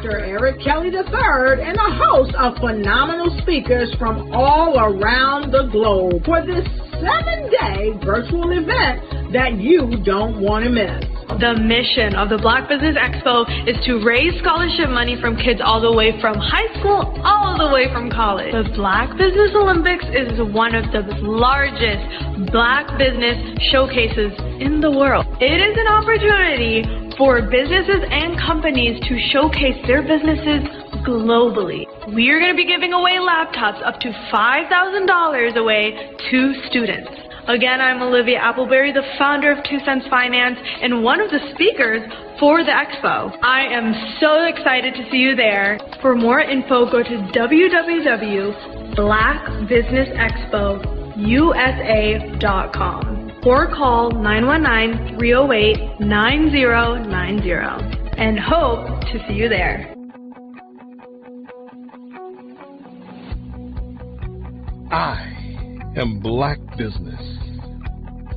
Dr. Eric Kelly III and a host of phenomenal speakers from all around the globe for this 7-day virtual event that you don't want to miss. The mission of the Black Business Expo is to raise scholarship money from kids all the way from high school all the way from college. The Black Business Olympics is one of the largest Black business showcases in the world. It is an opportunity for businesses and companies to showcase their businesses globally. We are going to be giving away laptops up to $5,000 away to students. Again, I'm Olivia Appleberry, the founder of 2 Cents Finance and one of the speakers for the expo. I am so excited to see you there. For more info, go to www.blackbusinessexpousa.com or call 919-308-9090 and hope to see you there. I am Black Business.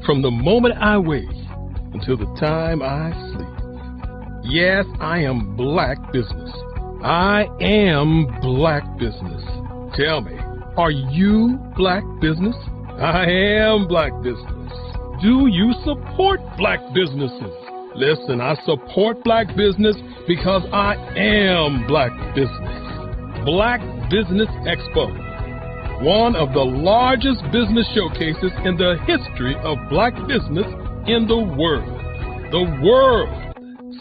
From the moment I wake until the time I sleep. Yes, I am Black Business. I am Black Business. Tell me, are you Black Business? I am Black Business. Do you support Black businesses? Listen, I support Black business because I am Black Business. Black Business Expo, one of the largest business showcases in the history of Black business in the world. The world!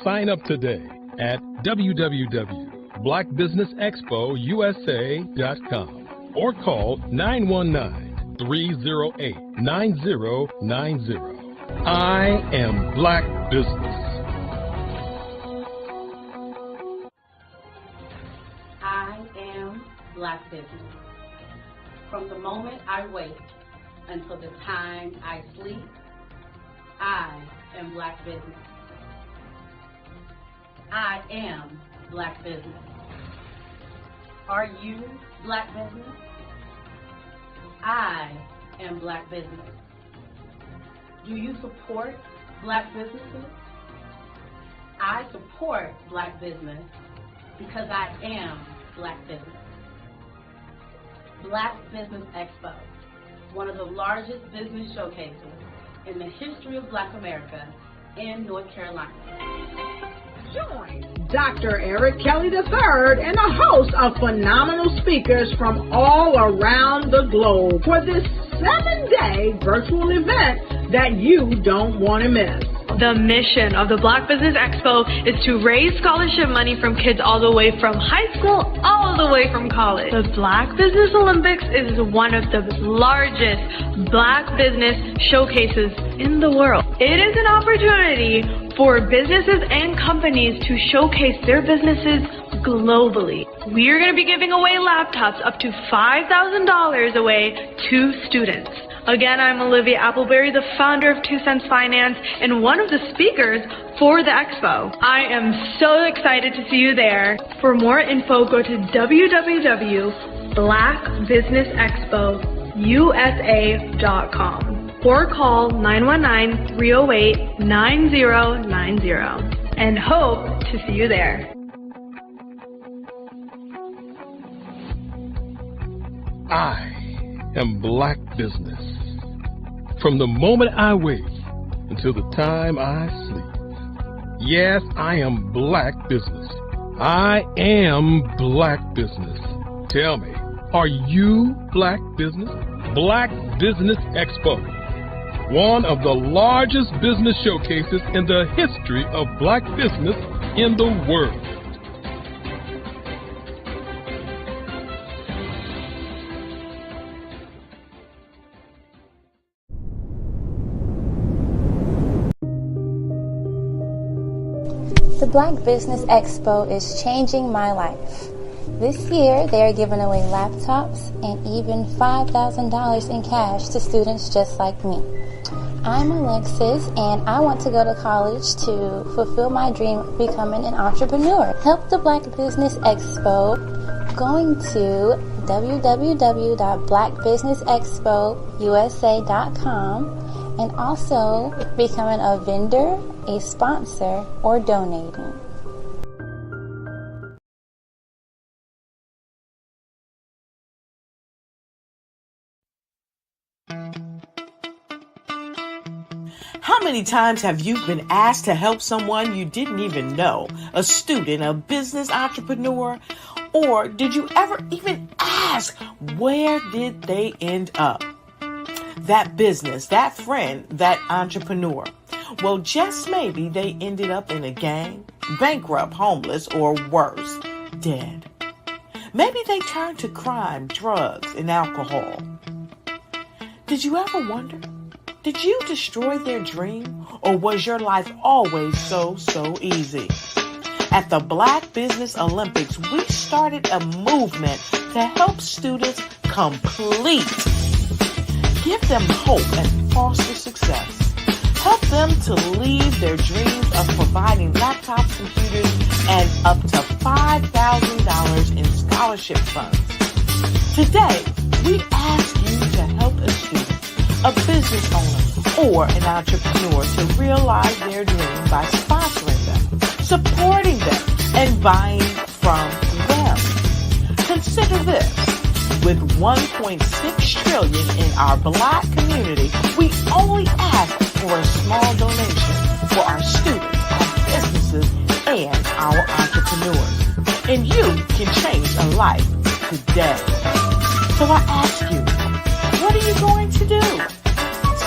Sign up today at www.blackbusinessexpousa.com or call 919-308-9090. I am Black Business. I am Black Business. From the moment I wake until the time I sleep, I am Black Business. I am Black Business. Are you Black Business? I am Black Business. Do you support Black businesses? I support Black business because I am Black Business. Black Business Expo, one of the largest business showcases in the history of Black America in North Carolina. Join Dr. Eric Kelly III and a host of phenomenal speakers from all around the globe for this 7-day virtual event that you don't want to miss. The mission of the Black Business Expo is to raise scholarship money from kids all the way from high school all the way from college. The Black Business Olympics is one of the largest Black business showcases in the world. It is an opportunity for businesses and companies to showcase their businesses globally. We are going to be giving away laptops up to $5,000 away to students. Again, I'm Olivia Appleberry, the founder of 2 Cents Finance and one of the speakers for the expo. I am so excited to see you there. For more info, go to www.blackbusinessexpousa.com or call 919-308-9090 and hope to see you there. I am Black Business. From the moment I wake until the time I sleep. Yes, I am Black Business. I am Black Business. Tell me, are you Black Business? Black Business Expo, one of the largest business showcases in the history of Black business in the world. The Black Business Expo is changing my life. This year, they are giving away laptops and even $5,000 in cash to students just like me. I'm Alexis, and I want to go to college to fulfill my dream of becoming an entrepreneur. Help the Black Business Expo going to www.blackbusinessexpousa.com and also becoming a vendor, a sponsor, or donating. How many times have you been asked to help someone you didn't even know, a student, a business entrepreneur? Or did you ever even ask, where did they end up? That business, that friend, that entrepreneur. Well, just maybe they ended up in a gang, bankrupt, homeless, or worse, dead. Maybe they turned to crime, drugs, and alcohol. Did you ever wonder? Did you destroy their dream, or was your life always so easy? At the Black Business Olympics, we started a movement to help students complete. Give them hope and foster success. Help them to leave their dreams of providing laptops, computers, and up to $5,000 in scholarship funds. Today, we ask you to help a student, a business owner, or an entrepreneur to realize their dream by sponsoring them, supporting them, and buying from them. Consider this. With $1.6 trillion in our Black community, we only ask for a small donation for our students, our businesses, and our entrepreneurs. And you can change a life today. So I ask you, what are you going to do?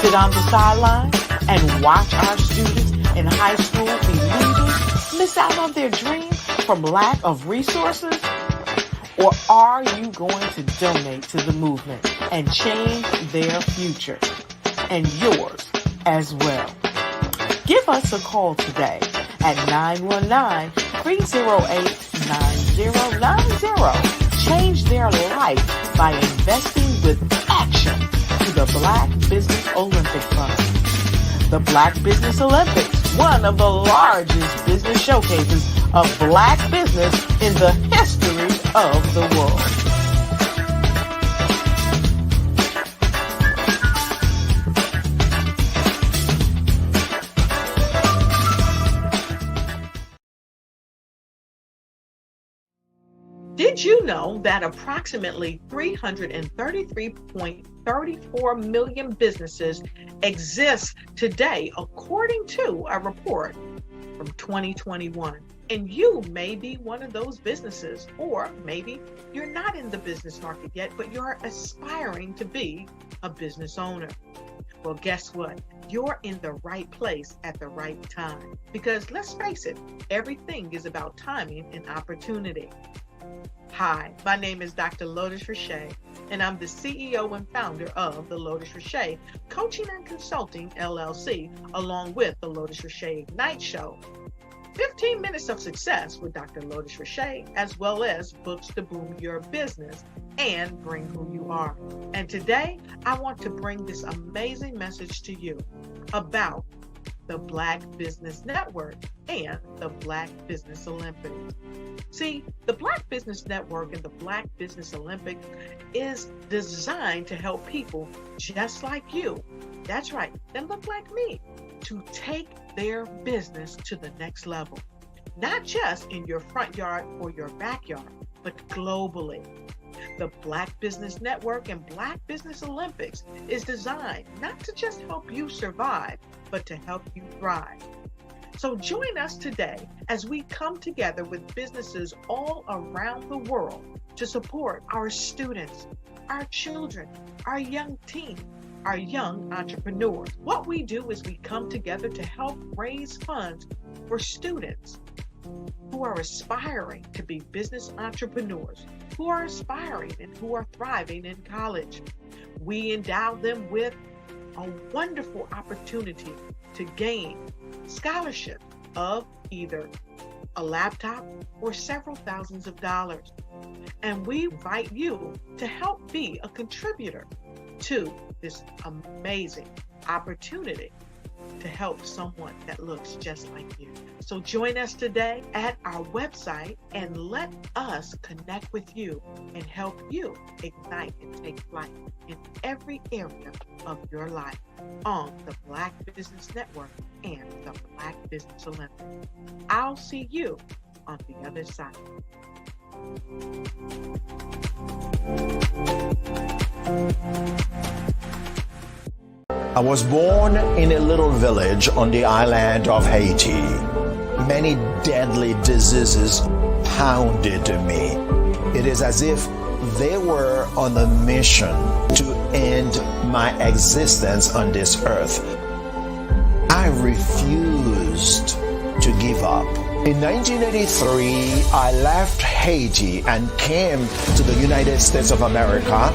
Sit on the sideline and watch our students in high school be leaders, miss out on their dream from lack of resources? Or are you going to donate to the movement and change their future and yours as well? Give us a call today at 919-308-9090. Change their life by investing with action to the Black Business Olympic Fund. The Black Business Olympics, one of the largest business showcases of Black business in the history of the world. Did you know that approximately 333.34 million businesses exist today, according to a report from 2021? And you may be one of those businesses, or maybe you're not in the business market yet, but you're aspiring to be a business owner. Well, guess what? You're in the right place at the right time. Because let's face it, everything is about timing and opportunity. Hi, my name is Dr. Lotus Richey, and I'm the CEO and founder of the Lotus Richey Coaching and Consulting LLC, along with the Lotus Richey Ignite Show. 15 minutes of success with Dr. Lotus Richey, as well as books to boom your business and bring who you are. And today, I want to bring this amazing message to you about the Black Business Network and the Black Business Olympics. See, the Black Business Network and the Black Business Olympics is designed to help people just like you, that's right, that look like me, to take their business to the next level. Not just in your front yard or your backyard, but globally. The Black Business Network and Black Business Olympics is designed not to just help you survive, but to help you thrive. So join us today as we come together with businesses all around the world to support our students, our children, our young teens, our young entrepreneurs. What we do is we come together to help raise funds for students who are aspiring to be business entrepreneurs, who are aspiring and who are thriving in college. We endow them with a wonderful opportunity to gain scholarship of either a laptop or several thousands of dollars. And we invite you to help be a contributor to this amazing opportunity to help someone that looks just like you. So join us today at our website and let us connect with you and help you ignite and take flight in every area of your life on the Black Business Network and the Black Business Olympics. I'll see you on the other side. was born in a little village on the island of Haiti. Many deadly diseases pounded me. It is as if they were on a mission to end my existence on this earth. I refused to give up. In 1983, I left Haiti and came to the United States of America.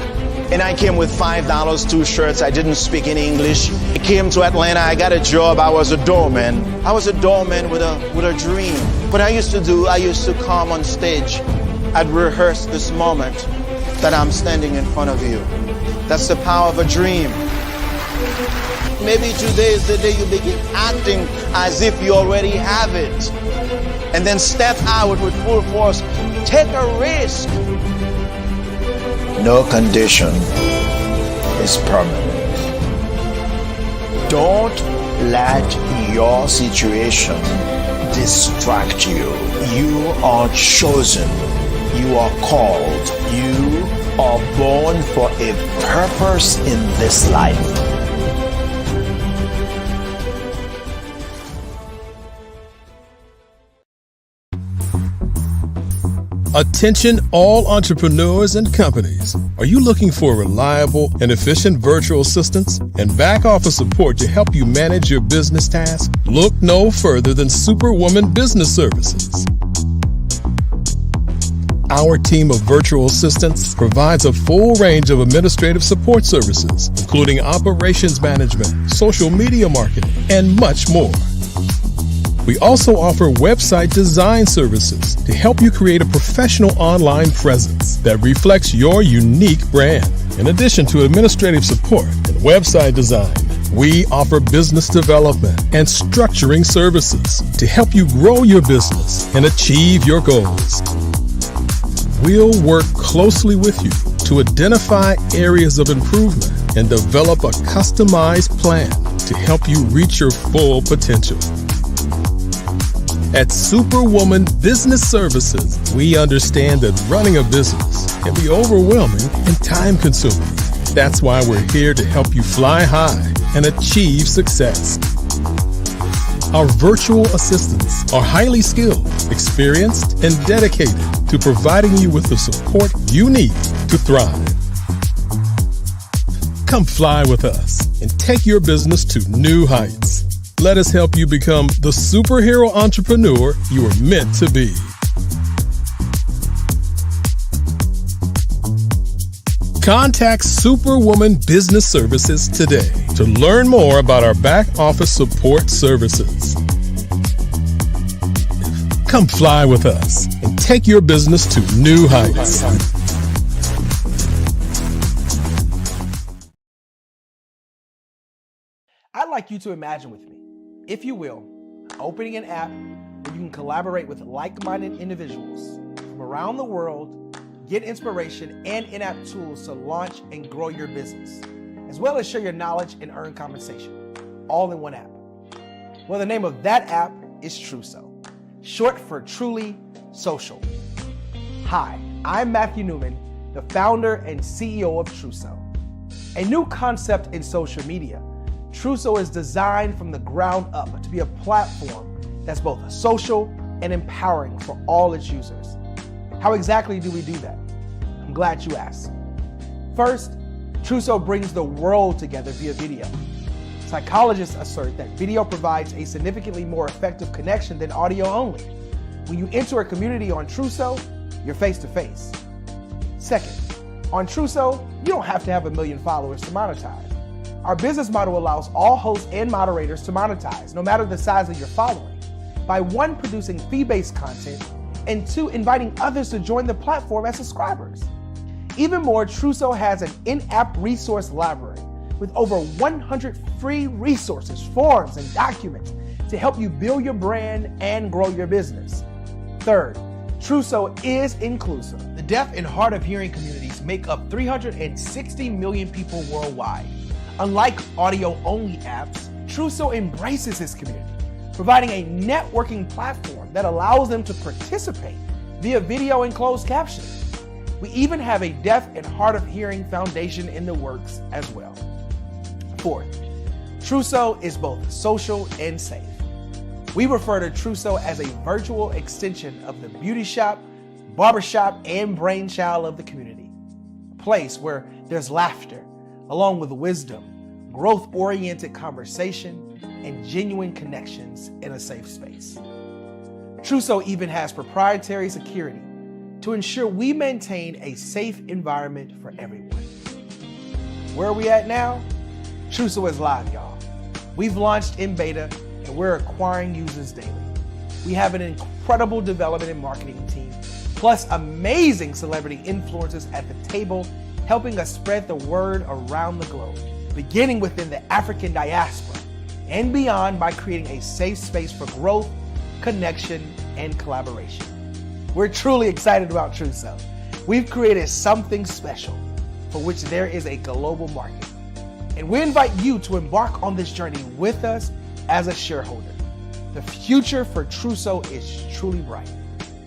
And I came with $5, 2 shirts. I didn't speak any English. I came to Atlanta. I got a job. I was a doorman. I was a doorman with a dream. What I used to come on stage. I'd rehearse this moment that I'm standing in front of you. That's the power of a dream. Maybe today is the day you begin acting as if you already have it. And then step out with full force. Take a risk. No condition is permanent. Don't let your situation distract you. You are chosen. You are called. You are born for a purpose in this life. Attention all entrepreneurs and companies. Are you looking for reliable and efficient virtual assistants and back office support to help you manage your business tasks? Look no further than Superwoman Business Services. Our team of virtual assistants provides a full range of administrative support services, including operations management, social media marketing, and much more. We also offer website design services to help you create a professional online presence that reflects your unique brand. In addition to administrative support and website design, we offer business development and structuring services to help you grow your business and achieve your goals. We'll work closely with you to identify areas of improvement and develop a customized plan to help you reach your full potential. At Superwoman Business Services, we understand that running a business can be overwhelming and time-consuming. That's why we're here to help you fly high and achieve success. Our virtual assistants are highly skilled, experienced, and dedicated to providing you with the support you need to thrive. Come fly with us and take your business to new heights. Let us help you become the superhero entrepreneur you are meant to be. Contact Superwoman Business Services today to learn more about our back office support services. Come fly with us and take your business to new heights. I'd like you to imagine with me, if you will, opening an app where you can collaborate with like-minded individuals from around the world, get inspiration and in-app tools to launch and grow your business, as well as share your knowledge and earn compensation, all in one app. Well, the name of that app is Truso, short for Truly Social. Hi, I'm Matthew Newman, the founder and CEO of Truso, a new concept in social media. Truso is designed from the ground up to be a platform that's both social and empowering for all its users. How exactly do we do that? I'm glad you asked. First, Truso brings the world together via video. Psychologists assert that video provides a significantly more effective connection than audio only. When you enter a community on Truso, you're face-to-face. Second, on Truso, you don't have to have 1 million followers to monetize. Our business model allows all hosts and moderators to monetize, no matter the size of your following, by 1, producing fee-based content, and 2, inviting others to join the platform as subscribers. Even more, Truso has an in-app resource library with over 100 free resources, forms, and documents to help you build your brand and grow your business. Third, Truso is inclusive. The deaf and hard of hearing communities make up 360 million people worldwide. Unlike audio-only apps, Truso embraces this community, providing a networking platform that allows them to participate via video and closed captioning. We even have a deaf and hard of hearing foundation in the works as well. Fourth, Trousseau is both social and safe. We refer to Trousseau as a virtual extension of the beauty shop, barbershop, and brainchild of the community. A place where there's laughter, along with wisdom, growth-oriented conversation, and genuine connections in a safe space. Trousseau even has proprietary security to ensure we maintain a safe environment for everyone. Where are we at now? Trousseau is live, y'all. We've launched in beta and we're acquiring users daily. We have an incredible development and marketing team, plus amazing celebrity influencers at the table, helping us spread the word around the globe, beginning within the African diaspora and beyond by creating a safe space for growth, connection, and collaboration. We're truly excited about Trousseau. We've created something special for which there is a global market. And we invite you to embark on this journey with us as a shareholder. The future for Trousseau is truly bright.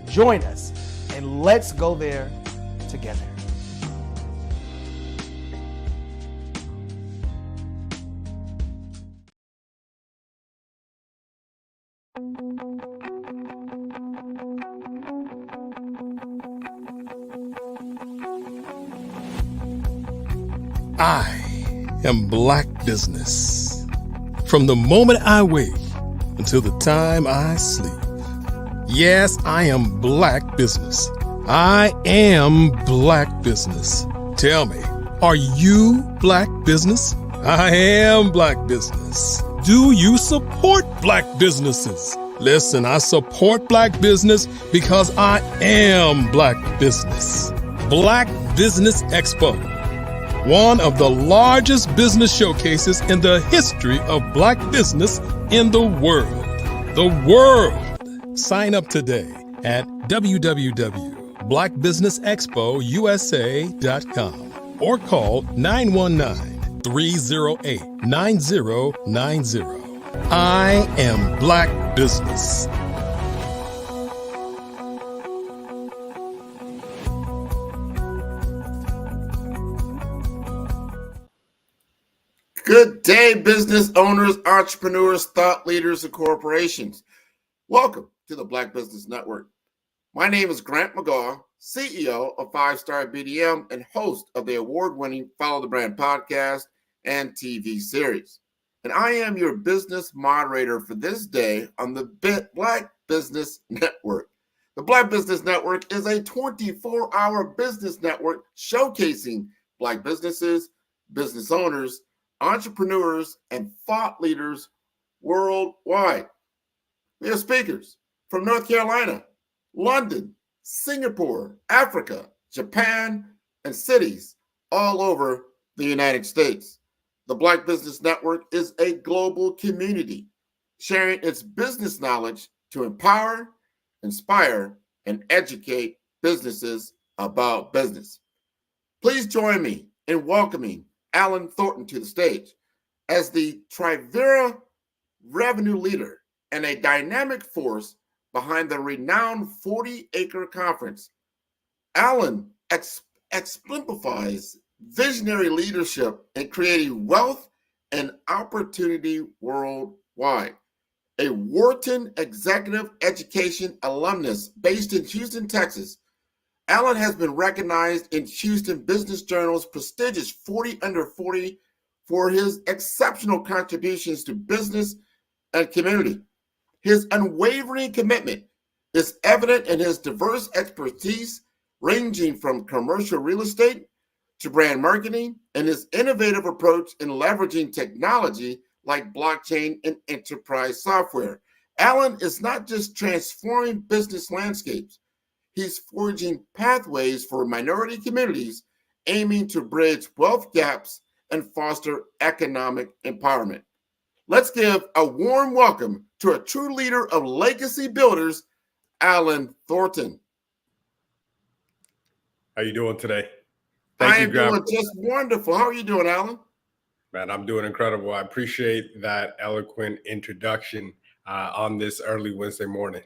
Join us and let's go there together. I am Black Business. From the moment I wake until the time I sleep. Yes, I am Black Business. I am Black Business. Tell me, are you Black Business? I am Black Business. Do you support Black businesses? Listen, I support Black business because I am Black Business. Black Business Expo, one of the largest business showcases in the history of Black business in the world. The world! Sign up today at www.blackbusinessexpousa.com or call 919-308-9090. I am Black Business. Good day, business owners, entrepreneurs, thought leaders, and corporations. Welcome to the Black Business Network. My name is Grant McGaugh, CEO of 5-Star BDM and host of the award-winning Follow the Brand podcast and TV series. And I am your business moderator for this day on the Black Business Network. The Black Business Network is a 24-hour business network showcasing Black businesses, business owners, entrepreneurs, and thought leaders worldwide. We have speakers from North Carolina, London, Singapore, Africa, Japan, and cities all over the United States. The Black Business Network is a global community sharing its business knowledge to empower, inspire, and educate businesses about business. Please join me in welcoming Alan Thornton to the stage as the Trivera revenue leader and a dynamic force behind the renowned 40-acre conference. Alan exemplifies visionary leadership in creating wealth and opportunity worldwide. A Wharton executive education alumnus based in Houston, Texas, Alan has been recognized in Houston Business Journal's prestigious 40 Under 40 for his exceptional contributions to business and community. His unwavering commitment is evident in his diverse expertise, ranging from commercial real estate to brand marketing, and his innovative approach in leveraging technology like blockchain and enterprise software. Alan is not just transforming business landscapes, he's forging pathways for minority communities, aiming to bridge wealth gaps and foster economic empowerment. Let's give a warm welcome to a true leader of legacy builders, Alan Thornton. How you doing today? I am doing just wonderful. How are you doing, Alan? Man, I'm doing incredible. I appreciate that eloquent introduction on this early Wednesday morning.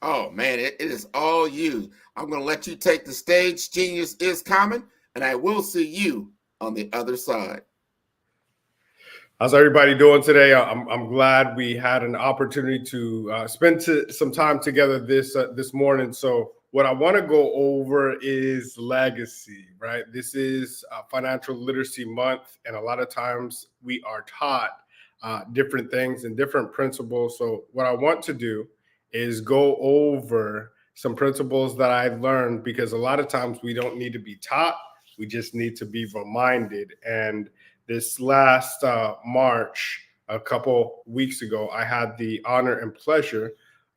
Oh, man, it is all you. I'm going to let you take the stage. Genius is common, and I will see you on the other side. How's everybody doing today? I'm glad we had an opportunity to spend some time together this morning. So what I want to go over is legacy, right? This is Financial Literacy Month, and a lot of times we are taught different things and different principles. So what I want to do is go over some principles that I've learned, because a lot of times we don't need to be taught, we just need to be reminded. And this last March, a couple weeks ago, I had the honor and pleasure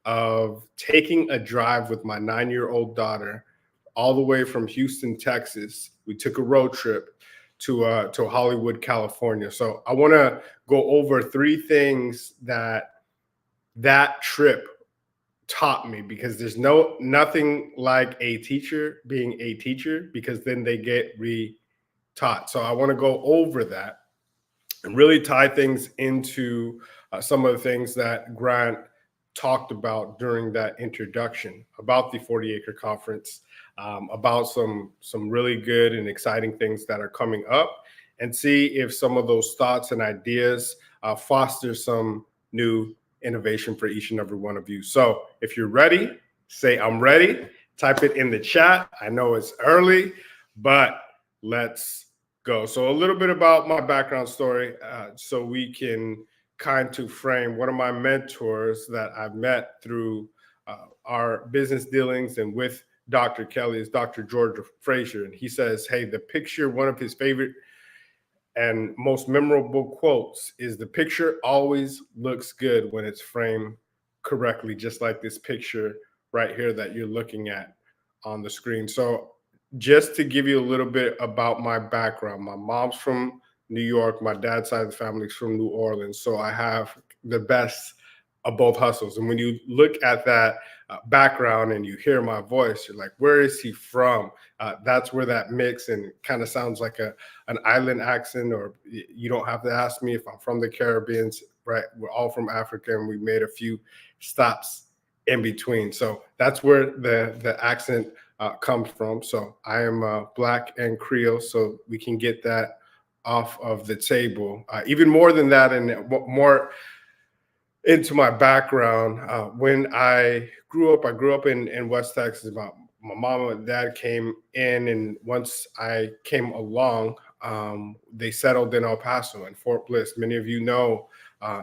of taking a drive with my 9-year-old daughter all the way from Houston, Texas. We took a road trip to Hollywood, California. So I want to go over 3 things that trip taught me, because there's nothing like a teacher being a teacher, because then they get re-taught. So I want to go over that and really tie things into some of the things that Grant talked about during that introduction about the 40 Acre Conference, about some really good and exciting things that are coming up, and see if some of those thoughts and ideas foster some new innovation for each and every one of you. So if you're ready, say I'm ready. Type it in the chat. I know it's early, but let's go. So a little bit about my background story, so we can kind to frame one of my mentors that I've met through our business dealings and with Dr. Kelly is Dr. George Frazier. And he says, hey, one of his favorite and most memorable quotes is, the picture always looks good when it's framed correctly, just like this picture right here that you're looking at on the screen. So just to give you a little bit about my background, my mom's from New York, my dad's side of the family is from New Orleans. So I have the best of both hustles. And when you look at that background and you hear my voice, you're like, where is he from? That's where that mix and kind of sounds like an island accent, or you don't have to ask me if I'm from the Caribbean, right? We're all from Africa, and we made a few stops in between. So that's where the accent comes from. So I am Black and Creole, so we can get that off of the table. Even more than that, and more into my background, when I grew up in West Texas. My mom and dad came in, and once I came along, they settled in El Paso and Fort Bliss. Many of you know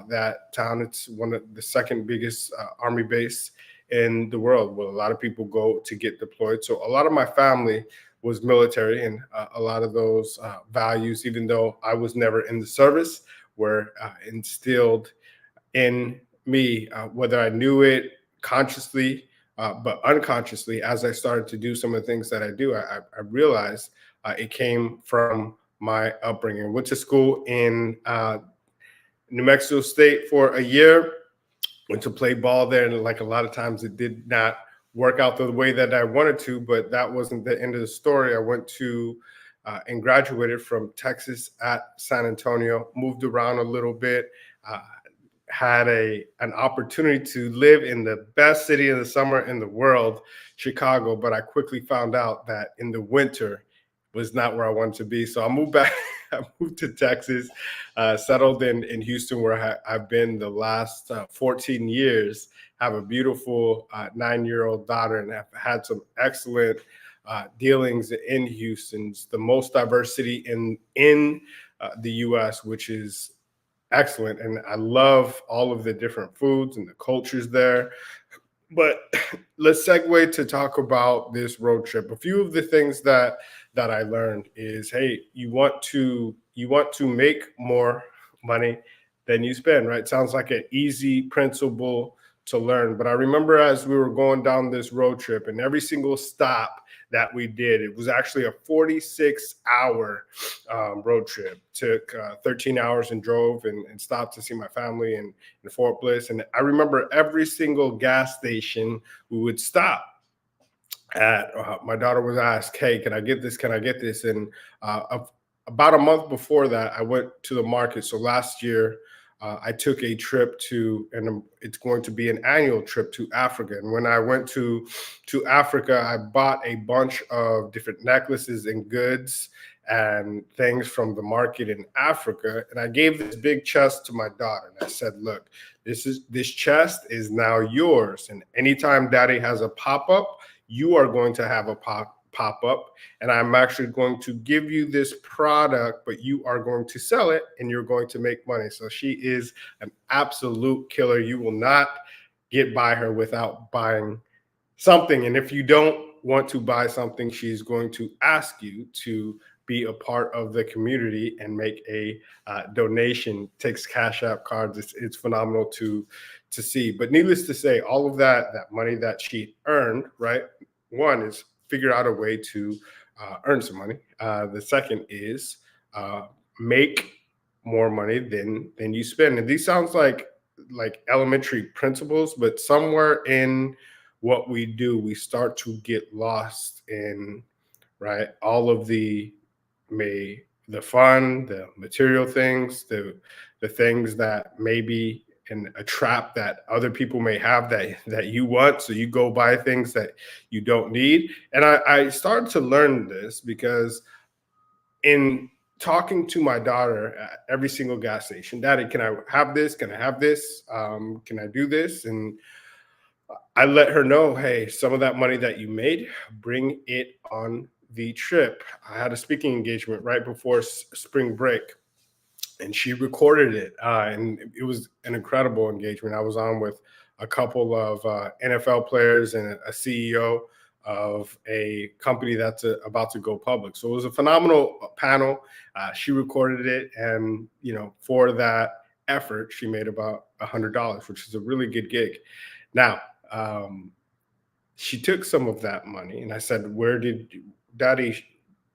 that town. It's one of the second biggest Army base in the world, where a lot of people go to get deployed. So a lot of my family was military, and a lot of those values, even though I was never in the service, were instilled in me, whether I knew it consciously, but unconsciously. As I started to do some of the things that I do, I realized it came from my upbringing. I went to school in New Mexico State for a year, went to play ball there, and like a lot of times it did not work out the way that I wanted to, but that wasn't the end of the story. I went to and graduated from Texas at San Antonio, moved around a little bit, had an opportunity to live in the best city in the summer in the world, Chicago, but I quickly found out that in the winter was not where I wanted to be. So I moved back. I moved to Texas, settled in Houston, where I've been the last 14 years. Have a beautiful 9-year-old daughter, and have had some excellent dealings in Houston. It's the most diverse city in the U.S., which is excellent. And I love all of the different foods and the cultures there. But let's segue to talk about this road trip. A few of the things that I learned is, hey, you want to make more money than you spend, right? Sounds like an easy principle to learn. But I remember as we were going down this road trip, and every single stop that we did, it was actually a 46-hour road trip. Took 13 hours and drove and stopped to see my family in Fort Bliss. And I remember every single gas station we would stop at. My daughter was asked, hey, can I get this? Can I get this? And about a month before that, I went to the market. So last year, I took a trip and it's going to be an annual trip to Africa. And when I went to Africa, I bought a bunch of different necklaces and goods and things from the market in Africa. And I gave this big chest to my daughter. And I said, look, this chest is now yours. And anytime daddy has a pop-up, you are going to have a pop-up. And I'm actually going to give you this product, but you are going to sell it and you're going to make money. So she is an absolute killer. You will not get by her without buying something. And if you don't want to buy something, she's going to ask you to be a part of the community and make a donation. Takes Cash App cards. It's phenomenal to see. But needless to say, all of that money that she earned, right? One is figure out a way to earn some money. The second is make more money than you spend. And these sounds like elementary principles, but somewhere in what we do, we start to get lost in, right, all of the fun, the material things, the things that maybe in a trap that other people may have that you want. So you go buy things that you don't need. And I started to learn this because in talking to my daughter at every single gas station, Daddy, can I have this? Can I have this? Can I do this? And I let her know, hey, some of that money that you made, bring it on the trip. I had a speaking engagement right before spring break, and she recorded it. And it was an incredible engagement. I was on with a couple of NFL players and a CEO of a company that's about to go public. So it was a phenomenal panel. She recorded it. And, for that effort, she made about $100, which is a really good gig. Now, she took some of that money and I said, Daddy,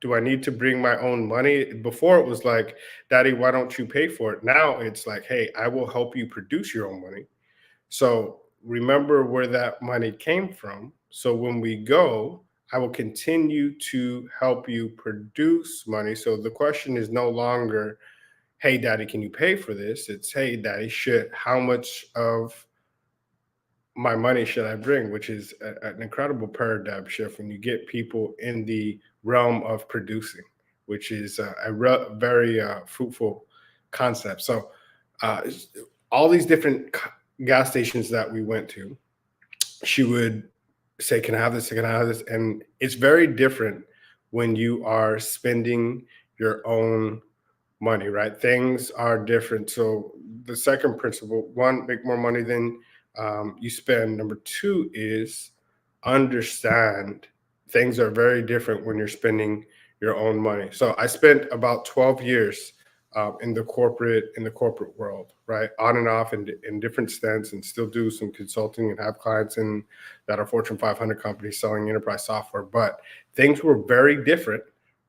do I need to bring my own money? Before it was like, Daddy, why don't you pay for it? Now it's like, hey, I will help you produce your own money. So remember where that money came from. So when we go, I will continue to help you produce money. So the question is no longer, hey, Daddy, can you pay for this? It's, hey, Daddy, how much of my money should I bring? Which is an incredible paradigm shift when you get people in the realm of producing, which is a very fruitful concept. So all these different gas stations that we went to, she would say, can I have this? Can I have this? And it's very different when you are spending your own money, right? Things are different. So the second principle, one, make more money than you spend. Number two is understand things are very different when you're spending your own money. So I spent about 12 years in the corporate world, right? On and off in different stints, and still do some consulting and have clients that are Fortune 500 companies selling enterprise software. But things were very different,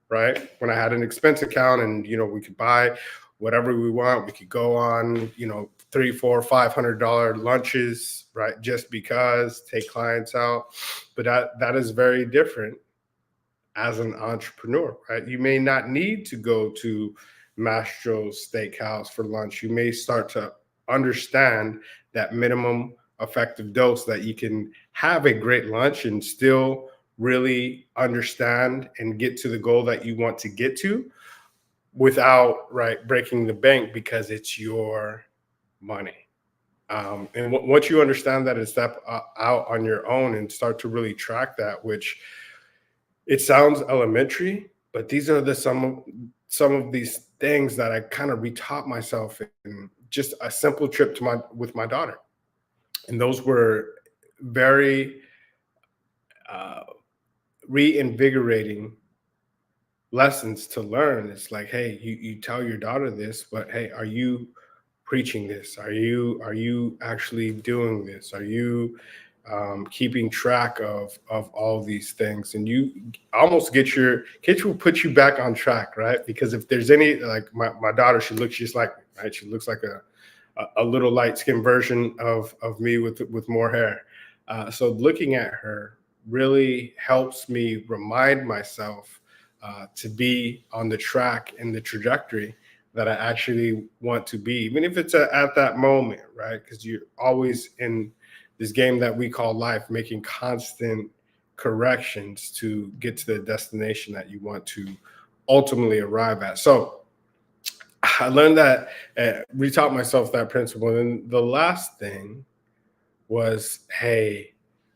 right? When I had an expense account and, we could buy whatever we want, we could go on, $300, $400, $500 lunches, right? Just because, take clients out. But that is very different as an entrepreneur, right? You may not need to go to Mastro's Steakhouse for lunch. You may start to understand that minimum effective dose that you can have a great lunch and still really understand and get to the goal that you want to get to without, right, breaking the bank, because it's your money. And once you understand that and step out on your own and start to really track that, which it sounds elementary, but these are some of these things that I kind of retaught myself in just a simple trip with my daughter. And those were very reinvigorating lessons to learn. It's like, hey, you tell your daughter this, but hey, are you preaching this? Are you actually doing this? Are you keeping track of all these things? And you almost kids will put you back on track, right? Because if there's any, like my daughter, she looks just like me, right? She looks like a little light-skinned version of me with more hair. So looking at her really helps me remind myself to be on the track and the trajectory that I actually want to be, even if it's at that moment, right? Because you're always in this game that we call life, making constant corrections to get to the destination that you want to ultimately arrive at. So I learned that, retaught myself that principle. And the last thing was, hey,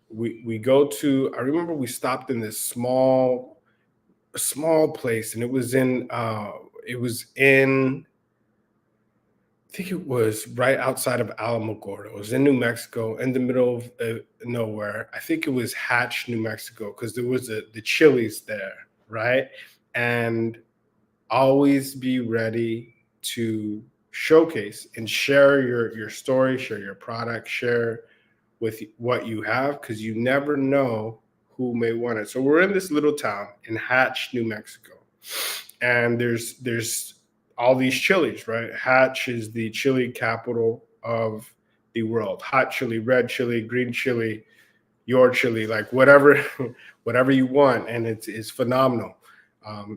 we go to, I remember we stopped in this small place, and it was in I think it was right outside of Alamogordo. It was in New Mexico, in the middle of nowhere. I think it was Hatch, New Mexico, because there was the Chili's there, right? And always be ready to showcase and share your story, share your product, share with what you have, because you never know who may want it. So we're in this little town in Hatch, New Mexico, and there's all these chilies, right? Hatch is the chili capital of the world. Hot chili, red chili, green chili, your chili, like whatever you want, and it's phenomenal.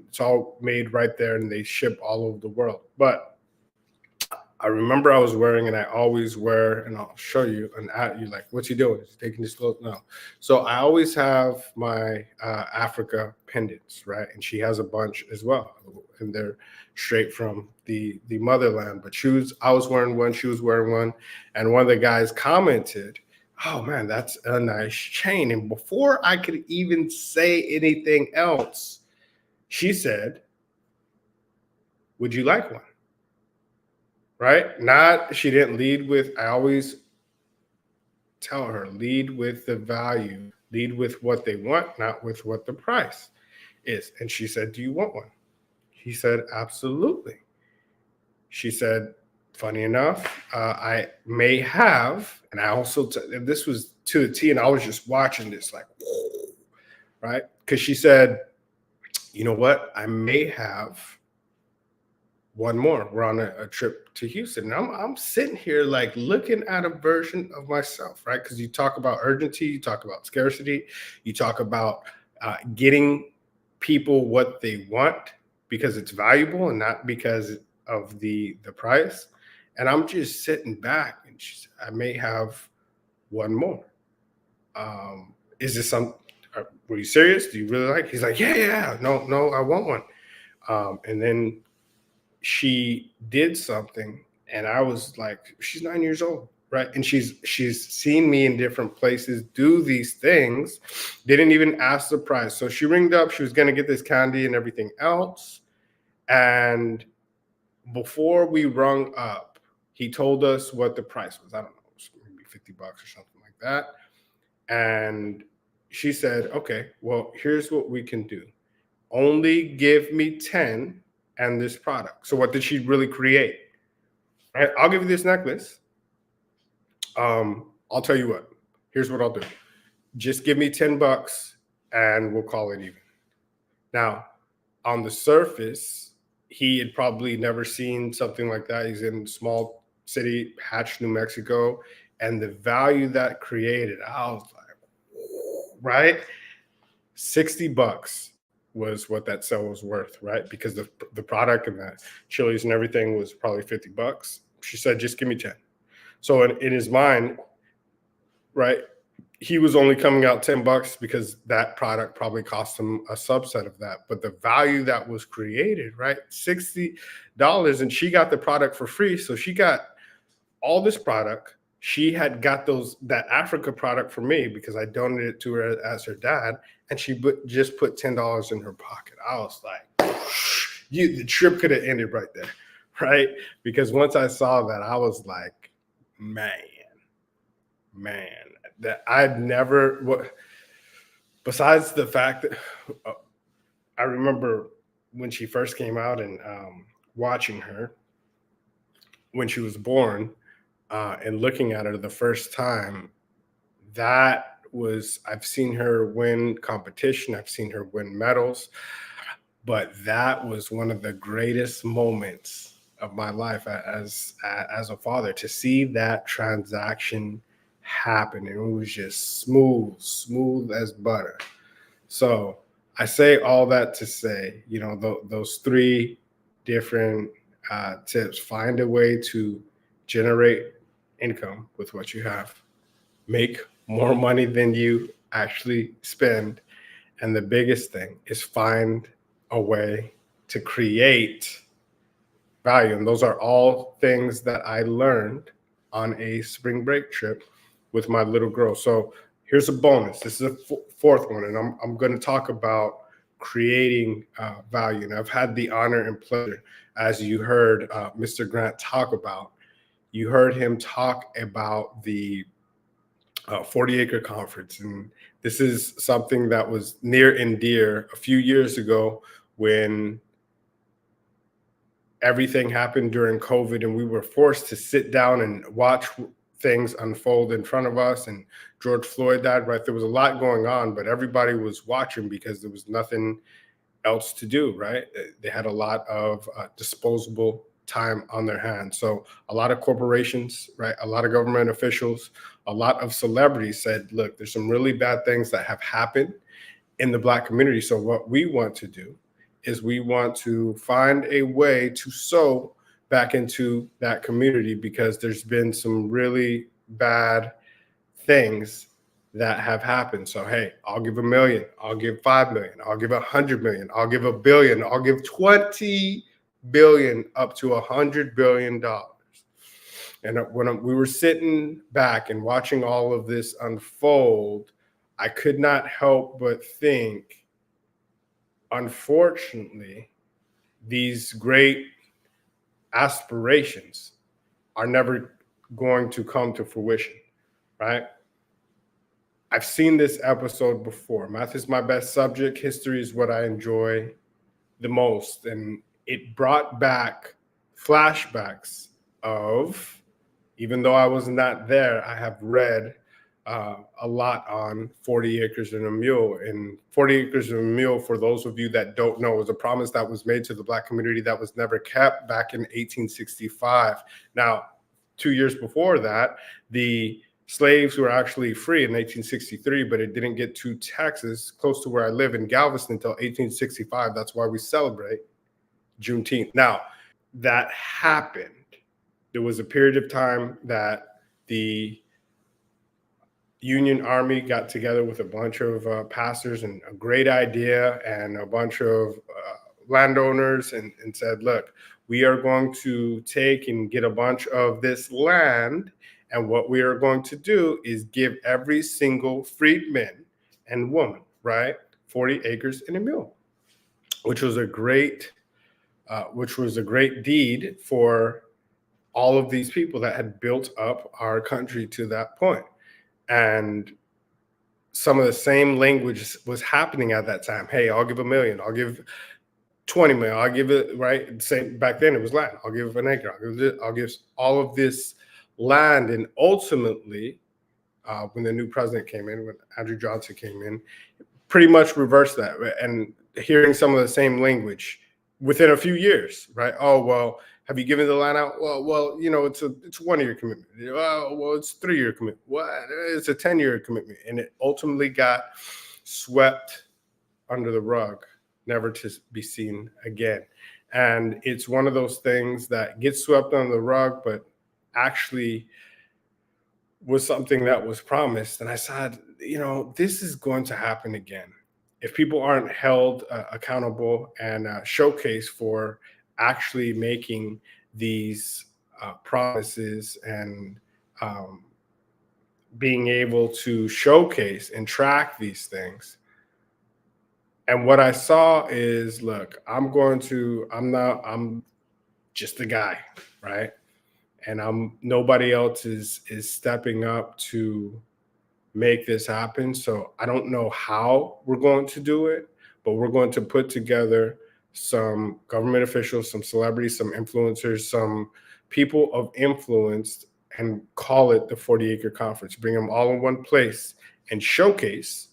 It's all made right there, and they ship all over the world. But I remember I was wearing, and I always wear, and I'll show you an ad. You're like, what's he doing? Is he taking this clothes? No. So I always have my Africa pendants, right? And she has a bunch as well, and they're straight from the motherland. But I was wearing one, she was wearing one, and one of the guys commented, oh man, that's a nice chain. And before I could even say anything else, she said, would you like one? Right? She didn't lead with, I always tell her, lead with the value, lead with what they want, not with what the price is. And she said, do you want one? He said, absolutely. She said, funny enough, I may have, and I also, this was to a T, and I was just watching this like, whoa, right? Because she said, you know what? I may have one more. We're on a trip to Houston. And I'm sitting here like looking at a version of myself, right? Because you talk about urgency, you talk about scarcity, you talk about getting people what they want because it's valuable and not because of the price. And I'm just sitting back, and she said, I may have one more. Is this were you serious? Do you really like? He's like, yeah. No, I want one. And then she did something, and I was like, she's 9 years old, right? And she's seen me in different places do these things. Didn't even ask the price. So she ringed up. She was going to get this candy and everything else. And before we rung up, he told us what the price was. I don't know, it was maybe $50 or something like that. And she said, okay, well, here's what we can do. Only give me 10 and this product. So what did she really create? Right? I'll give you this necklace. I'll tell you what. Here's what I'll do. Just give me $10 and we'll call it even. Now, on the surface, he had probably never seen something like that. He's in a small city, Hatch, New Mexico. And the value that created, I was like, right? $60 was what that sale was worth, right? Because the product and the chilies and everything was probably $50. She said, just give me 10. So in his mind, right, he was only coming out $10 because that product probably cost him a subset of that. But the value that was created, right, $60, and she got the product for free. So she got all this product. She had got that Africa product for me because I donated it to her as her dad, and she just put $10 in her pocket. I was like, the trip could have ended right there, right? Because once I saw that, I was like, man, that I'd never, besides the fact that I remember when she first came out and watching her when she was born, and looking at her the first time, I've seen her win competition. I've seen her win medals, but that was one of the greatest moments of my life as a father, to see that transaction happen. It was just smooth as butter. So I say all that to say, those three different tips. Find a way to generate income with what you have, make more money than you actually spend, and the biggest thing is find a way to create value. And those are all things that I learned on a spring break trip with my little girl. So here's a bonus. This is a fourth one, and I'm going to talk about creating value. And I've had the honor and pleasure, as you heard Mr. Grant talk about. You heard him talk about the 40-acre conference, and this is something that was near and dear a few years ago when everything happened during COVID and we were forced to sit down and watch things unfold in front of us. And George Floyd died, right? There was a lot going on, but everybody was watching because there was nothing else to do, right? They had a lot of disposable time on their hands. So a lot of corporations, right? A lot of government officials, a lot of celebrities said, look, there's some really bad things that have happened in the Black community. So what we want to do is we want to find a way to sow back into that community, because there's been some really bad things that have happened. So, hey, I'll give $1 million, I'll give $5 million, I'll give $100 million, I'll give $1 billion, I'll give 20 billion, up to $100 billion. And when we were sitting back and watching all of this unfold, I could not help but think, unfortunately, these great aspirations are never going to come to fruition, right? I've seen this episode before. Math is my best subject. History is what I enjoy the most. And it brought back flashbacks of, even though I was not there, I have read a lot on 40 Acres and a Mule. And 40 Acres and a Mule, for those of you that don't know, was a promise that was made to the Black community that was never kept back in 1865. Now, 2 years before that, the slaves were actually free in 1863, but it didn't get to Texas, close to where I live in Galveston, until 1865. That's why we celebrate Juneteenth. Now, that happened. There was a period of time that the Union Army got together with a bunch of pastors and a great idea, and a bunch of landowners, and said, look, we are going to take and get a bunch of this land, and what we are going to do is give every single freedman and woman, right, 40 acres and a mule, which was a great deed for all of these people that had built up our country to that point. And some of the same language was happening at that time. Hey, I'll give $1 million. I'll give 20 million. I'll give it, right? Same back then it was land. I'll give an acre. I'll give all of this land. And ultimately, when the new president came in, when Andrew Johnson came in, pretty much reversed that. And hearing some of the same language within a few years, right? Oh, well, have you given the land out? Well, you know, it's a 1-year commitment. Well, it's a 3-year commitment. What? It's a 10-year commitment. And it ultimately got swept under the rug, never to be seen again. And it's one of those things that gets swept under the rug, but actually was something that was promised. And I said, you know, this is going to happen again. If people aren't held accountable and showcased for actually making these promises and being able to showcase and track these things. And what I saw is, look, I'm just a guy, right? And nobody else is stepping up to make this happen. So I don't know how we're going to do it, but we're going to put together some government officials, some celebrities, some influencers, some people of influence, and call it the 40-acre conference. Bring them all in one place and showcase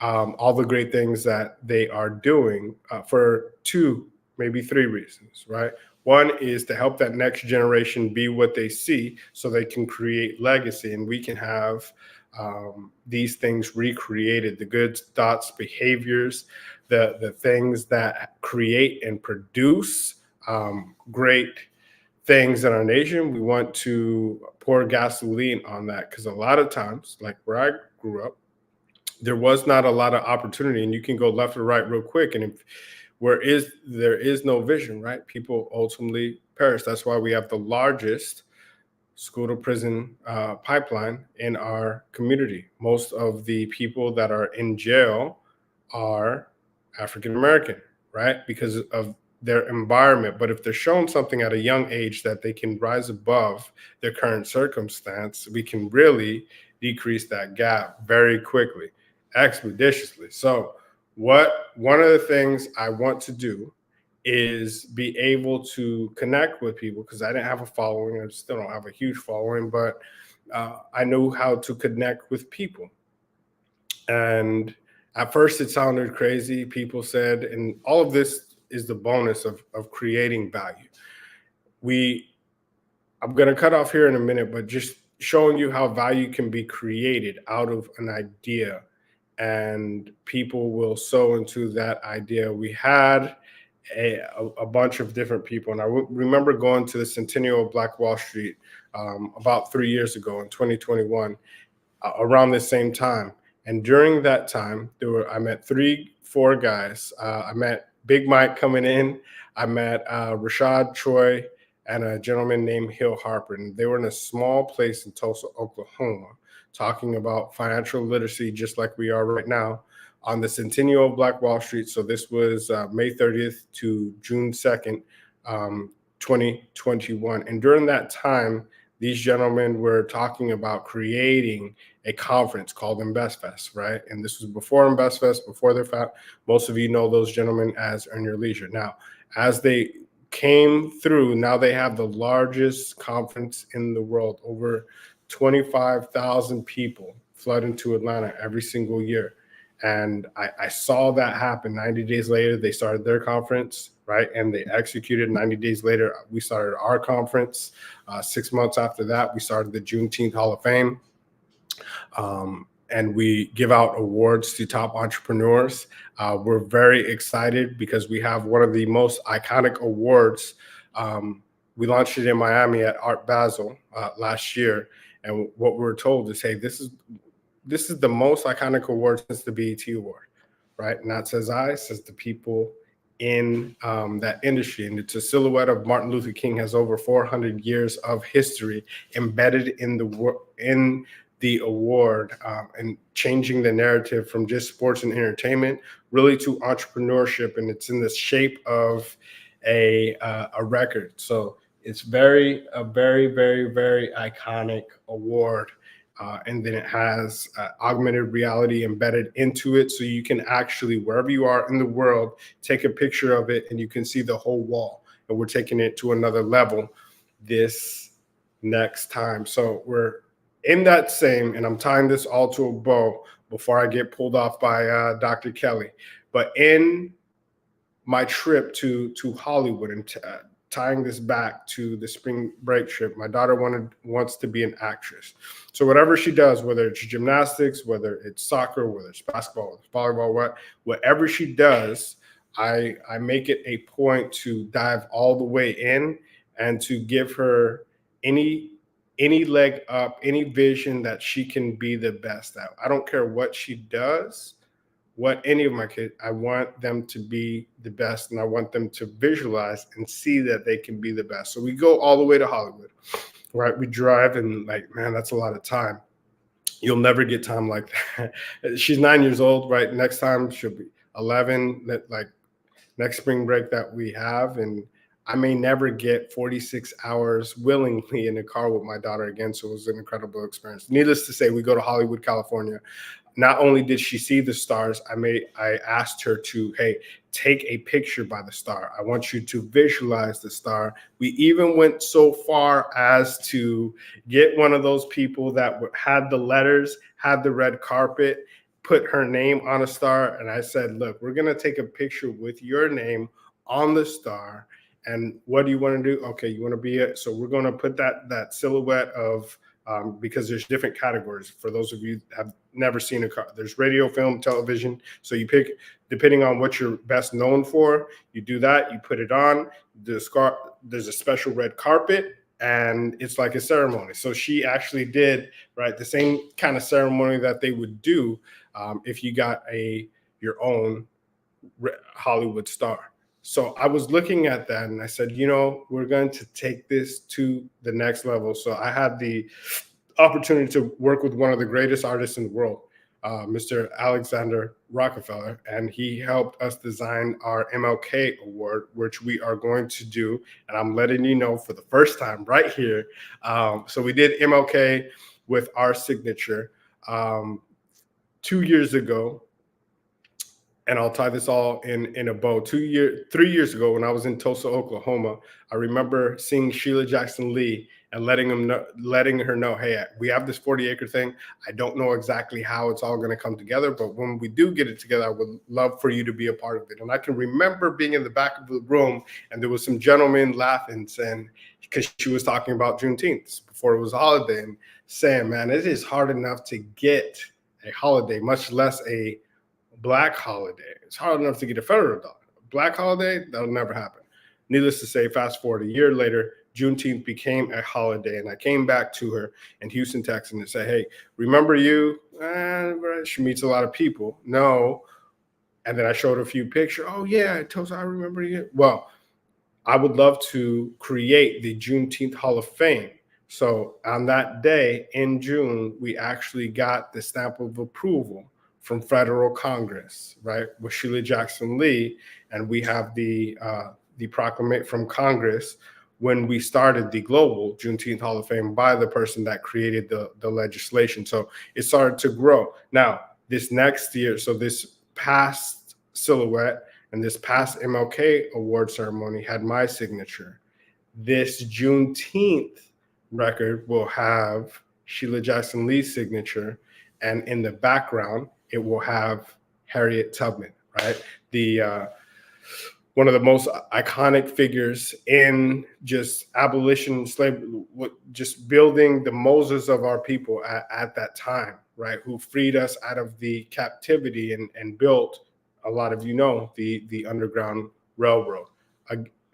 all the great things that they are doing for 2, maybe 3 reasons, right? One is to help that next generation be what they see so they can create legacy, and we can have these things recreated, the good thoughts, behaviors, the things that create and produce great things in our nation. We want to pour gasoline on that, because a lot of times, like where I grew up, there was not a lot of opportunity, and you can go left or right real quick. And if where there is no vision, right? People ultimately perish. That's why we have the largest school to prison pipeline in our community. Most of the people that are in jail are African American, right? Because of their environment. But if they're shown something at a young age that they can rise above their current circumstance, we can really decrease that gap very quickly, expeditiously. So one of the things I want to do is be able to connect with people, because I didn't have a following. I still don't have a huge following, but I know how to connect with people. And at first it sounded crazy. People said, and all of this is the bonus of creating value. I'm going to cut off here in a minute, but just showing you how value can be created out of an idea, and people will sow into that idea. We had a bunch of different people. And I remember going to the Centennial of Black Wall Street about 3 years ago in 2021, around the same time. And during that time, I met 4 guys. I met Big Mike coming in. I met Rashad Troy and a gentleman named Hill Harper. And they were in a small place in Tulsa, Oklahoma, talking about financial literacy, just like we are right now, on the Centennial of Black Wall Street. So this was May 30th to June 2nd, 2021. And during that time, these gentlemen were talking about creating a conference called InvestFest, right? And this was before InvestFest, before their found. Most of you know those gentlemen as Earn Your Leisure. Now, as they came through, now they have the largest conference in the world. Over 25,000 people flood into Atlanta every single year. And I saw that happen. 90 days later, they started their conference, right? And they executed. 90 days later, we started our conference. 6 months after that, we started the Juneteenth Hall of Fame. And we give out awards to top entrepreneurs. We're very excited because we have one of the most iconic awards. We launched it in Miami at Art Basel last year. And what we were told is, hey, this is the most iconic award since the BET Award, right? Not says I, says the people in that industry. And it's a silhouette of Martin Luther King, has over 400 years of history embedded in the award, and changing the narrative from just sports and entertainment really to entrepreneurship. And it's in the shape of a record. So it's a very, very, very iconic award. And then it has augmented reality embedded into it. So you can actually, wherever you are in the world, take a picture of it and you can see the whole wall. And we're taking it to another level this next time. So we're in that same, and I'm tying this all to a bow before I get pulled off by Dr. Kelly. But in my trip to Hollywood, and tying this back to the spring break trip, my daughter wants to be an actress. So whatever she does, whether it's gymnastics, whether it's soccer, whether it's basketball, whether it's volleyball, whatever she does, I make it a point to dive all the way in and to give her any leg up, any vision that she can be the best at. I don't care what she does, what any of my kids, I want them to be the best, and I want them to visualize and see that they can be the best. So we go all the way to Hollywood, right? We drive, and like, man, that's a lot of time. You'll never get time like that. She's 9 years old, right? Next time she'll be 11, like next spring break that we have. And I may never get 46 hours willingly in a car with my daughter again. So it was an incredible experience. Needless to say, we go to Hollywood, California. Not only did she see the stars, I asked her to, hey, take a picture by the star. I want you to visualize the star. We even went so far as to get one of those people that had the letters, had the red carpet, put her name on a star. And I said, look, we're going to take a picture with your name on the star. And what do you want to do? Okay, you want to be it. So we're going to put that silhouette of, because there's different categories. For those of you that have never seen a car, there's radio, film, television. So you pick, depending on what you're best known for, you do that, you put it on. There's a special red carpet, and it's like a ceremony. So she actually did, right, the same kind of ceremony that they would do if you got your own Hollywood star. So I was looking at that and I said, you know, we're going to take this to the next level. So I had the opportunity to work with one of the greatest artists in the world, Mr. Alexander Rockefeller, and he helped us design our MLK Award, which we are going to do. And I'm letting you know for the first time right here. So we did MLK with our signature 2 years ago. And I'll tie this all in a bow. 3 years ago, when I was in Tulsa, Oklahoma, I remember seeing Sheila Jackson Lee and letting her know, hey, we have this 40-acre thing. I don't know exactly how it's all going to come together, but when we do get it together, I would love for you to be a part of it. And I can remember being in the back of the room, and there was some gentlemen laughing, saying, because she was talking about Juneteenth before it was a holiday, and saying, man, it is hard enough to get a holiday, much less a Black holiday. It's hard enough to get a federal dollar. Black holiday, that'll never happen. Needless to say, fast forward a year later, Juneteenth became a holiday, and I came back to her in Houston, Texas, and said, hey, remember you? She meets a lot of people. No. And then I showed her a few pictures. Oh, yeah, I remember you. Well, I would love to create the Juneteenth Hall of Fame. So on that day in June, we actually got the stamp of approval from federal Congress, right, with Sheila Jackson Lee, and we have the proclamation from Congress when we started the global Juneteenth Hall of Fame by the person that created the legislation. So it started to grow. Now, this next year, so this past silhouette and this past MLK award ceremony had my signature. This Juneteenth record will have Sheila Jackson Lee's signature, and in the background, it will have Harriet Tubman, right? One of the most iconic figures in just abolition, slavery, just building the Moses of our people at that time, right? Who freed us out of the captivity and built, a lot of you know, the Underground Railroad.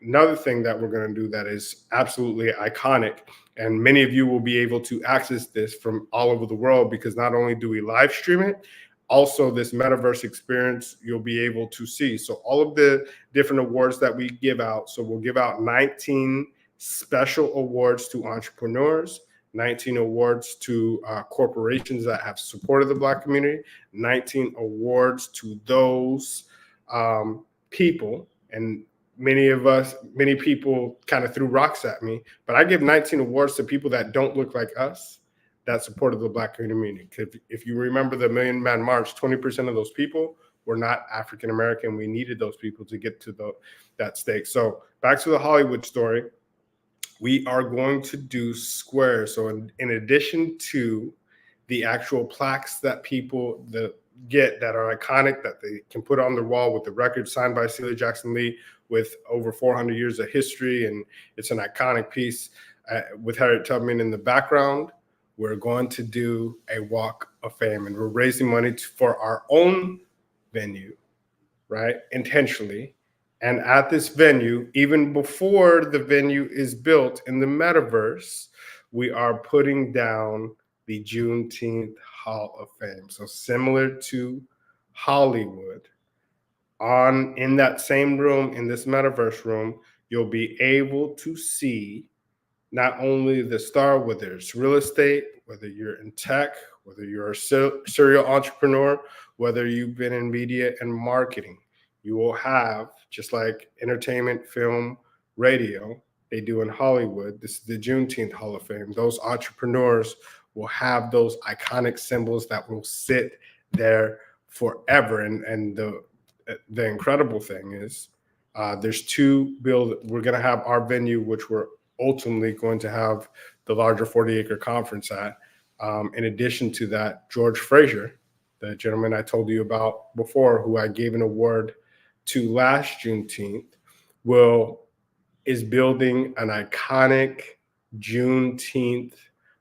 Another thing that we're going to do that is absolutely iconic, and many of you will be able to access this from all over the world, because not only do we live stream it, also this metaverse experience you'll be able to see. So all of the different awards that we give out, so we'll give out 19 special awards to entrepreneurs, 19 awards to corporations that have supported the Black community, 19 awards to those people. And many people kind of threw rocks at me, but I give 19 awards to people that don't look like us, that supported the Black community. If you remember the Million Man March, 20% of those people were not African American. We needed those people to get to that stake. So back to the Hollywood story, we are going to do squares. So in addition to the actual plaques that people get that are iconic, that they can put on their wall with the record signed by Sheila Jackson Lee with over 400 years of history, and it's an iconic piece with Harriet Tubman in the background, we're going to do a walk of fame, and we're raising money for our own venue, right? Intentionally. And at this venue, even before the venue is built in the metaverse, we are putting down the Juneteenth Hall of Fame. So similar to Hollywood, in that same room, in this metaverse room, you'll be able to see not only the star, whether it's real estate, whether you're in tech, whether you're a serial entrepreneur, whether you've been in media and marketing, you will have, just like entertainment, film, radio, they do in Hollywood, this is the Juneteenth Hall of Fame. Those entrepreneurs will have those iconic symbols that will sit there forever. And the incredible thing is there's we're going to have our venue, which we're ultimately going to have the larger 40-acre conference at. In addition to that, George Frazier, the gentleman I told you about before, who I gave an award to last Juneteenth, is building an iconic Juneteenth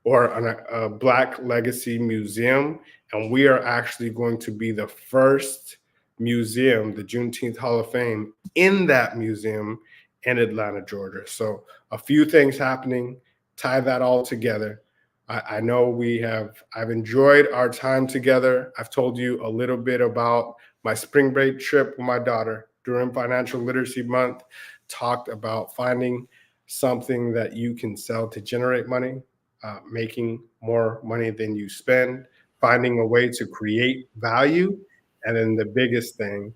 or a Black Legacy Museum. And we are actually going to be the first museum, the Juneteenth Hall of Fame, in that museum in Atlanta, Georgia. So a few things happening, tie that all together. I know I've enjoyed our time together. I've told you a little bit about my spring break trip with my daughter during Financial Literacy Month talked about finding something that you can sell to generate money, making more money than you spend, finding a way to create value, and then the biggest thing,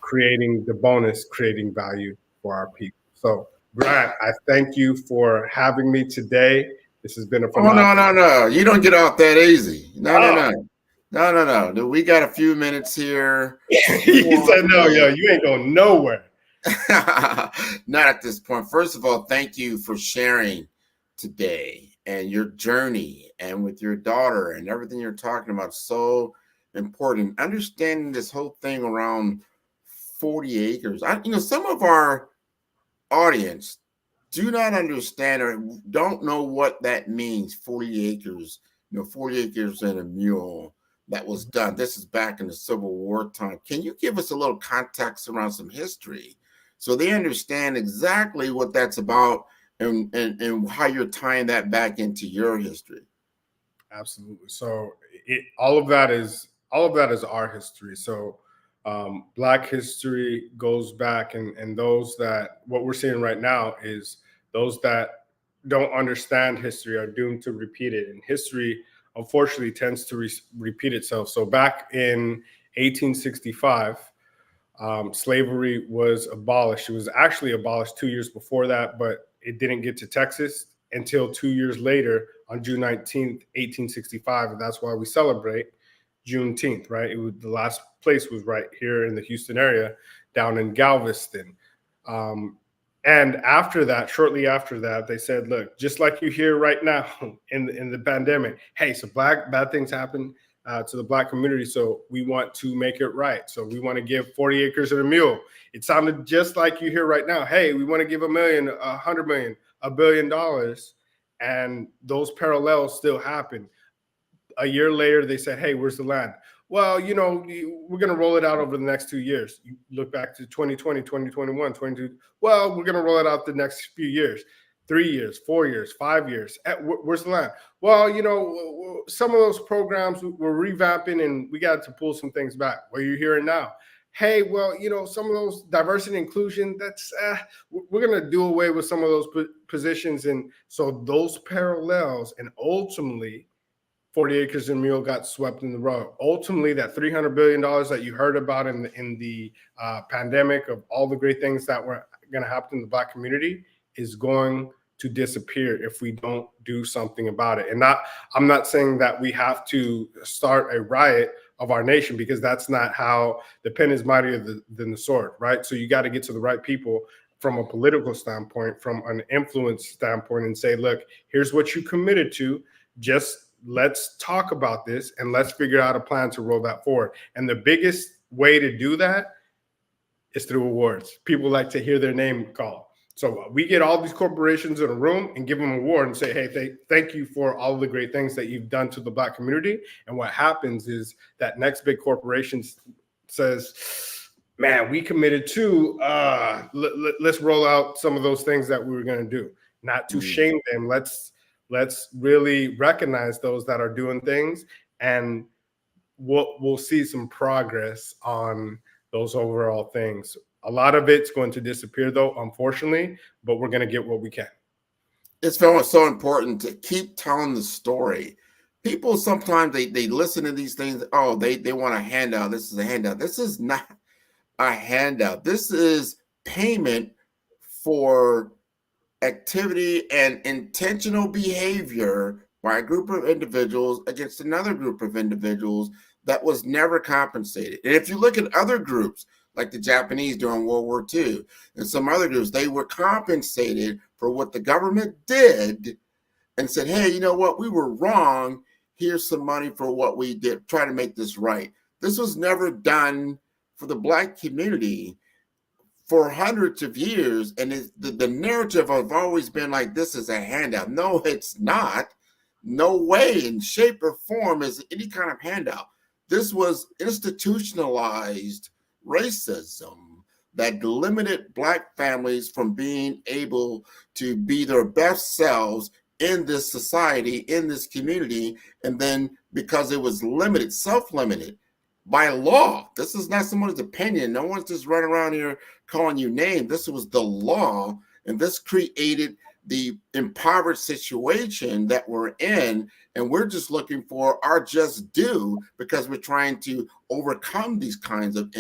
creating the bonus, creating value for our people. So, Grant, I thank you for having me today. This has been a Oh, phenomenal. no. You don't get off that easy. No. Oh. We got a few minutes here. He said, no, yo, you ain't going nowhere. Not at this point. First of all, thank you for sharing today and your journey and with your daughter and everything you're talking about. So important. Understanding this whole thing around 40 acres. Some of our audience do not understand or don't know what that means. 40 acres, 40 acres and a mule that was done. This is back in the Civil War time. Can you give us a little context around some history so they understand exactly what that's about and how you're tying that back into your history? Absolutely. So all of that is our history. So Black history goes back, and those that what we're seeing right now is those that don't understand history are doomed to repeat it. And history, unfortunately, tends to repeat itself. So back in 1865, slavery was abolished. It was actually abolished 2 years before that, but it didn't get to Texas until 2 years later on June 19th, 1865. And that's why we celebrate Juneteenth, right? The last place was right here in the Houston area, down in Galveston. And after that, shortly after that, they said, look, just like you hear right now in the pandemic, hey, so bad things happen to the Black community. So we want to make it right. So we want to give 40 acres and a mule. It sounded just like you hear right now. Hey, we want to give $1 million, $100 million, $1 billion. And those parallels still happen. A year later, they said, hey, where's the land? Well, we're going to roll it out over the next 2 years. You look back to 2020, 2021, 22. Well, we're going to roll it out the next few years, 3 years, 4 years, 5 years. Where's the land? Well, some of those programs we're revamping and we got to pull some things back. What you're hearing now. Hey, well, some of those diversity and inclusion, that's we're going to do away with some of those positions. And so those parallels, and ultimately 40 acres and a mule got swept in the rug. Ultimately, that $300 billion that you heard about in the pandemic of all the great things that were going to happen in the Black community is going to disappear if we don't do something about it. And I'm not saying that we have to start a riot of our nation, because that's not how the pen is mightier than the sword, right? So you got to get to the right people from a political standpoint, from an influence standpoint, and say, look, here's what you committed to. Just let's talk about this and let's figure out a plan to roll that forward. And the biggest way to do that is through awards. People like to hear their name called. So we get all these corporations in a room and give them an award and say, hey, thank you for all of the great things that you've done to the Black community. And what happens is that next big corporation says, man, we committed to, let's roll out some of those things that we were going to do. Not to shame them. Let's really recognize those that are doing things, and we'll see some progress on those overall things. A lot of it's going to disappear, though, unfortunately, but we're going to get what we can. It's so important to keep telling the story. People sometimes they listen to these things. Oh, they want a handout. This is a handout. This is not a handout. This is payment for activity and intentional behavior by a group of individuals against another group of individuals that was never compensated. And if you look at other groups, like the Japanese during World War II and some other groups, they were compensated for what the government did and said, hey, you know what? We were wrong. Here's some money for what we did. Try to make this right. This was never done for the Black community for hundreds of years. And the narrative has always been like, this is a handout. No, it's not. No way in shape or form is any kind of handout. This was institutionalized racism that limited Black families from being able to be their best selves in this society, in this community. And then because it was limited, self-limited, by law. This is not someone's opinion. No one's just running around here calling you names. This was the law, and this created the impoverished situation that we're in, and we're just looking for our just due because we're trying to overcome these kinds of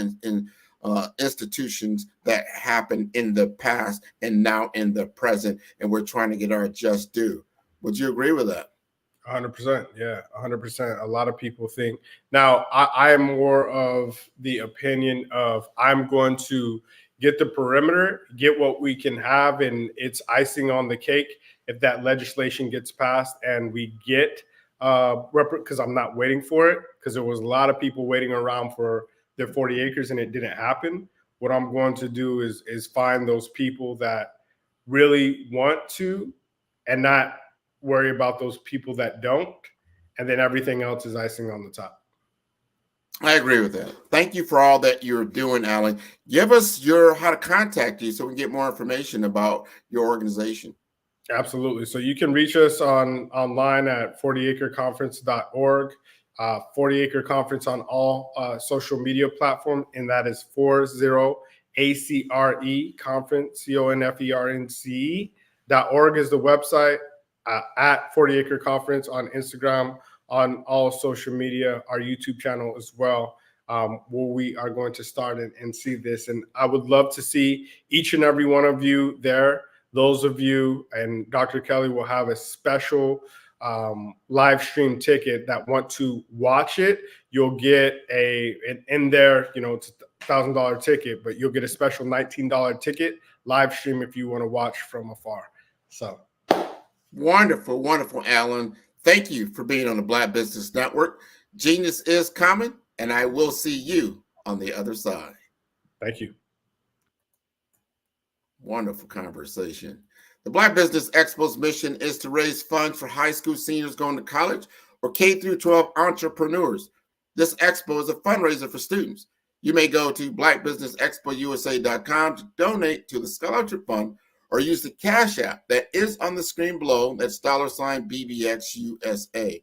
institutions that happened in the past and now in the present, and we're trying to get our just due. Would you agree with that? 100%. Yeah, 100%. A lot of people think now I am more of the opinion of I'm going to get the perimeter, get what we can have, and it's icing on the cake if that legislation gets passed and we get because I'm not waiting for it, because there was a lot of people waiting around for their 40 acres and it didn't happen. What I'm going to do is find those people that really want to and not worry about those people that don't, and then everything else is icing on the top. I agree with that. Thank you for all that you're doing, Alan. Give us how to contact you so we can get more information about your organization. Absolutely. So you can reach us online at 40acreconference.org, 40acre Conference on all social media platforms, and that is 40ACRE Conference, CONFERNCE.org is the website, at 40acre Conference on Instagram, on all social media, our YouTube channel as well, where we are going to start and see this. And I would love to see each and every one of you there. Those of you, and Dr. Kelly will have a special live stream ticket that want to watch it. You'll get in there, it's a $1,000 ticket, but you'll get a special $19 ticket live stream if you want to watch from afar. So wonderful, wonderful, Alan. Thank you for being on the Black Business Network. Genius is coming, and I will see you on the other side. Thank you. Wonderful conversation. The Black Business Expo's mission is to raise funds for high school seniors going to college or K through 12 entrepreneurs. This expo is a fundraiser for students. You may go to blackbusinessexpousa.com to donate to the scholarship fund, or use the Cash App that is on the screen below. That's $BBXUSA.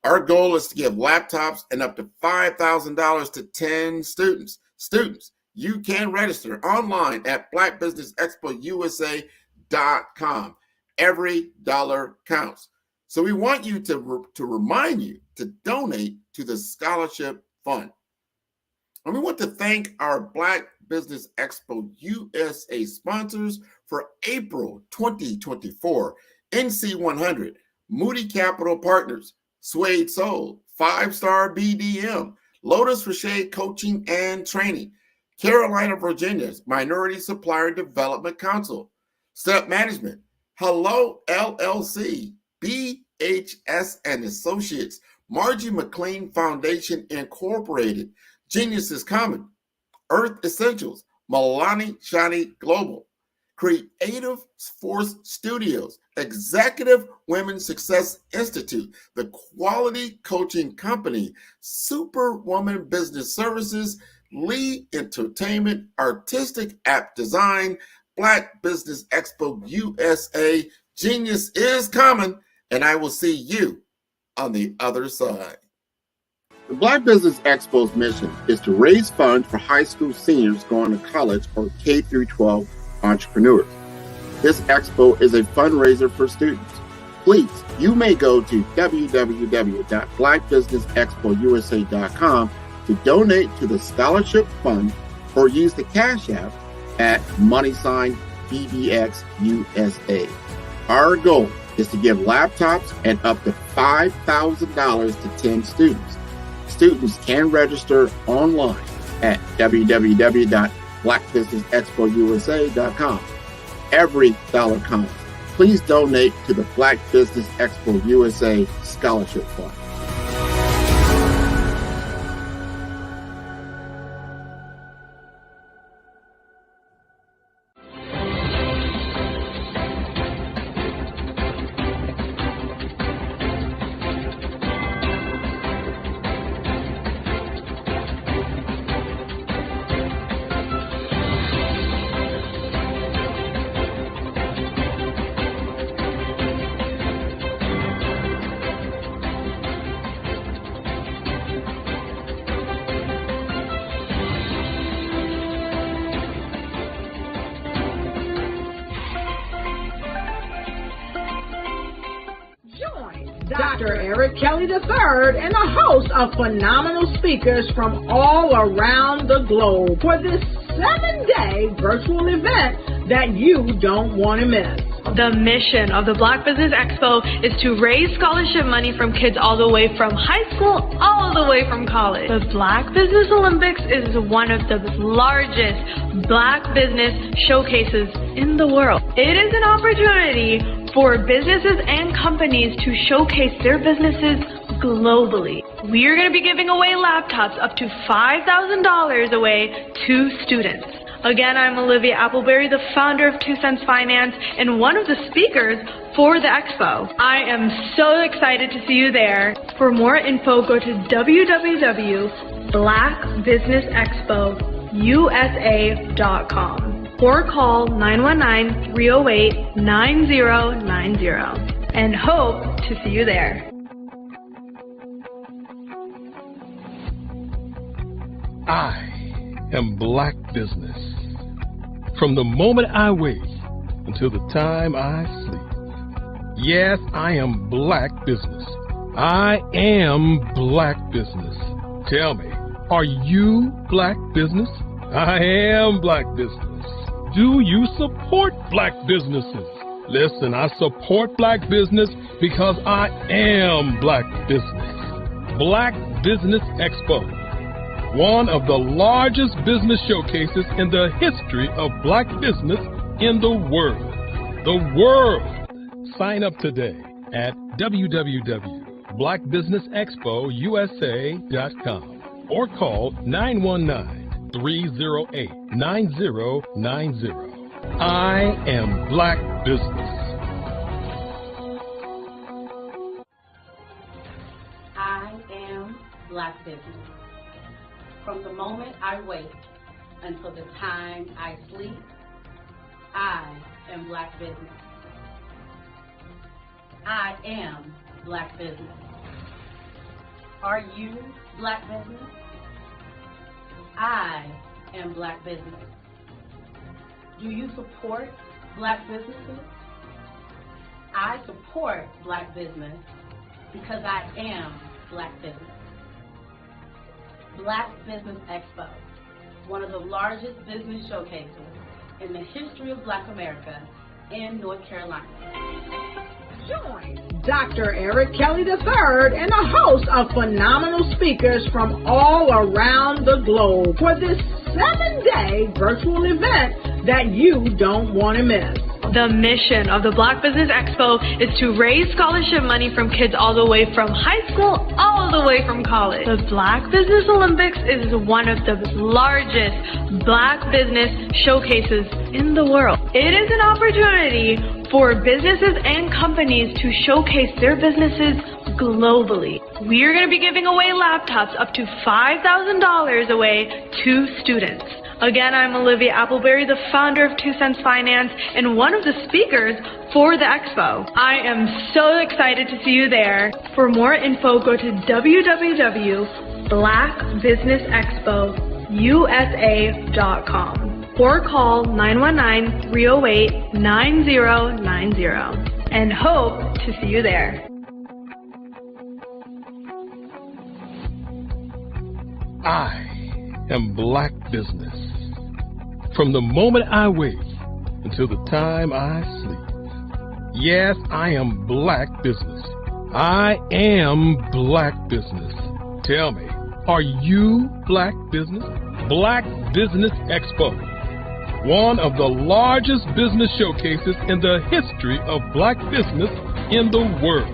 Our goal is to give laptops and up to $5,000 to 10 students. Students, you can register online at blackbusinessexpousa.com. Every dollar counts. So we want you to remind you to donate to the scholarship fund. And we want to thank our Black Business Expo USA sponsors for April 2024. NC100, Moody Capital Partners, Suede Soul, 5-Star BDM, Lotus for Shade Coaching and Training, Carolina, Virginia's Minority Supplier Development Council, Step Management, Hello LLC, BHS and Associates, Margie McLean Foundation Incorporated, Genius is Coming, Earth Essentials, Milani Shani Global, Creative Force Studios, Executive Women's Success Institute, the Quality Coaching Company, Superwoman Business Services, Lee Entertainment, Artistic App Design, Black Business Expo USA. Genius is coming, and I will see you on the other side. The Black Business Expo's mission is to raise funds for high school seniors going to college or K through 12 entrepreneurs. This expo is a fundraiser for students. Please, you may go to www.blackbusinessexpousa.com to donate to the scholarship fund, or use the Cash App at $BBXUSA. Our goal is to give laptops and up to $5,000 to 10 students. Students can register online at www.blackbusinessexpousa.com. Every dollar counts. Please donate to the Black Business Expo USA Scholarship Fund. Dr. Eric Kelly III and a host of phenomenal speakers from all around the globe for this 7-day virtual event that you don't want to miss. The mission of the Black Business Expo is to raise scholarship money from kids all the way from high school, all the way from college. The Black Business Olympics is one of the largest Black business showcases in the world. It is an opportunity for businesses and companies to showcase their businesses globally. We are going to be giving away laptops up to $5,000 away to students. Again, I'm Olivia Appleberry, the founder of 2 Cents Finance and one of the speakers for the expo. I am so excited to see you there. For more info, go to www.blackbusinessexpousa.com or call 919-308-9090 and hope to see you there. I am Black Business. From the moment I wake until the time I sleep. Yes, I am Black Business. I am Black Business. Tell me, are you Black Business? I am Black Business. Do you support Black businesses? Listen, I support Black business because I am Black Business. Black Business Expo, one of the largest business showcases in the history of Black business in the world. The world! Sign up today at www.blackbusinessexpousa.com or call 919-308-9090. I am Black Business. I am Black Business. From the moment I wake until the time I sleep, I am Black Business. I am Black Business. Are you Black Business? I am Black Business. Do you support Black businesses? I support Black business because I am Black Business. Black Business Expo, one of the largest business showcases in the history of Black America in North Carolina. Join Dr. Eric Kelly III and a host of phenomenal speakers from all around the globe for this 7-day virtual event that you don't want to miss. The mission of the Black Business Expo is to raise scholarship money from kids all the way from high school, all the way from college. The Black Business Olympics is one of the largest Black business showcases in the world. It is an opportunity for businesses and companies to showcase their businesses globally. We are going to be giving away laptops up to $5,000 away to students. Again, I'm Olivia Appleberry, the founder of 2 Cents Finance and one of the speakers for the expo. I am so excited to see you there. For more info, go to www.blackbusinessexpousa.com or call 919-308-9090 and hope to see you there. I am Black Business. From the moment I wake until the time I sleep. Yes, I am Black Business. I am Black Business. Tell me, are you Black Business? Black Business Expo, one of the largest business showcases in the history of Black business in the world.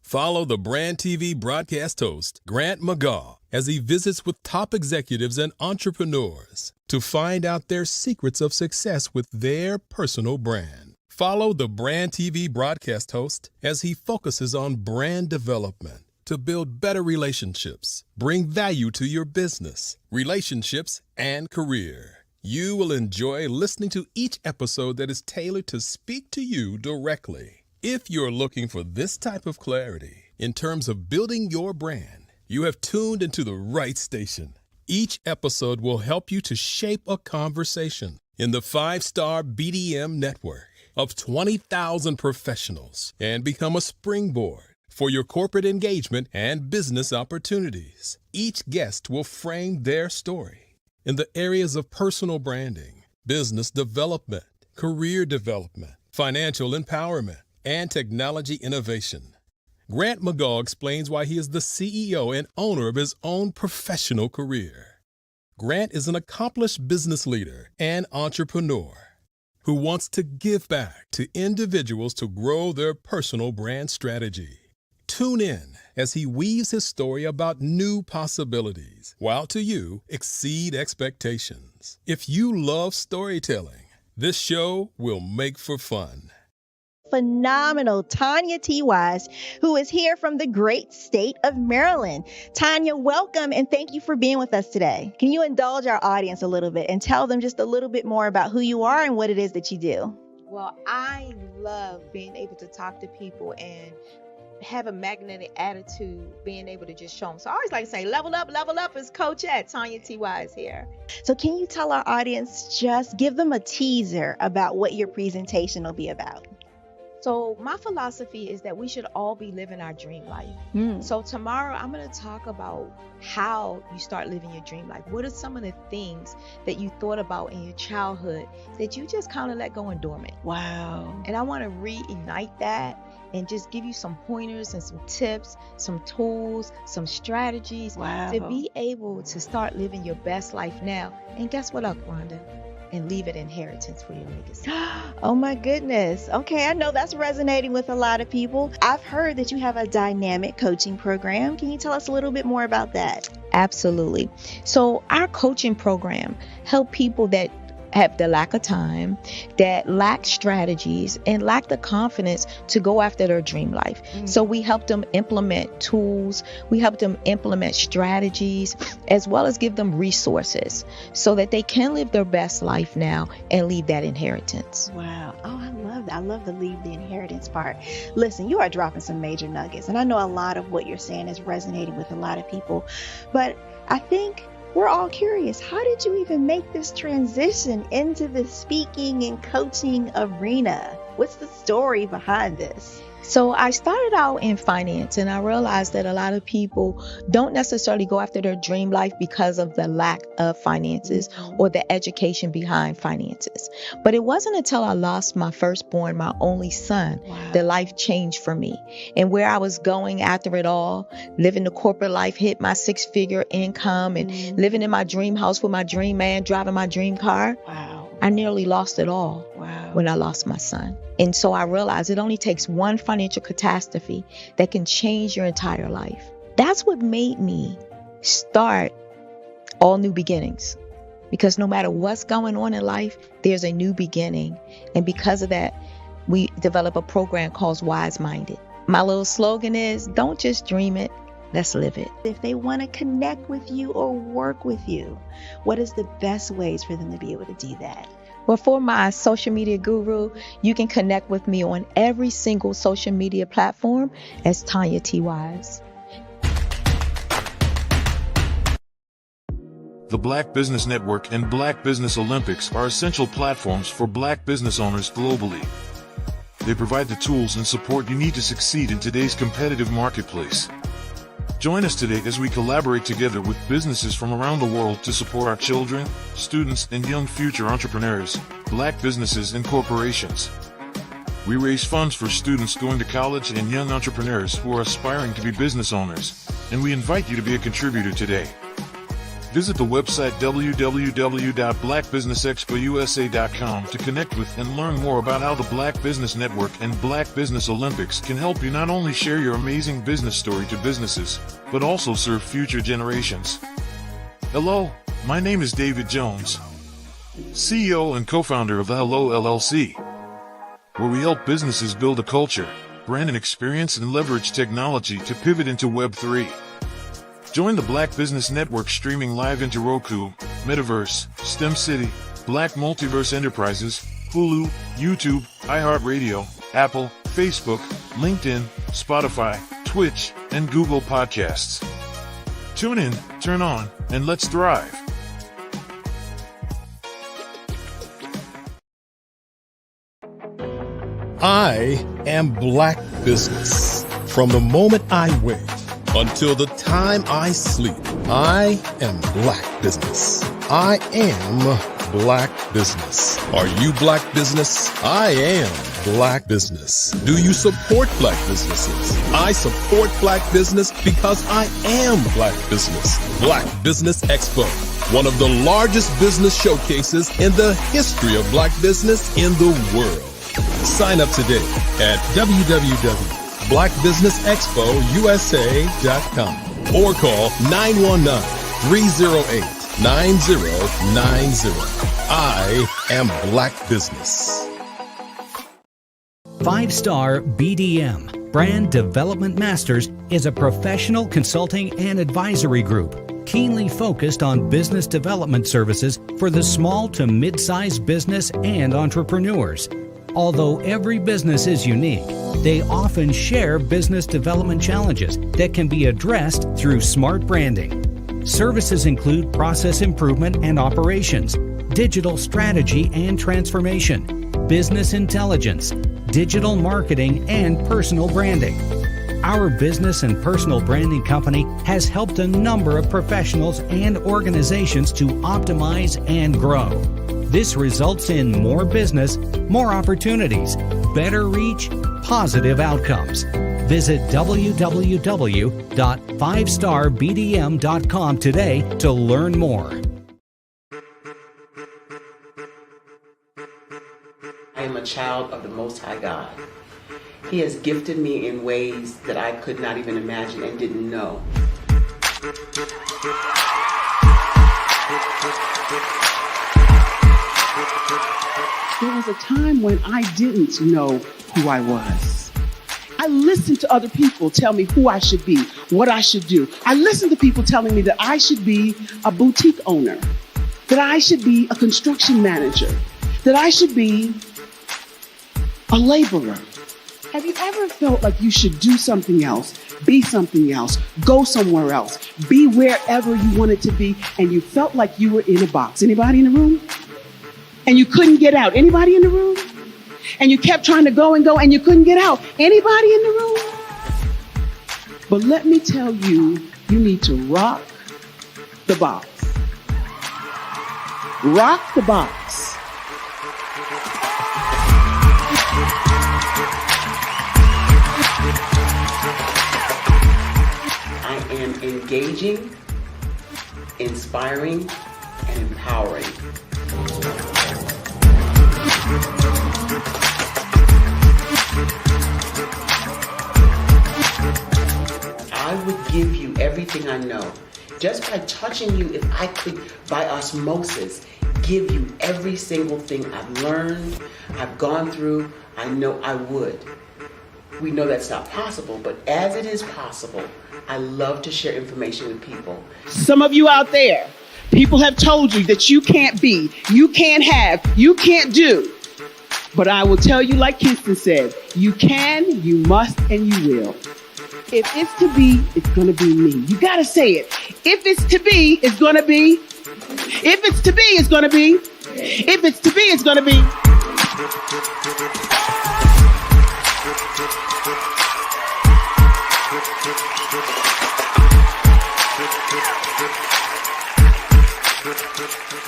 Follow the Brand TV broadcast host, Grant McGaw, as he visits with top executives and entrepreneurs to find out their secrets of success with their personal brand. Follow the Brand TV broadcast host as he focuses on brand development to build better relationships, bring value to your business, relationships, and career. You will enjoy listening to each episode that is tailored to speak to you directly. If you're looking for this type of clarity in terms of building your brand, you have tuned into the right station. Each episode will help you to shape a conversation in the 5-star BDM network of 20,000 professionals and become a springboard for your corporate engagement and business opportunities. Each guest will frame their story in the areas of personal branding, business development, career development, financial empowerment, and technology innovation. Grant McGaw explains why he is the CEO and owner of his own professional career. Grant is an accomplished business leader and entrepreneur who wants to give back to individuals to grow their personal brand strategy. Tune in as he weaves his story about new possibilities, while to you exceed expectations. If you love storytelling, this show will make for fun. Phenomenal Tanya T. Wise, who is here from the great state of Maryland. Tanya, welcome and thank you for being with us today. Can you indulge our audience a little bit and tell them just a little bit more about who you are and what it is that you do? Well, I love being able to talk to people and have a magnetic attitude, being able to just show them. So I always like to say, level up is Coach at Tanya T. Wise here. So can you tell our audience, just give them a teaser about what your presentation will be about? So my philosophy is that we should all be living our dream life. So tomorrow I'm going to talk about how you start living your dream life. What are some of the things that you thought about in your childhood that you just kind of let go and dormant? Wow. And I want to reignite that and just give you some pointers and some tips, some tools, some strategies to be able to start living your best life now. And guess what, Rhonda? And leave an inheritance for your legacy. Oh my goodness. Okay, I know that's resonating with a lot of people. I've heard that you have a dynamic coaching program. Can you tell us a little bit more about that? Absolutely. So our coaching program help people that have the lack of time, that lack strategies, and lack the confidence to go after their dream life. So we help them implement tools, we help them implement strategies, as well as give them resources so that they can live their best life now and leave that inheritance. Wow. Oh, I love that. I love the leave the inheritance part. Listen, you are dropping some major nuggets, and I know a lot of what you're saying is resonating with a lot of people, but I think we're all curious. How did you even make this transition into the speaking and coaching arena? What's the story behind this? So I started out in finance, and I realized that a lot of people don't necessarily go after their dream life because of the lack of finances or the education behind finances. But it wasn't until I lost my firstborn, my only son, that life changed for me. And where I was going after it all, living the corporate life, hit my 6-figure income and living in my dream house with my dream man, driving my dream car. I nearly lost it all when I lost my son. And so I realized it only takes one financial catastrophe that can change your entire life. That's what made me start All New Beginnings. Because no matter what's going on in life, there's a new beginning. And because of that, we develop a program called Wise Minded. My little slogan is, don't just dream it, let's live it. If they want to connect with you or work with you, what is the best ways for them to be able to do that? Well, for my social media guru, you can connect with me on every single social media platform as Tanya T. Wise. The Black Business Network and Black Business Olympics are essential platforms for Black business owners globally. They provide the tools and support you need to succeed in today's competitive marketplace. Join us today as we collaborate together with businesses from around the world to support our children, students, and young future entrepreneurs, Black businesses, and corporations. We raise funds for students going to college and young entrepreneurs who are aspiring to be business owners, and we invite you to be a contributor today. Visit the website www.blackbusinessexpousa.com to connect with and learn more about how the Black Business Network and Black Business Olympics can help you not only share your amazing business story to businesses, but also serve future generations. Hello, my name is David Jones, CEO and co-founder of the Hello LLC, where we help businesses build a culture, brand and experience, and leverage technology to pivot into Web3. Join the Black Business Network streaming live into Roku, Metaverse, STEM City, Black Multiverse Enterprises, Hulu, YouTube, iHeartRadio, Apple, Facebook, LinkedIn, Spotify, Twitch, and Google Podcasts. Tune in, turn on, and let's thrive. I am Black Business. From the moment I wake until the time I sleep, I am Black Business. I am Black Business. Are you Black Business? I am Black Business. Do you support Black businesses? I support Black business because I am Black Business. Black Business Expo, one of the largest business showcases in the history of Black business in the world. Sign up today at www.blackbusinessexpousa.com or call 919-308-9090. I am Black Business. 5-Star BDM, Brand Development Masters, is a professional consulting and advisory group keenly focused on business development services for the small to mid-sized business and entrepreneurs. Although every business is unique, they often share business development challenges that can be addressed through smart branding. Services include process improvement and operations, digital strategy and transformation, business intelligence, digital marketing, and personal branding. Our business and personal branding company has helped a number of professionals and organizations to optimize and grow. This results in more business, more opportunities, better reach, positive outcomes. Visit www.5starbdm.com today to learn more. I am a child of the Most High God. He has gifted me in ways that I could not even imagine and didn't know. There was a time when I didn't know who I was. I listened to other people tell me who I should be, what I should do. I listened to people telling me that I should be a boutique owner, that I should be a construction manager, that I should be a laborer. Have you ever felt like you should do something else, be something else, go somewhere else, be wherever you wanted to be, and you felt like you were in a box? Anybody in the room? And you couldn't get out. Anybody in the room? And you kept trying to go and go and you couldn't get out. Anybody in the room? But let me tell you, you need to rock the box. Rock the box. I am engaging, inspiring, and empowering. I would give you everything I know. Just by touching you, if I could, by osmosis, give you every single thing I've learned, I've gone through, I know I would. We know that's not possible, but as it is possible, I love to share information with people. Some of you out there, people have told you that you can't be, you can't have, you can't do. But I will tell you, like Kingston said, you can, you must, and you will. If it's to be, it's going to be me. You got to say it. If it's to be, it's going to be. If it's to be, it's going to be. If it's to be, it's going to be.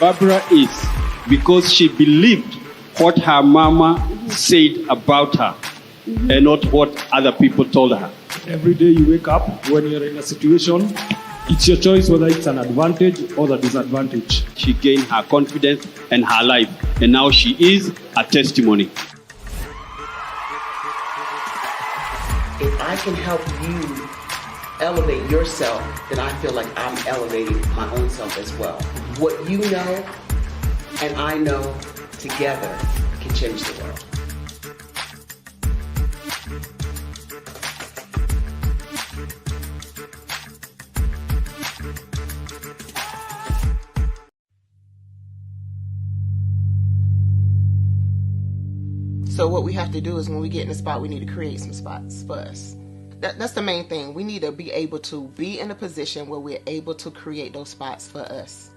Barbara is because she believed what her mama said about her and not what other people told her. Every day you wake up, when you're in a situation, it's your choice whether it's an advantage or the disadvantage. She gained her confidence and her life, and now she is a testimony. If I can help you elevate yourself, then I feel like I'm elevating my own self as well. What you know and I know together can change the world. So what we have to do is when we get in the spot, we need to create some spots for us. that's the main thing. We need to be able to be in a position where we're able to create those spots for us.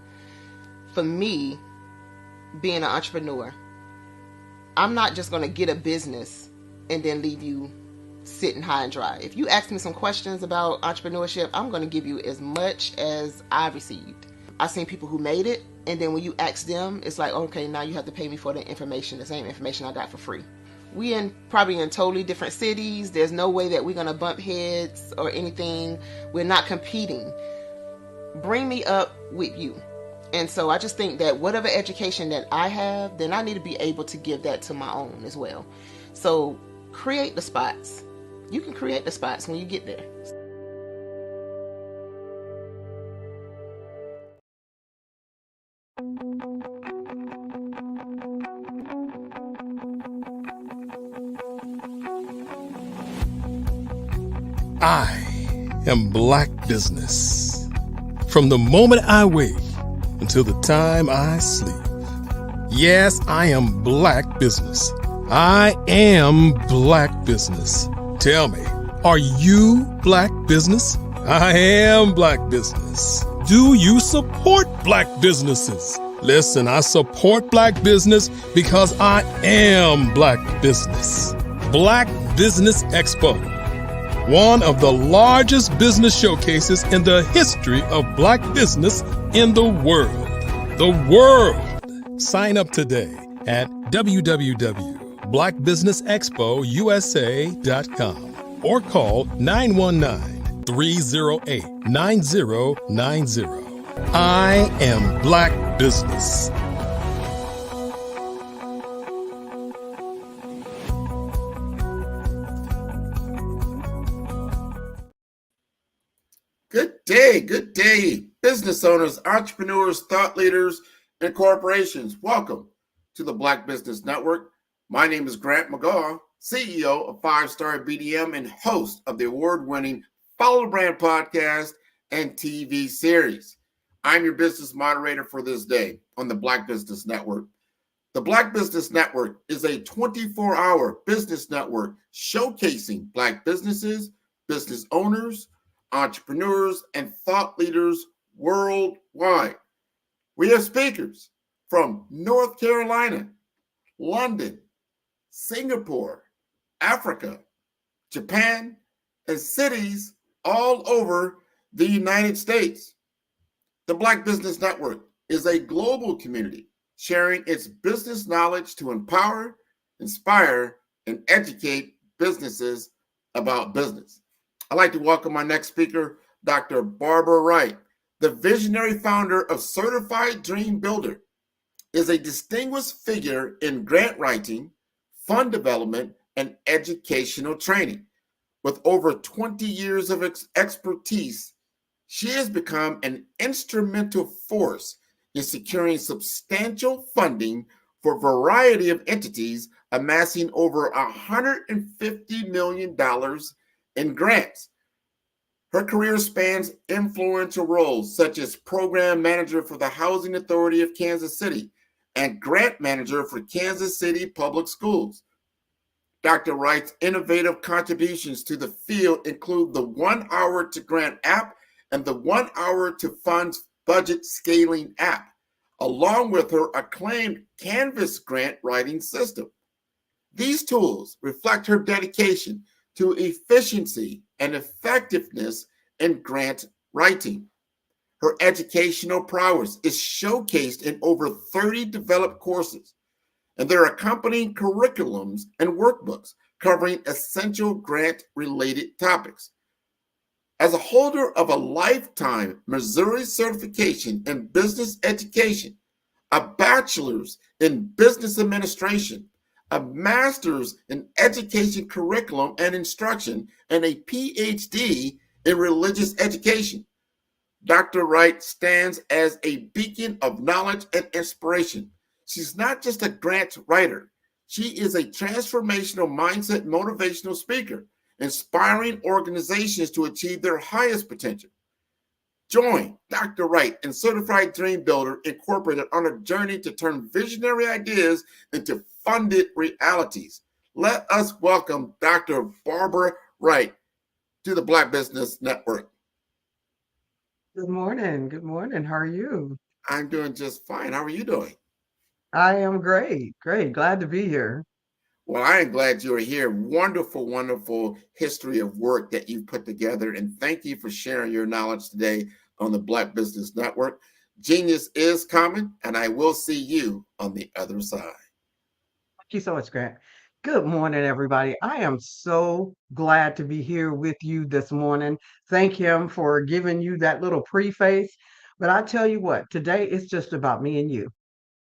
For me, being an entrepreneur, I'm not just going to get a business and then leave you sitting high and dry. If you ask me some questions about entrepreneurship, I'm going to give you as much as I received. I've seen people who made it, and then when you ask them, it's like, okay, now you have to pay me for the information, the same information I got for free. We probably in totally different cities. There's no way that we're going to bump heads or anything. We're not competing. Bring me up with you. And so I just think that whatever education that I have, then I need to be able to give that to my own as well. So create the spots. You can create the spots when you get there. I am Black Business. From the moment I wake until the time I sleep. Yes, I am Black Business. I am Black Business. Tell me, are you Black Business? I am Black Business. Do you support Black businesses? Listen, I support Black business because I am Black Business. Black Business Expo. One of the largest business showcases in the history of Black business in the world. The world! Sign up today at www.blackbusinessexpousa.com or call 919-308-9090. I am Black Business. Good day, business owners, entrepreneurs, thought leaders, and corporations. Welcome to the Black Business Network. My name is Grant McGaw, CEO of 5-Star BDM and host of the award-winning Follow the Brand podcast and TV series. I'm your business moderator for this day on the Black Business Network. The Black Business Network is a 24-hour business network showcasing Black businesses, business owners, entrepreneurs, and thought leaders worldwide. We have speakers from North Carolina, London, Singapore, Africa, Japan, and cities all over the United States. The Black Business Network is a global community sharing its business knowledge to empower, inspire, and educate businesses about business. I'd like to welcome our next speaker, Dr. Barbara Wright, the visionary founder of Certified Dream Builder, is a distinguished figure in grant writing, fund development, and educational training. With over 20 years of expertise, she has become an instrumental force in securing substantial funding for a variety of entities, amassing over $150 million in grants. Her career spans influential roles such as program manager for the Housing Authority of Kansas City and grant manager for Kansas City Public Schools. Dr. Wright's innovative contributions to the field include the 1 Hour to Grant app and the 1 Hour to Funds Budget Scaling app, along with her acclaimed Canvas grant writing system. These tools reflect her dedication to efficiency and effectiveness in grant writing. Her educational prowess is showcased in over 30 developed courses, and their accompanying curriculums and workbooks covering essential grant-related topics. As a holder of a lifetime Missouri certification in business education, a bachelor's in business administration, a master's in education curriculum and instruction, and a PhD in religious education, Dr. Wright stands as a beacon of knowledge and inspiration. She's not just a grant writer. She is a transformational mindset motivational speaker, inspiring organizations to achieve their highest potential. Join Dr. Wright and Certified Dream Builder Incorporated on a journey to turn visionary ideas into funded realities. Let us welcome Dr. Barbara Wright. to the Black Business Network. Good morning. Good morning. How are you? I'm doing just fine. How are you doing? I am great. Great. Glad to be here. Well, I am glad you are here. Wonderful, wonderful history of work that you've put together. And thank you for sharing your knowledge today on the Black Business Network. Genius is coming, and I will see you on the other side. Thank you so much, Grant. Good morning, everybody. I am so glad to be here with you this morning. Thank him for giving you that little preface. But I tell you what, today it's just about me and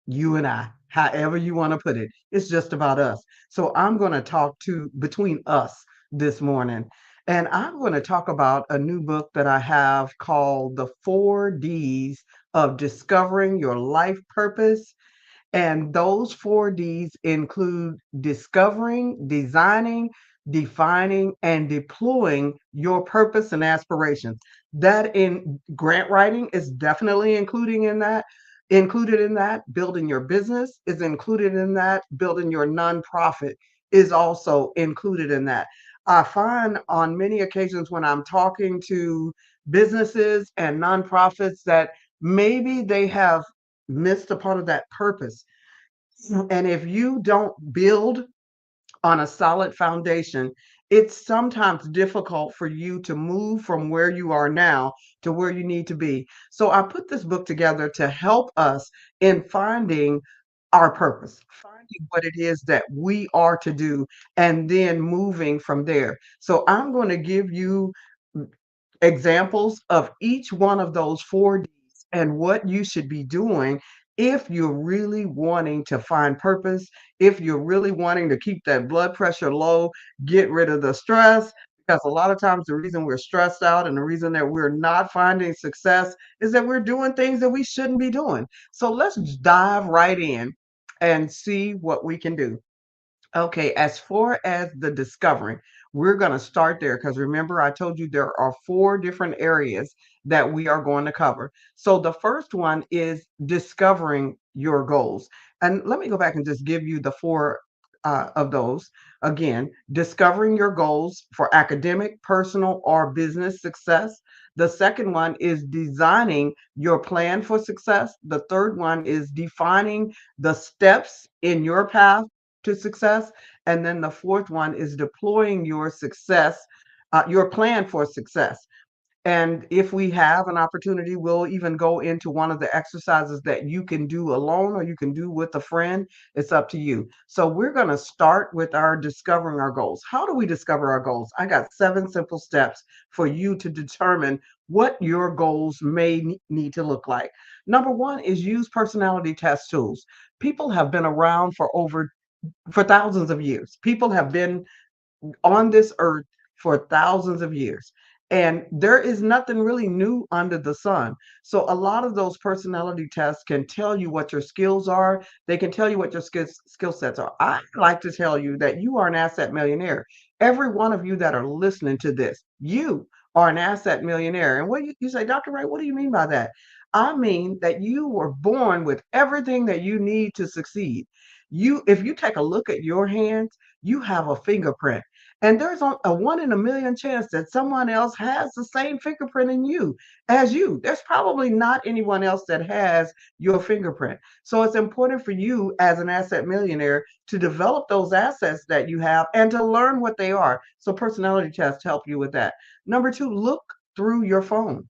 you and I, however you want to put it. It's just about us. So I'm going to talk to between us this morning. And I'm going to talk about a new book that I have called The 4 Ds of Discovering Your Life Purpose. And those 4 Ds include discovering, designing, defining, and deploying your purpose and aspirations. That in grant writing is definitely included in that. Building your business is included in that. Building your nonprofit is also included in that. I find on many occasions when I'm talking to businesses and nonprofits that maybe they have missed a part of that purpose. And if you don't build on a solid foundation, it's sometimes difficult for you to move from where you are now to where you need to be. So I put this book together to help us in finding our purpose, finding what it is that we are to do, and then moving from there. So I'm going to give you examples of each one of those 4 Ds and what you should be doing if you're really wanting to find purpose, if you're really wanting to keep that blood pressure low, get rid of the stress. Because a lot of times the reason we're stressed out and the reason that we're not finding success is that we're doing things that we shouldn't be doing. So let's dive right in and see what we can do. Okay, as far as the discovering, we're going to start there because remember, I told you there are 4 different areas that we are going to cover. So the first one is discovering your goals. And let me go back and just give you the 4 of those. Again, discovering your goals for academic, personal, or business success. The second one is designing your plan for success. The third one is defining the steps in your path to success. And then the fourth one is deploying your success, your plan for success. And if we have an opportunity, we'll even go into one of the exercises that you can do alone or you can do with a friend. It's up to you. So we're going to start with our discovering our goals. How do we discover our goals? I got 7 simple steps for you to determine what your goals may need to look like. Number 1 is use personality test tools. People have been around for thousands of years. People have been on this earth for thousands of years. And there is nothing really new under the sun. So a lot of those personality tests can tell you what your skills are. They can tell you what your skill sets are. I like to tell you that you are an asset millionaire. Every one of you that are listening to this, you are an asset millionaire. And what you say, Dr. Wright, what do you mean by that? I mean that you were born with everything that you need to succeed. If you take a look at your hands, you have a fingerprint. And there's a 1 in a million chance that someone else has the same fingerprint in you as you. There's probably not anyone else that has your fingerprint. So it's important for you as an asset millionaire to develop those assets that you have and to learn what they are. So personality tests help you with that. Number 2, look through your phone.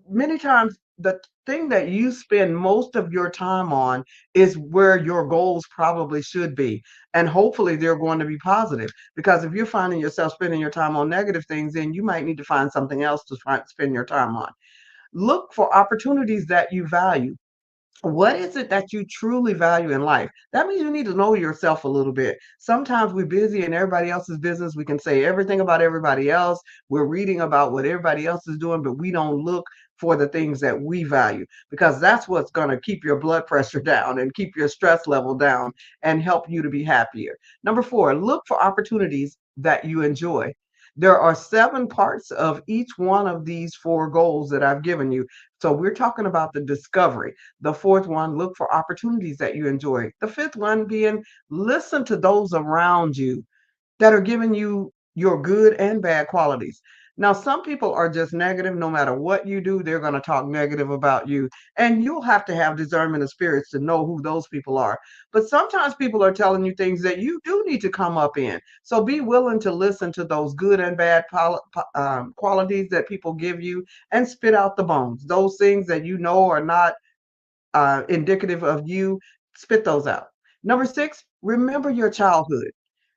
Many times the thing that you spend most of your time on is where your goals probably should be. And hopefully they're going to be positive. Because if you're finding yourself spending your time on negative things, then you might need to find something else to spend your time on. Look for opportunities that you value. What is it that you truly value in life? That means you need to know yourself a little bit. Sometimes we're busy in everybody else's business. We can say everything about everybody else. We're reading about what everybody else is doing, but we don't look for the things that we value because that's what's going to keep your blood pressure down and keep your stress level down and help you to be happier. Number 4, look for opportunities that you enjoy. There are 7 parts of each one of these 4 goals that I've given you. So we're talking about the discovery. The 4th one, look for opportunities that you enjoy. The 5th one being listen to those around you that are giving you your good and bad qualities. Now, some people are just negative. No matter what you do, they're going to talk negative about you. And you'll have to have discernment of spirits to know who those people are. But sometimes people are telling you things that you do need to come up in. So be willing to listen to those good and bad qualities that people give you and spit out the bones. Those things that you know are not indicative of you, spit those out. Number 6, remember your childhood.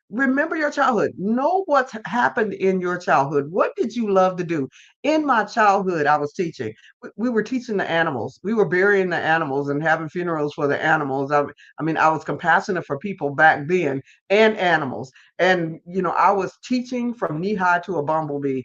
Remember your childhood. Know what's happened in your childhood. What did you love to do? In my childhood, I was teaching. We were teaching the animals. We were burying the animals and having funerals for the animals. I mean, I was compassionate for people back then and animals. And, I was teaching from knee high to a bumblebee.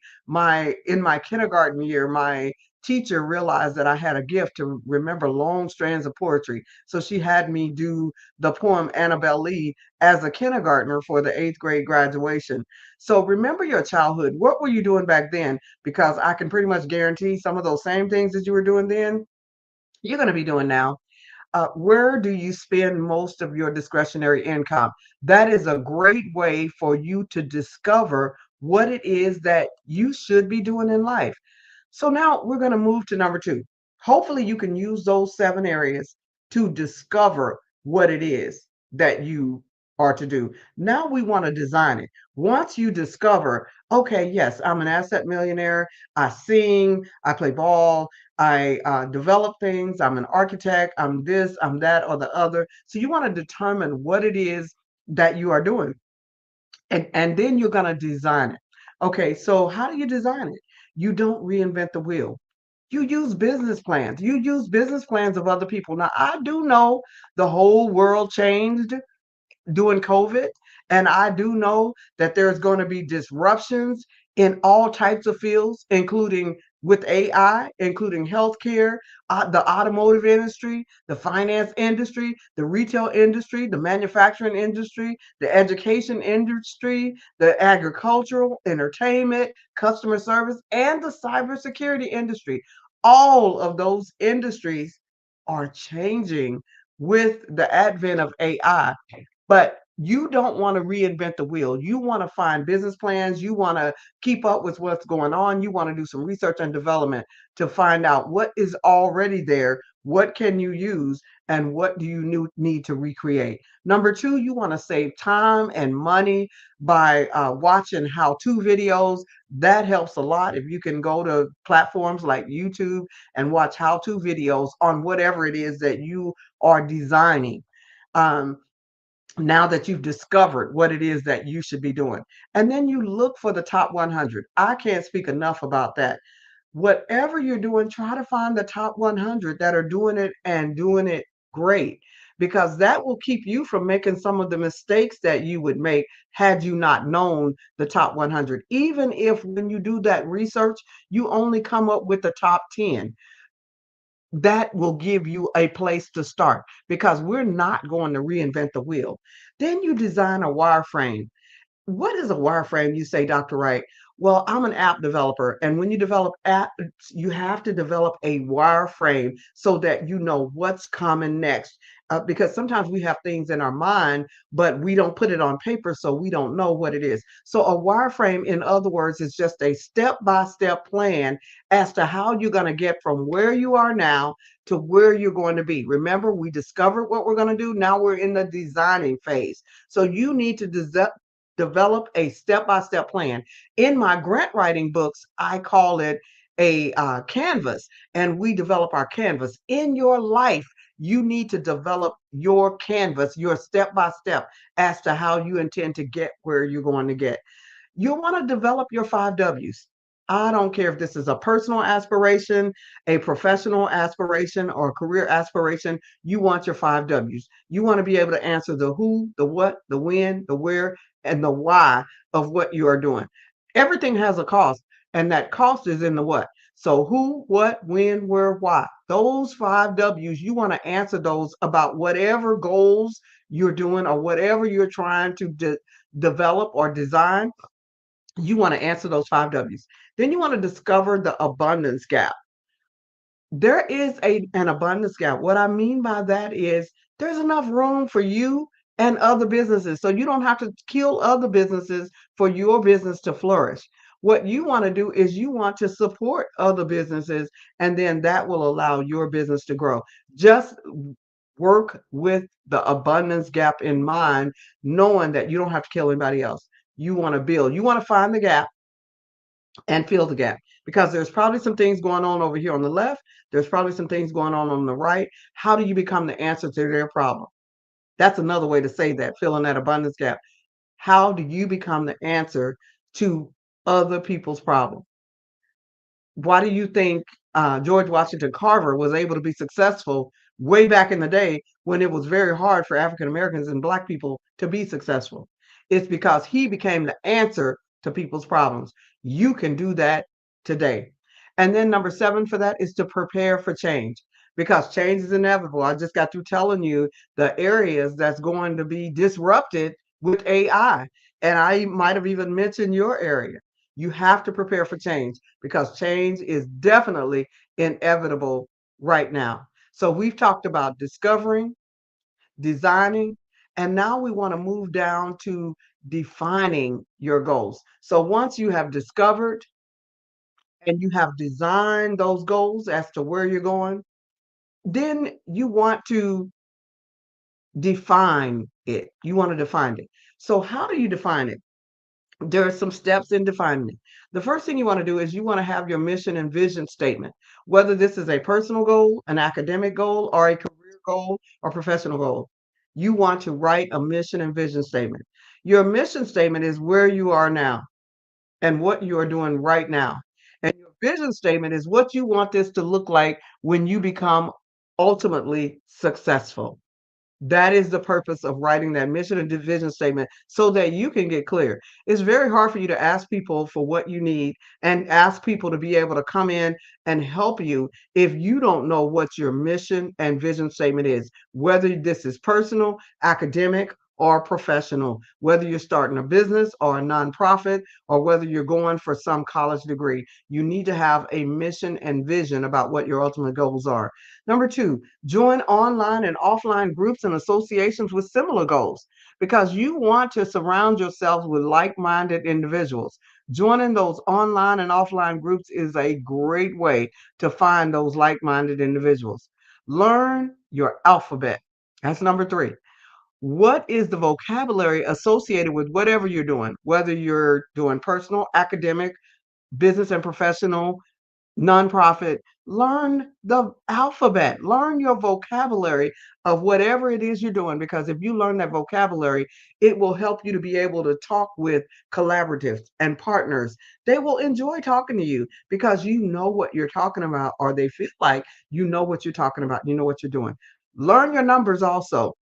In my kindergarten year, my teacher realized that I had a gift to remember long strands of poetry. So she had me do the poem Annabelle Lee as a kindergartner for the 8th grade graduation. So remember your childhood. What were you doing back then? Because I can pretty much guarantee some of those same things that you were doing then, you're going to be doing now. Where do you spend most of your discretionary income? That is a great way for you to discover what it is that you should be doing in life. So now we're going to move to number 2. Hopefully, you can use those 7 areas to discover what it is that you are to do. Now we want to design it. Once you discover, okay, yes, I'm an asset millionaire. I sing, I play ball, I develop things. I'm an architect. I'm this, I'm that, or the other. So you want to determine what it is that you are doing. And then you're going to design it. Okay, so how do you design it? You don't reinvent the wheel. You use business plans. You use business plans of other people. Now, I do know the whole world changed during COVID. And I do know that there's going to be disruptions in all types of fields, including with AI, including healthcare, the automotive industry, the finance industry, the retail industry, the manufacturing industry, the education industry, the agricultural, entertainment, customer service, and the cybersecurity industry. All of those industries are changing with the advent of AI. But you don't want to reinvent the wheel. You want to find business plans. You want to keep up with what's going on. You want to do some research and development to find out what is already there, what can you use, and what do you need to recreate. Number 2, you want to save time and money by watching how-to videos. That helps a lot. If you can go to platforms like YouTube and watch how-to videos on whatever it is that you are designing. Now that you've discovered what it is that you should be doing. And then you look for the top 100. I can't speak enough about that. Whatever you're doing, try to find the top 100 that are doing it and doing it great, because that will keep you from making some of the mistakes that you would make had you not known the top 100. Even if when you do that research, you only come up with the top 10, that will give you a place to start, because we're not going to reinvent the wheel. Then you design a wireframe. What is a wireframe? You say, Dr. Wright. Well, I'm an app developer. And when you develop apps, you have to develop a wireframe so that you know what's coming next. Because sometimes we have things in our mind, but we don't put it on paper, so we don't know what it is. So a wireframe, in other words, is just a step-by-step plan as to how you're going to get from where you are now to where you're going to be. Remember, we discovered what we're going to do. Now we're in the designing phase. So you need to develop a step-by-step plan. In my grant writing books, I call it a canvas, and we develop our canvas. In your life, you need to develop your canvas, your step-by-step as to how you intend to get where you're going to get. You want to develop your 5 W's. I don't care if this is a personal aspiration, a professional aspiration, or a career aspiration. You want your 5 W's. You want to be able to answer the who, the what, the when, the where, and the why of what you are doing. Everything has a cost, and that cost is in the what. So who, what, when, where, why. Those 5 W's, you want to answer those about whatever goals you're doing or whatever you're trying to develop or design. You want to answer those 5 W's. Then you want to discover the abundance gap. There is an abundance gap. What I mean by that is there's enough room for you and other businesses. So you don't have to kill other businesses for your business to flourish. What you want to do is you want to support other businesses, and then that will allow your business to grow. Just work with the abundance gap in mind, knowing that you don't have to kill anybody else. You want to build, you want to find the gap and fill the gap, because there's probably some things going on over here on the left. There's probably some things going on the right. How do you become the answer to their problem? That's another way to say that, filling that abundance gap. How do you become the answer to other people's problems? Why do you think George Washington Carver was able to be successful way back in the day when it was very hard for African Americans and Black people to be successful? It's because he became the answer to people's problems. You can do that today. And then number 7 for that is to prepare for change, because change is inevitable. I just got through telling you the areas that's going to be disrupted with AI. And I might have even mentioned your area. You have to prepare for change, because change is definitely inevitable right now. So we've talked about discovering, designing, and now we want to move down to defining your goals. So once you have discovered and you have designed those goals as to where you're going, then you want to define it. You want to define it. So how do you define it? There are some steps in defining it. The first thing you want to do is you want to have your mission and vision statement, whether this is a personal goal, an academic goal, or a career goal or professional goal. You want to write a mission and vision statement. Your mission statement is where you are now and what you are doing right now. And your vision statement is what you want this to look like when you become ultimately successful. That is the purpose of writing that mission and vision statement, so that you can get clear. It's very hard for you to ask people for what you need and ask people to be able to come in and help you if you don't know what your mission and vision statement is, whether this is personal, academic, or professional, whether you're starting a business or a nonprofit, or whether you're going for some college degree. You need to have a mission and vision about what your ultimate goals are. Number 2, join online and offline groups and associations with similar goals, because you want to surround yourselves with like-minded individuals. Joining those online and offline groups is a great way to find those like-minded individuals. Learn your alphabet. That's number 3. What is the vocabulary associated with whatever you're doing, whether you're doing personal, academic, business and professional, nonprofit? Learn the alphabet, learn your vocabulary of whatever it is you're doing, because if you learn that vocabulary, it will help you to be able to talk with collaboratives and partners. They will enjoy talking to you because you know what you're talking about, or they feel like you know what you're talking about, you know what you're doing. Learn your numbers also.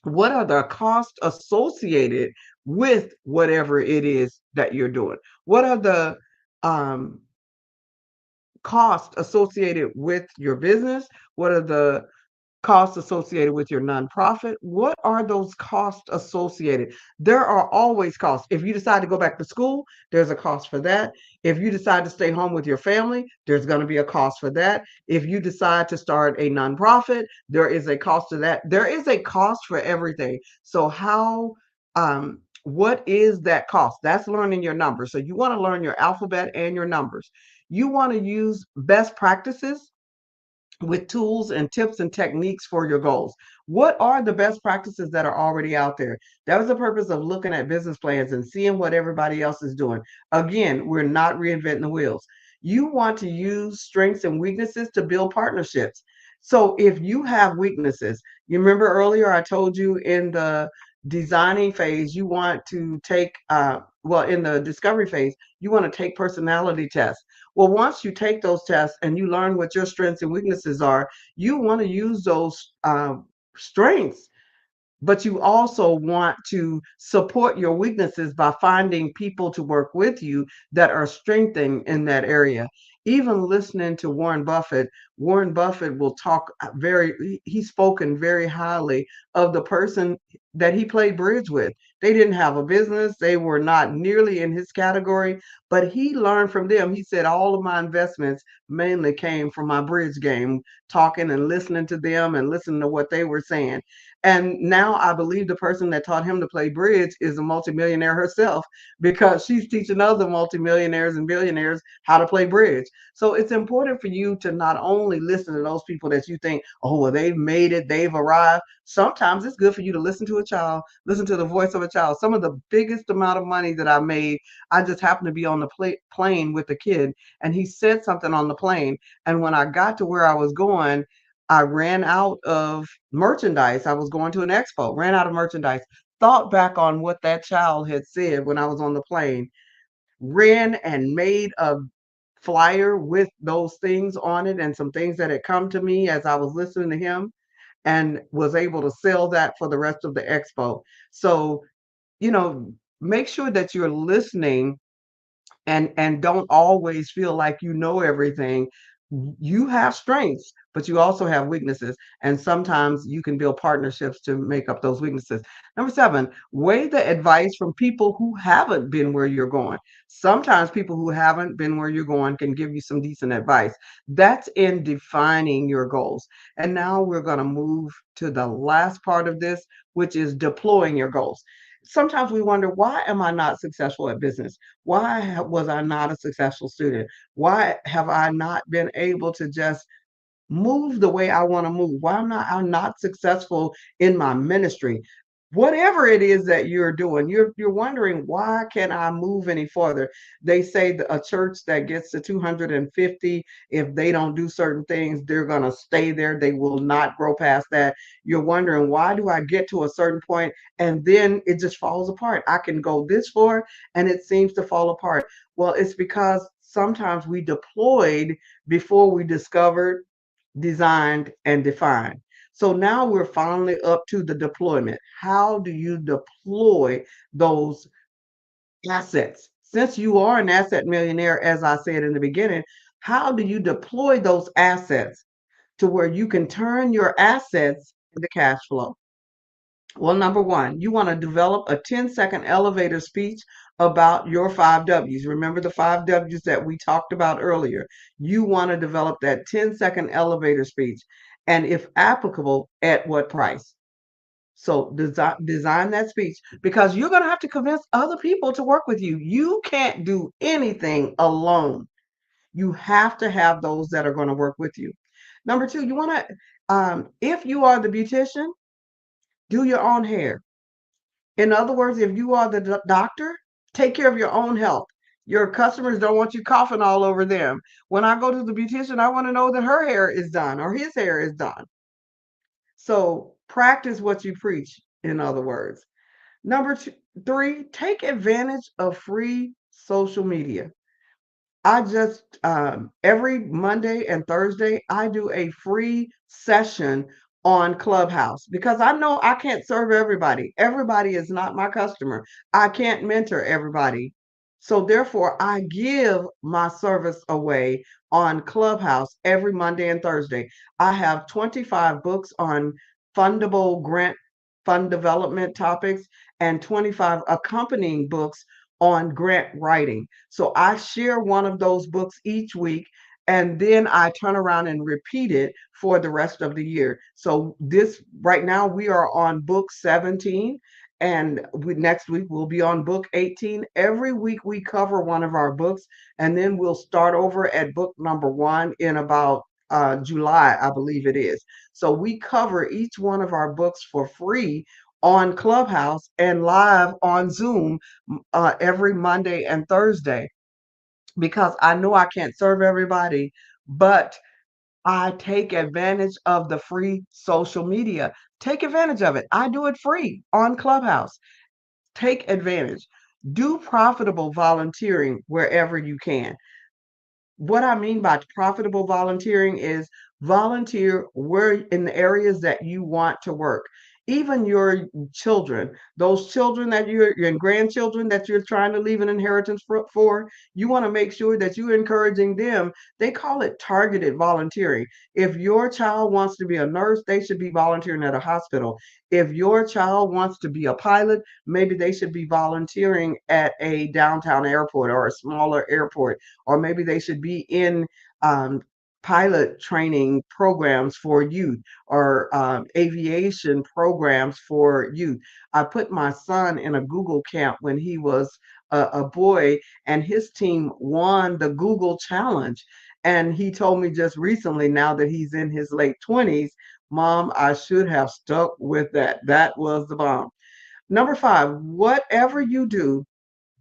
What are the costs associated with whatever it is that you're doing? What are the um, costs associated with your business? What are the costs associated with your nonprofit? What are those costs associated? There are always costs. If you decide to go back to school, there's a cost for that. If you decide to stay home with your family, there's going to be a cost for that. If you decide to start a nonprofit, there is a cost to that. There is a cost for everything. So what is that cost? That's learning your numbers. So you want to learn your alphabet and your numbers. You want to use best practices with tools and tips and techniques for your goals. What are the best practices that are already out there? That was the purpose of looking at business plans and seeing what everybody else is doing. Again, we're not reinventing the wheels. You want to use strengths and weaknesses to build partnerships. So if you have weaknesses, you remember earlier I told you in the designing phase, you want to take, in the discovery phase, you want to take personality tests. Well, once you take those tests and you learn what your strengths and weaknesses are, you want to use those strengths, but you also want to support your weaknesses by finding people to work with you that are strengthening in that area. Even listening to Warren Buffett will talk he's spoken very highly of the person that he played bridge with. They didn't have a business, they were not nearly in his category, but he learned from them. He said, all of my investments mainly came from my bridge game, talking and listening to them and listening to what they were saying. And now I believe the person that taught him to play bridge is a multimillionaire herself, because she's teaching other multimillionaires and billionaires how to play bridge. So it's important for you to not only listen to those people that you think, oh, well, they've made it, they've arrived. Sometimes it's good for you to listen to a child, listen to the voice of a child. Some of the biggest amount of money that I made, I just happened to be on the plane with a kid, and he said something on the plane. And when I got to where I was going, I ran out of merchandise. I was going to an expo, ran out of merchandise, thought back on what that child had said when I was on the plane, ran and made a flyer with those things on it and some things that had come to me as I was listening to him, and was able to sell that for the rest of the expo. So, make sure that you're listening and don't always feel like you know everything. You have strengths, but you also have weaknesses, and sometimes you can build partnerships to make up those weaknesses. Number 7, weigh the advice from people who haven't been where you're going. Sometimes people who haven't been where you're going can give you some decent advice. That's in defining your goals. And now we're going to move to the last part of this, which is deploying your goals. Sometimes we wonder, why am I not successful at business? Why was I not a successful student? Why have I not been able to just move the way I want to move? Why am I'm not successful in my ministry? Whatever it is that you're doing, you're wondering, why can't I move any further? They say that a church that gets to 250, if they don't do certain things, they're going to stay there. They will not grow past that. You're wondering, why do I get to a certain point and then it just falls apart? I can go this far and it seems to fall apart. Well, it's because sometimes we deployed before we discovered, designed, and defined. So now we're finally up to the deployment. How do you deploy those assets? Since you are an asset millionaire, as I said in the beginning, how do you deploy those assets to where you can turn your assets into cash flow? Well, number 1, you want to develop a 10-second elevator speech about your 5 W's. Remember the 5 W's that we talked about earlier. You want to develop that 10-second elevator speech, and if applicable, at what price? So design that speech, because you're going to have to convince other people to work with you. You can't do anything alone. You have to have those that are going to work with you. Number 2, you want to, if you are the beautician, do your own hair. In other words, if you are the doctor, take care of your own health. Your customers don't want you coughing all over them. When I go to the beautician, I want to know that her hair is done or his hair is done. So practice what you preach, in other words. Number 3, take advantage of free social media. I just, every Monday and Thursday, I do a free session on Clubhouse, because I know I can't serve everybody. Everybody is not my customer. I can't mentor everybody. So therefore, I give my service away on Clubhouse every Monday and Thursday. I have 25 books on fundable grant fund development topics and 25 accompanying books on grant writing. So I share one of those books each week, and then I turn around and repeat it for the rest of the year. So this right now we are on book 17, and next week we'll be on book 18. Every week we cover one of our books, and then we'll start over at book number 1 in about July, I believe it is. So we cover each one of our books for free on Clubhouse and live on Zoom every Monday and Thursday, because I know I can't serve everybody, but I take advantage of the free social media. Take advantage of it. I do it free on Clubhouse. Take advantage. Do profitable volunteering wherever you can. What I mean by profitable volunteering is volunteer where in the areas that you want to work. even your children, those children that you're and grandchildren that you're trying to leave an inheritance for, you want to make sure that you're encouraging them. They call it targeted volunteering. If your child wants to be a nurse, they should be volunteering at a hospital. If your child wants to be a pilot, maybe they should be volunteering at a downtown airport or a smaller airport, or maybe they should be in um, pilot training programs for youth, or aviation programs for youth. I put my son in a Google camp when he was a boy, and his team won the Google Challenge. And he told me just recently, now that he's in his late 20s, Mom, I should have stuck with that. That was the bomb. Number 5, whatever you do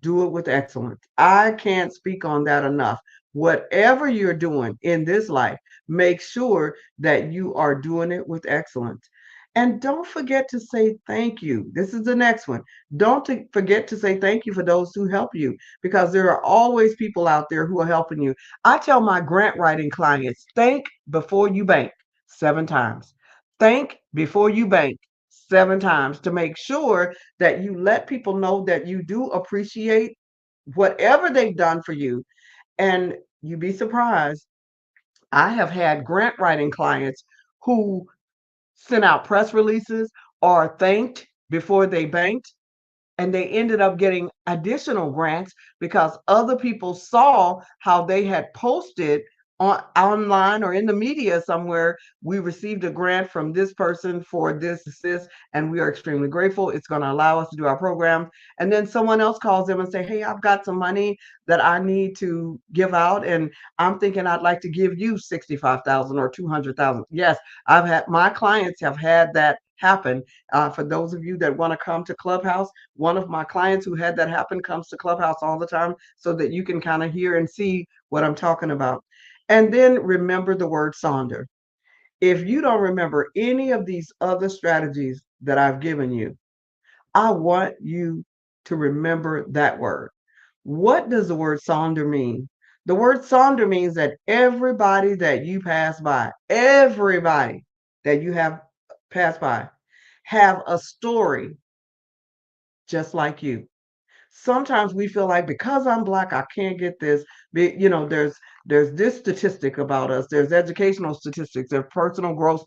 it with excellence. I can't speak on that enough. Whatever you're doing in this life, make sure that you are doing it with excellence. And don't forget to say thank you. This is the next one. Don't forget to say thank you for those who help you, because there are always people out there who are helping you. I tell my grant writing clients, think before you bank 7 times. Think before you bank 7 times, to make sure that you let people know that you do appreciate whatever they've done for you. And you'd be surprised. I have had grant writing clients who sent out press releases or thanked before they banked, and they ended up getting additional grants because other people saw how they had posted online or in the media somewhere. We received a grant from this person for this, and we are extremely grateful. It's going to allow us to do our program. And then someone else calls them and say, hey, I've got some money that I need to give out, and I'm thinking I'd like to give you 65,000 or 200,000. Yes, my clients have had that happen. For those of you that want to come to Clubhouse, one of my clients who had that happen comes to Clubhouse all the time, so that you can kind of hear and see what I'm talking about. And then remember the word Sonder. If you don't remember any of these other strategies that I've given you, I want you to remember that word. What does the word Sonder mean? The word Sonder means that everybody that you pass by, everybody that you have passed by, have a story just like you. Sometimes we feel like because I'm Black, I can't get this. There's this statistic about us. There's educational statistics. There's personal growth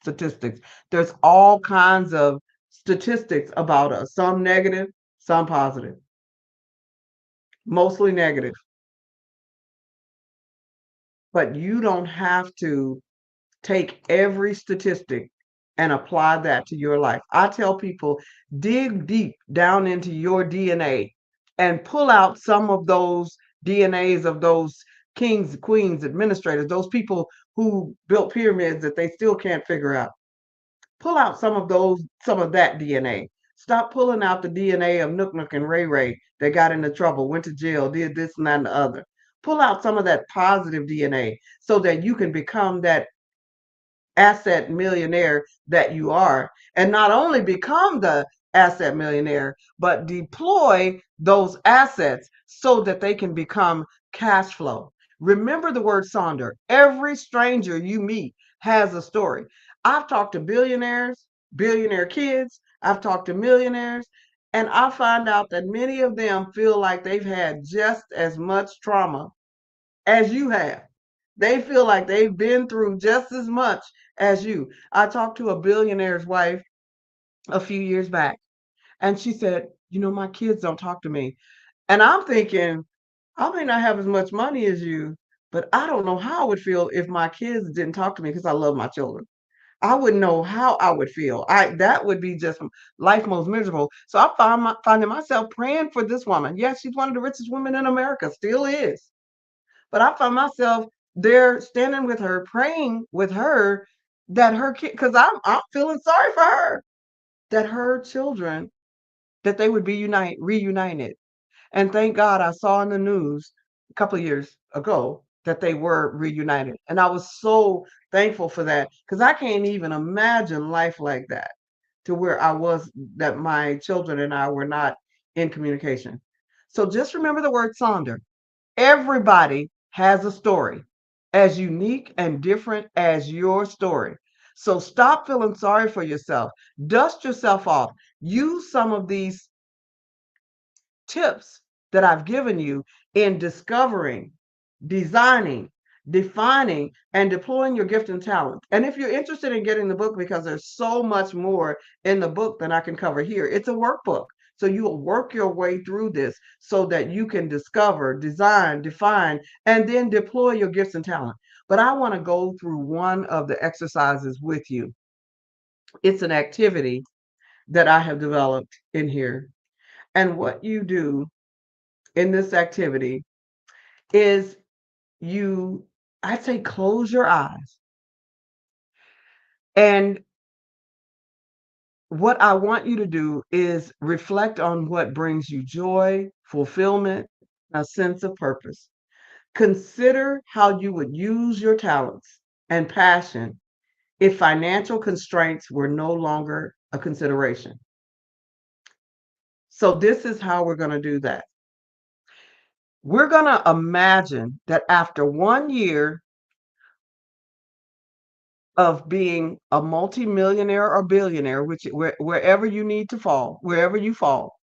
statistics. There's all kinds of statistics about us. Some negative, some positive. Mostly negative. But you don't have to take every statistic and apply that to your life. I tell people, dig deep down into your DNA and pull out some of those DNAs of those kings, queens, administrators, those people who built pyramids that they still can't figure out. Pull out some of that DNA. Stop pulling out the DNA of Nook Nook and Ray Ray that got into trouble, went to jail, did this and that and the other. Pull out some of that positive DNA so that you can become that asset millionaire that you are, and not only become the asset millionaire, but deploy those assets so that they can become cash flow. Remember the word Sonder. Every stranger you meet has a story. I've talked to billionaires, billionaire kids, I've talked to millionaires, and I find out that many of them feel like they've had just as much trauma as you have. They feel like they've been through just as much as you. I talked to a billionaire's wife a few years back, and she said, my kids don't talk to me. And I'm thinking, I may not have as much money as you, but I don't know how I would feel if my kids didn't talk to me, because I love my children. I wouldn't know how I would feel. That would be just life most miserable. So I finding myself praying for this woman. Yes, she's one of the richest women in America, still is. But I found myself there standing with her, praying with her that her kid, because I'm feeling sorry for her, that her children, that they would be reunited. And thank God I saw in the news a couple of years ago that they were reunited. And I was so thankful for that, because I can't even imagine life like that, to where that my children and I were not in communication. So just remember the word Sonder. Everybody has a story as unique and different as your story. So stop feeling sorry for yourself. Dust yourself off. Use some of these tips that I've given you in discovering, designing, defining, and deploying your gift and talent. And if you're interested in getting the book, because there's so much more in the book than I can cover here, it's a workbook. So you will work your way through this so that you can discover, design, define, and then deploy your gifts and talent. But I want to go through one of the exercises with you. It's an activity that I have developed in here. And what you do in this activity is I'd say close your eyes. And what I want you to do is reflect on what brings you joy, fulfillment, a sense of purpose. Consider how you would use your talents and passion if financial constraints were no longer a consideration. So this is how we're going to do that. We're going to imagine that after 1 year of being a multimillionaire or billionaire, wherever you need to fall, wherever you fall,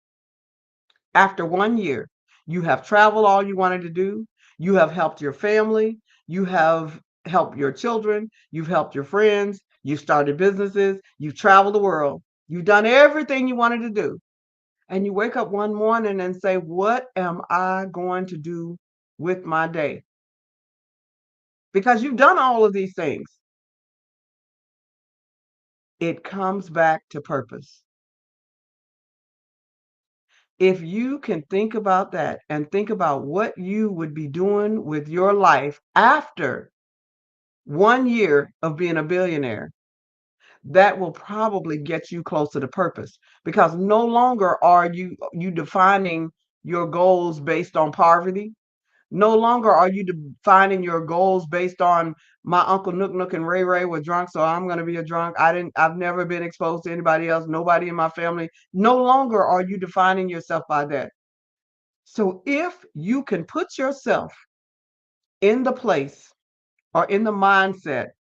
after 1 year, you have traveled all you wanted to do, you have helped your family, you have helped your children, you've helped your friends, you've started businesses, you've traveled the world, you've done everything you wanted to do. And you wake up one morning and say, what am I going to do with my day? Because you've done all of these things. It comes back to purpose. If you can think about that and think about what you would be doing with your life after 1 year of being a billionaire, that will probably get you closer to purpose, because no longer are you defining your goals based on poverty. No longer are you defining your goals based on my Uncle Nook Nook and Ray Ray were drunk, so I'm going to be a drunk. I've never been exposed to anybody else, nobody in my family. No longer are you defining yourself by that. So if you can put yourself in the place or in the mindset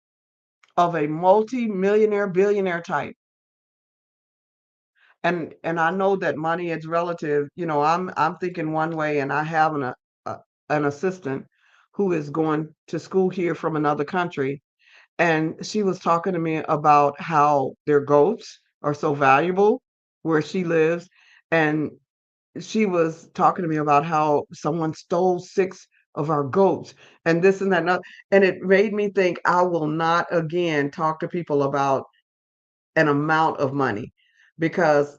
of a multi-millionaire, billionaire type, and I know that money is relative. I'm thinking one way, and I have an assistant who is going to school here from another country, and she was talking to me about how their goats are so valuable where she lives, and she was talking to me about how someone stole 6 of our goats and this and that, and it made me think I will not again talk to people about an amount of money, because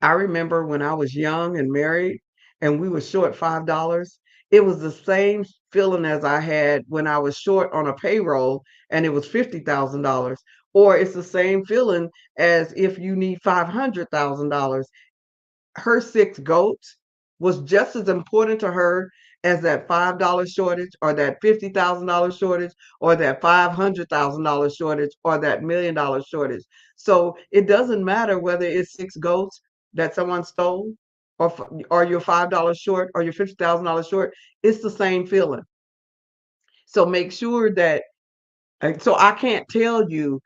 I remember when I was young and married and we were short $5, it was the same feeling as I had when I was short on a payroll and it was $50,000. Or it's the same feeling as if you need $500,000. Her 6 goats was just as important to her as that $5 shortage or that $50,000 shortage or that $500,000 shortage or that $1 million shortage. So it doesn't matter whether it's 6 goats that someone stole or you're $5 short or you're $50,000 short. It's the same feeling. So make sure that, so I can't tell you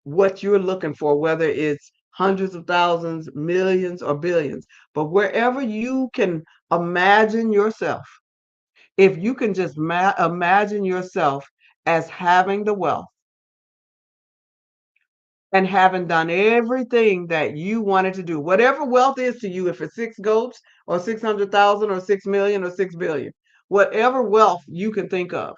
what you're looking for, whether it's hundreds of thousands, millions, or billions. But wherever you can imagine yourself, if you can just imagine yourself as having the wealth and having done everything that you wanted to do, whatever wealth is to you, if it's 6 goats or 600,000 or 6 million or 6 billion, whatever wealth you can think of,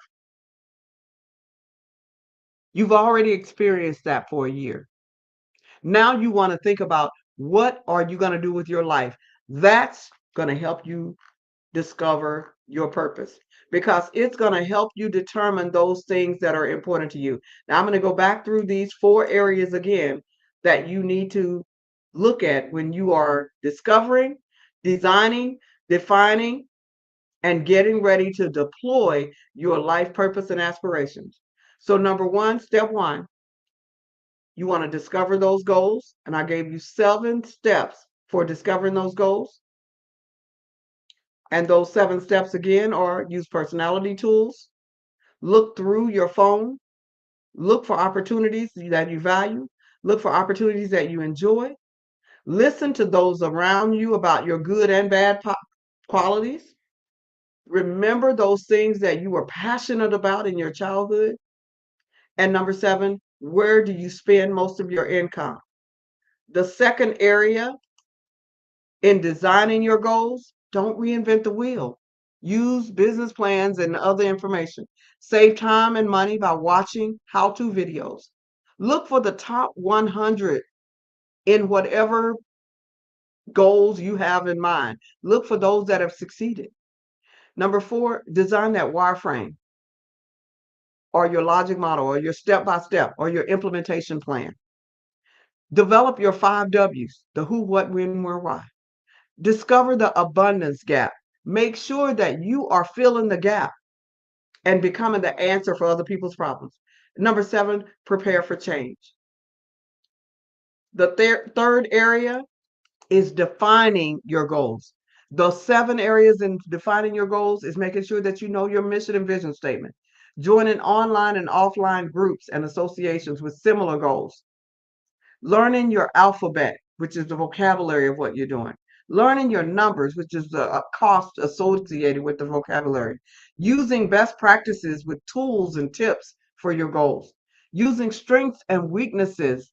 you've already experienced that for a year. Now you want to think about, what are you going to do with your life? That's going to help you discover your purpose, because it's going to help you determine those things that are important to you. Now I'm going to go back through these 4 areas again that you need to look at when you are discovering, designing, defining, and getting ready to deploy your life purpose and aspirations. So number 1, step 1, you want to discover those goals. And I gave you 7 steps for discovering those goals. And those 7 steps again are: use personality tools, look through your phone, Look for opportunities that you value. Look for opportunities that you enjoy. Listen to those around you about your good and bad qualities. Remember those things that you were passionate about in your childhood. And number 7, where do you spend most of your income? The second area in designing your goals, don't reinvent the wheel. Use business plans and other information. Save time and money by watching how-to videos. Look for the top 100 in whatever goals you have in mind. Look for those that have succeeded. Number 4, design that wireframe or your logic model or your step-by-step or your implementation plan. Develop your 5 W's, the who, what, when, where, why. Discover the abundance gap. Make sure that you are filling the gap and becoming the answer for other people's problems. Number 7, prepare for change. The third area is defining your goals. Those 7 areas in defining your goals is making sure that you know your mission and vision statement. Joining online and offline groups and associations with similar goals. Learning your alphabet, which is the vocabulary of what you're doing. Learning your numbers, which is the cost associated with the vocabulary. Using best practices with tools and tips for your goals. Using strengths and weaknesses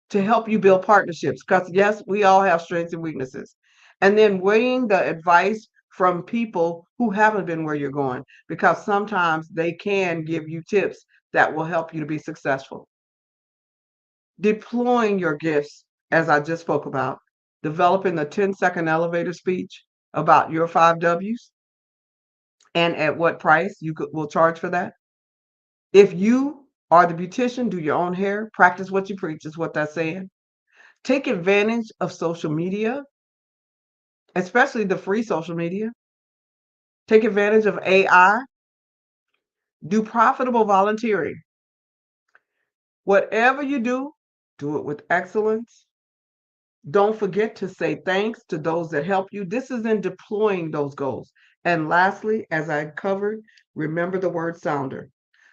to help you build partnerships, because yes, we all have strengths and weaknesses. And then weighing the advice from people who haven't been where you're going, because sometimes they can give you tips that will help you to be successful. Deploying your gifts, as I just spoke about, developing a 10-second elevator speech about your 5 W's and at what price you will charge for that. If you are the beautician, do your own hair, practice what you preach is what that's saying. Take advantage of social media, especially the free social media. Take advantage of AI. Do profitable volunteering. Whatever you do it with excellence. Don't forget to say thanks to those that help you. This is in deploying those goals. And lastly, as I covered, remember the word sounder.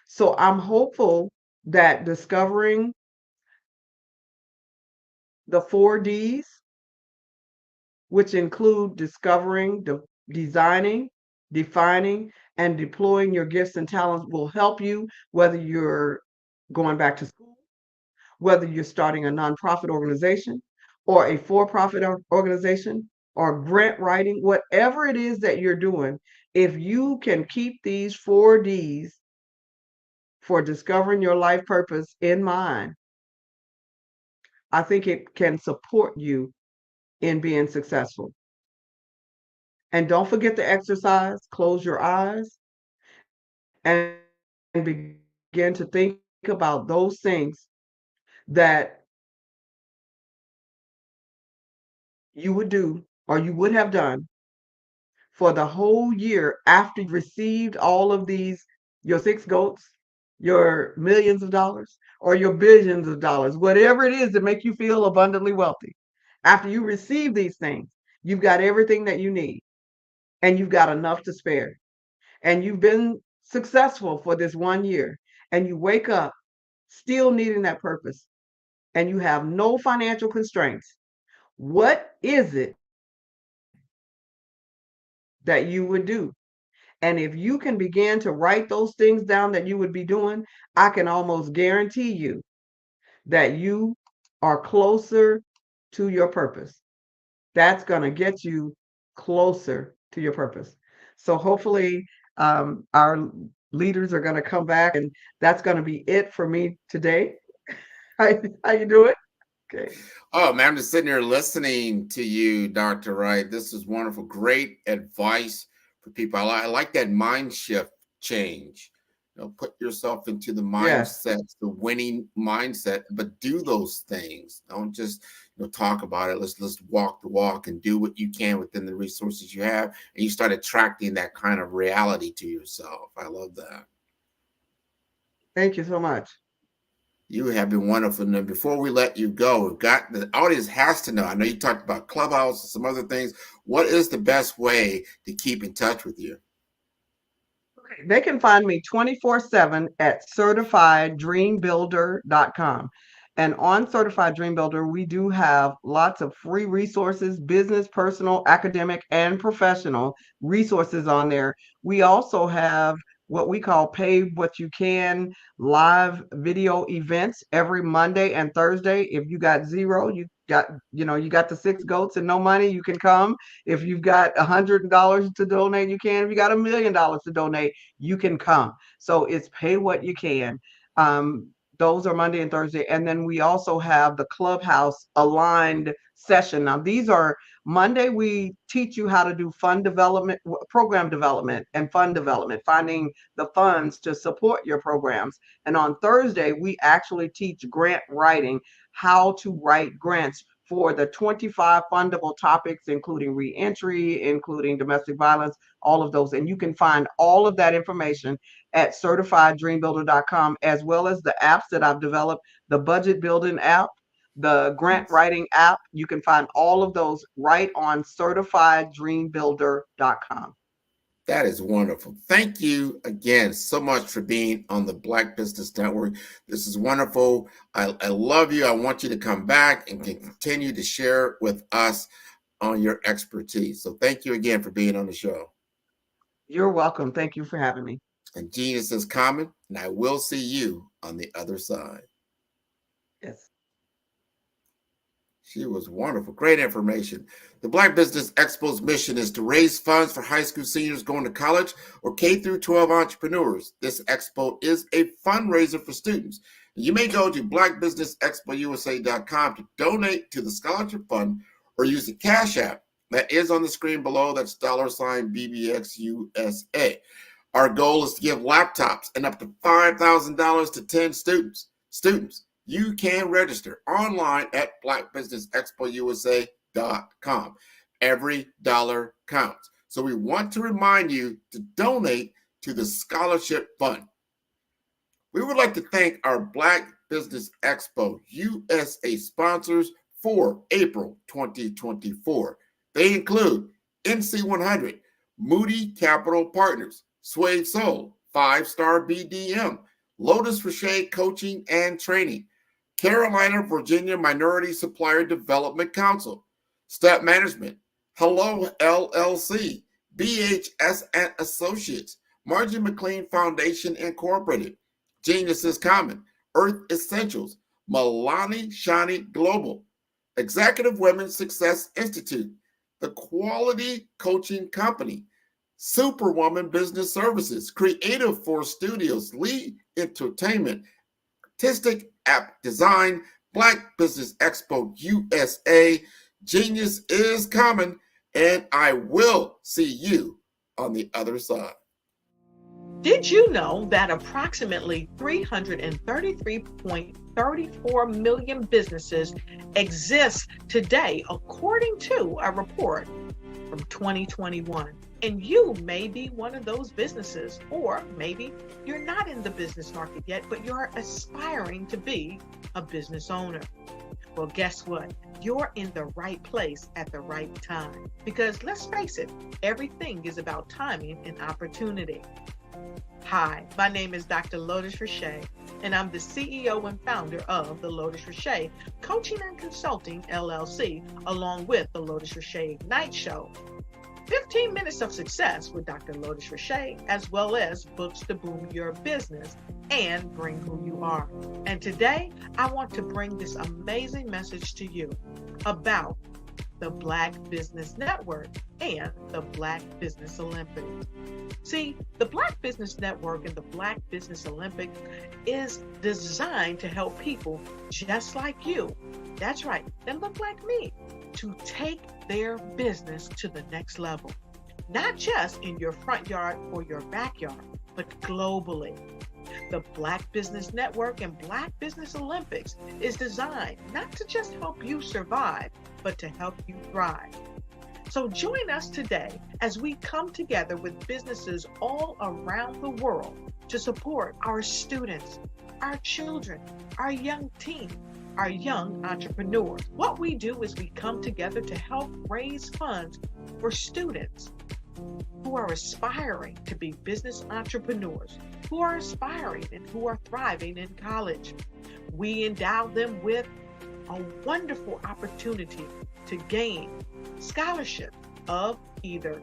So I'm hopeful that discovering the 4 Ds, which include discovering, designing, defining, and deploying your gifts and talents, will help you whether you're going back to school, whether you're starting a nonprofit organization or a for-profit organization or grant writing, whatever it is that you're doing. If you can keep these 4 Ds for discovering your life purpose in mind, I think it can support you in being successful. And don't forget to exercise, close your eyes, and begin to think about those things that you would do or you would have done for the whole year after you received all of these, your 6 goats, your millions of dollars, or your billions of dollars, whatever it is that make you feel abundantly wealthy. After you receive these things, you've got everything that you need and you've got enough to spare. And you've been successful for this 1 year and you wake up still needing that purpose and you have no financial constraints. What is it that you would do? And if you can begin to write those things down that you would be doing, I can almost guarantee you that you are closer to your purpose. That's going to get you closer to your purpose. So hopefully our leaders are going to come back, and that's going to be it for me today. How you doing? Okay. Oh, man, I'm just sitting here listening to you, Dr. Wright. This is wonderful. Great advice for people. I like that mind shift change. Put yourself into the mindset, the winning mindset, but do those things. Don't just talk about it. Let's walk the walk and do what you can within the resources you have, and you start attracting that kind of reality to yourself. I love that. Thank you so much. You have been wonderful. And before we let you go, we've got the audience has to know. I know you talked about Clubhouse and some other things. What is the best way to keep in touch with you? They can find me 24/7 at CertifiedDreamBuilder.com. And on Certified Dream Builder, we do have lots of free resources, business, personal, academic, and professional resources on there. We also have what we call Pay What You Can live video events every Monday and Thursday. If you got zero, you got the 6 goats and no money, you can come. If you've got $100 to donate, you can. If you got $1 million to donate, you can come. So it's Pay What You Can. Those are Monday and Thursday. And then we also have the Clubhouse aligned session. Now, these are Monday, we teach you how to do fund development, program development, and fund development, finding the funds to support your programs. And on Thursday, we actually teach grant writing, how to write grants for the 25 fundable topics, including reentry, including domestic violence, all of those. And you can find all of that information at CertifiedDreamBuilder.com, as well as the apps that I've developed, the budget building app, the grant writing app. You can find all of those right on CertifiedDreamBuilder.com. That is wonderful. Thank you again so much for being on the Black Business Network. This is wonderful. I love you. I want you to come back and continue to share with us on your expertise. So thank you again for being on the show. You're welcome. Thank you for having me. And genius is common, and I will see you on the other side. Yes. She was wonderful. Great information. The Black Business Expo's mission is to raise funds for high school seniors going to college or K through 12 entrepreneurs. This expo is a fundraiser for students. You may go to blackbusinessexpousa.com to donate to the scholarship fund or use the Cash App that is on the screen below. That's $BBXUSA. Our goal is to give laptops and up to $5,000 to 10 students. You can register online at blackbusinessexpousa.com. Every dollar counts. So we want to remind you to donate to the scholarship fund. We would like to thank our Black Business Expo USA sponsors for April 2024. They include NC100, Moody Capital Partners, Suede Soul, 5-Star BDM, Lotus Rocher Coaching and Training, Carolina, Virginia Minority Supplier Development Council, Step Management, Hello LLC, BHS and Associates, Margie McLean Foundation Incorporated, Genius is Common, Earth Essentials, Milani Shani Global, Executive Women's Success Institute, The Quality Coaching Company, Superwoman Business Services, Creative Force Studios, Lee Entertainment, Artistic App Design, Black Business Expo USA, Genius is Common, and I will see you on the other side. Did you know that approximately 333.34 million businesses exist today, according to a report from 2021? And you may be one of those businesses, or maybe you're not in the business market yet, but you're aspiring to be a business owner. Well, guess what? You're in the right place at the right time. Because let's face it, everything is about timing and opportunity. Hi, my name is Dr. Lotus Rocher, and I'm the CEO and founder of the Lotus Rocher Coaching and Consulting LLC, along with the Lotus Rocher Ignite Show. 15 minutes of success with Dr. Lotus Rocher, as well as books to boom your business and bring who you are. And today, I want to bring this amazing message to you about the Black Business Network and the Black Business Olympics. See, the Black Business Network and the Black Business Olympics is designed to help people just like you, that's right, that look like me, to take their business to the next level. Not just in your front yard or your backyard, but globally. The Black Business Network and Black Business Olympics is designed not to just help you survive, but to help you thrive. So join us today as we come together with businesses all around the world to support our students, our children, our young teens, our young entrepreneurs. What we do is we come together to help raise funds for students, who are aspiring to be business entrepreneurs, who are aspiring and who are thriving in college. We endow them with a wonderful opportunity to gain scholarship of either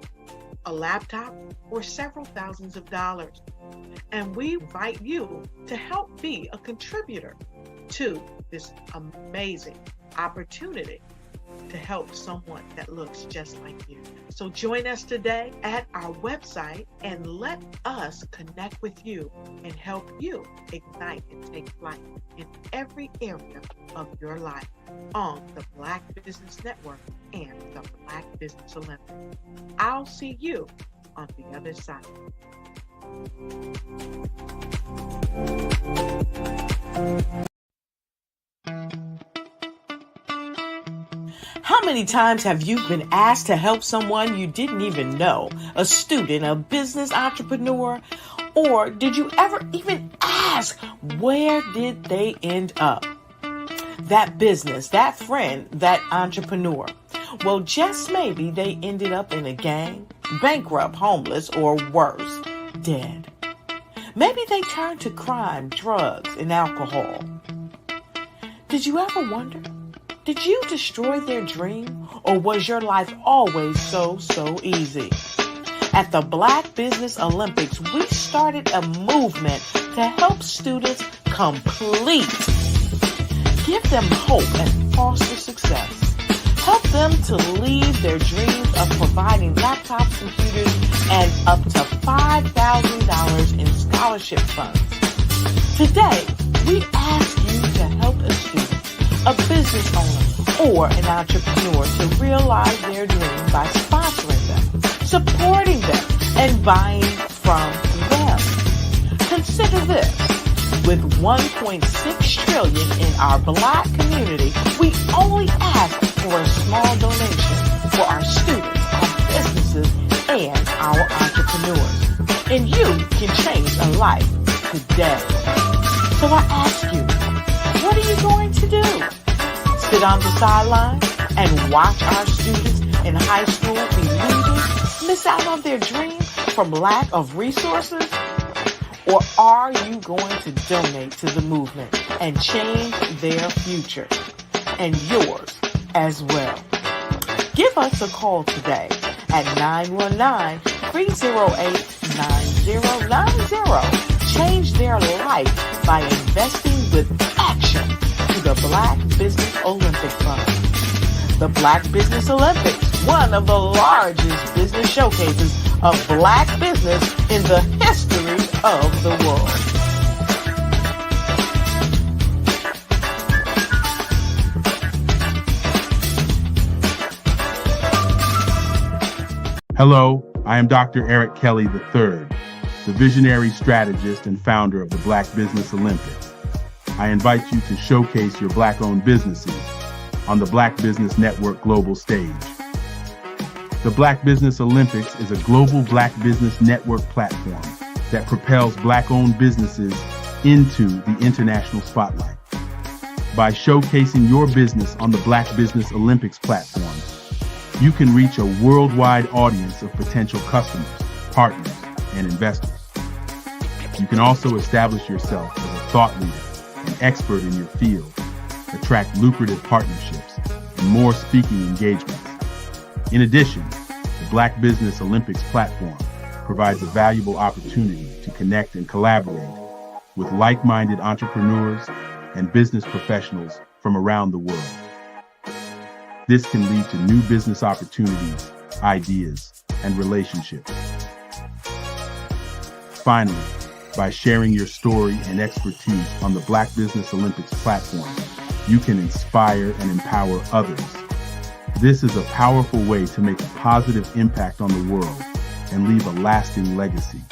a laptop or several thousands of dollars. And we invite you to help be a contributor to this amazing opportunity to help someone that looks just like you. So join us today at our website and let us connect with you and help you ignite and take flight in every area of your life on the Black Business Network and the Black Business Olympics. I'll see you on the other side. How many times have you been asked to help someone you didn't even know, a student, a business entrepreneur? Or did you ever even ask, where did they end up? That business, that friend, that entrepreneur. Well, just maybe they ended up in a gang, bankrupt, homeless, or worse, dead. Maybe they turned to crime, drugs, and alcohol. Did you ever wonder? Did you destroy their dream, or was your life always so easy? At the Black Business Olympics, we started a movement to help students complete. Give them hope and foster success. Help them to leave their dreams of providing laptops, computers, and up to $5,000 in scholarship funds. Today, we ask you to help a student, a business owner, or an entrepreneur to realize their dreams by sponsoring them, supporting them, and buying from them. Consider this. With $1.6 trillion in our Black community, we only ask for a small donation for our students, our businesses, and our entrepreneurs. And you can change a life today. So I ask you, what are you going to do? Sit on the sideline and watch our students in high school be losers, miss out on their dream from lack of resources? Or are you going to donate to the movement and change their future and yours as well? Give us a call today at 919-308-9090. Change their life by investing with action to the Black Business Olympic Fund. The Black Business Olympics, one of the largest business showcases of Black business in the history of the world. Hello, I am Dr. Eric Kelly III, the visionary strategist and founder of the Black Business Olympics. I invite you to showcase your Black-owned businesses on the Black Business Network global stage. The Black Business Olympics is a global Black Business Network platform that propels Black-owned businesses into the international spotlight. By showcasing your business on the Black Business Olympics platform, you can reach a worldwide audience of potential customers, partners, and investors. You can also establish yourself as a thought leader and expert in your field, attract lucrative partnerships, and more speaking engagements. In addition, the Black Business Olympics platform provides a valuable opportunity to connect and collaborate with like-minded entrepreneurs and business professionals from around the world. This can lead to new business opportunities, ideas, and relationships. Finally, by sharing your story and expertise on the Black Business Olympics platform, you can inspire and empower others. This is a powerful way to make a positive impact on the world and leave a lasting legacy.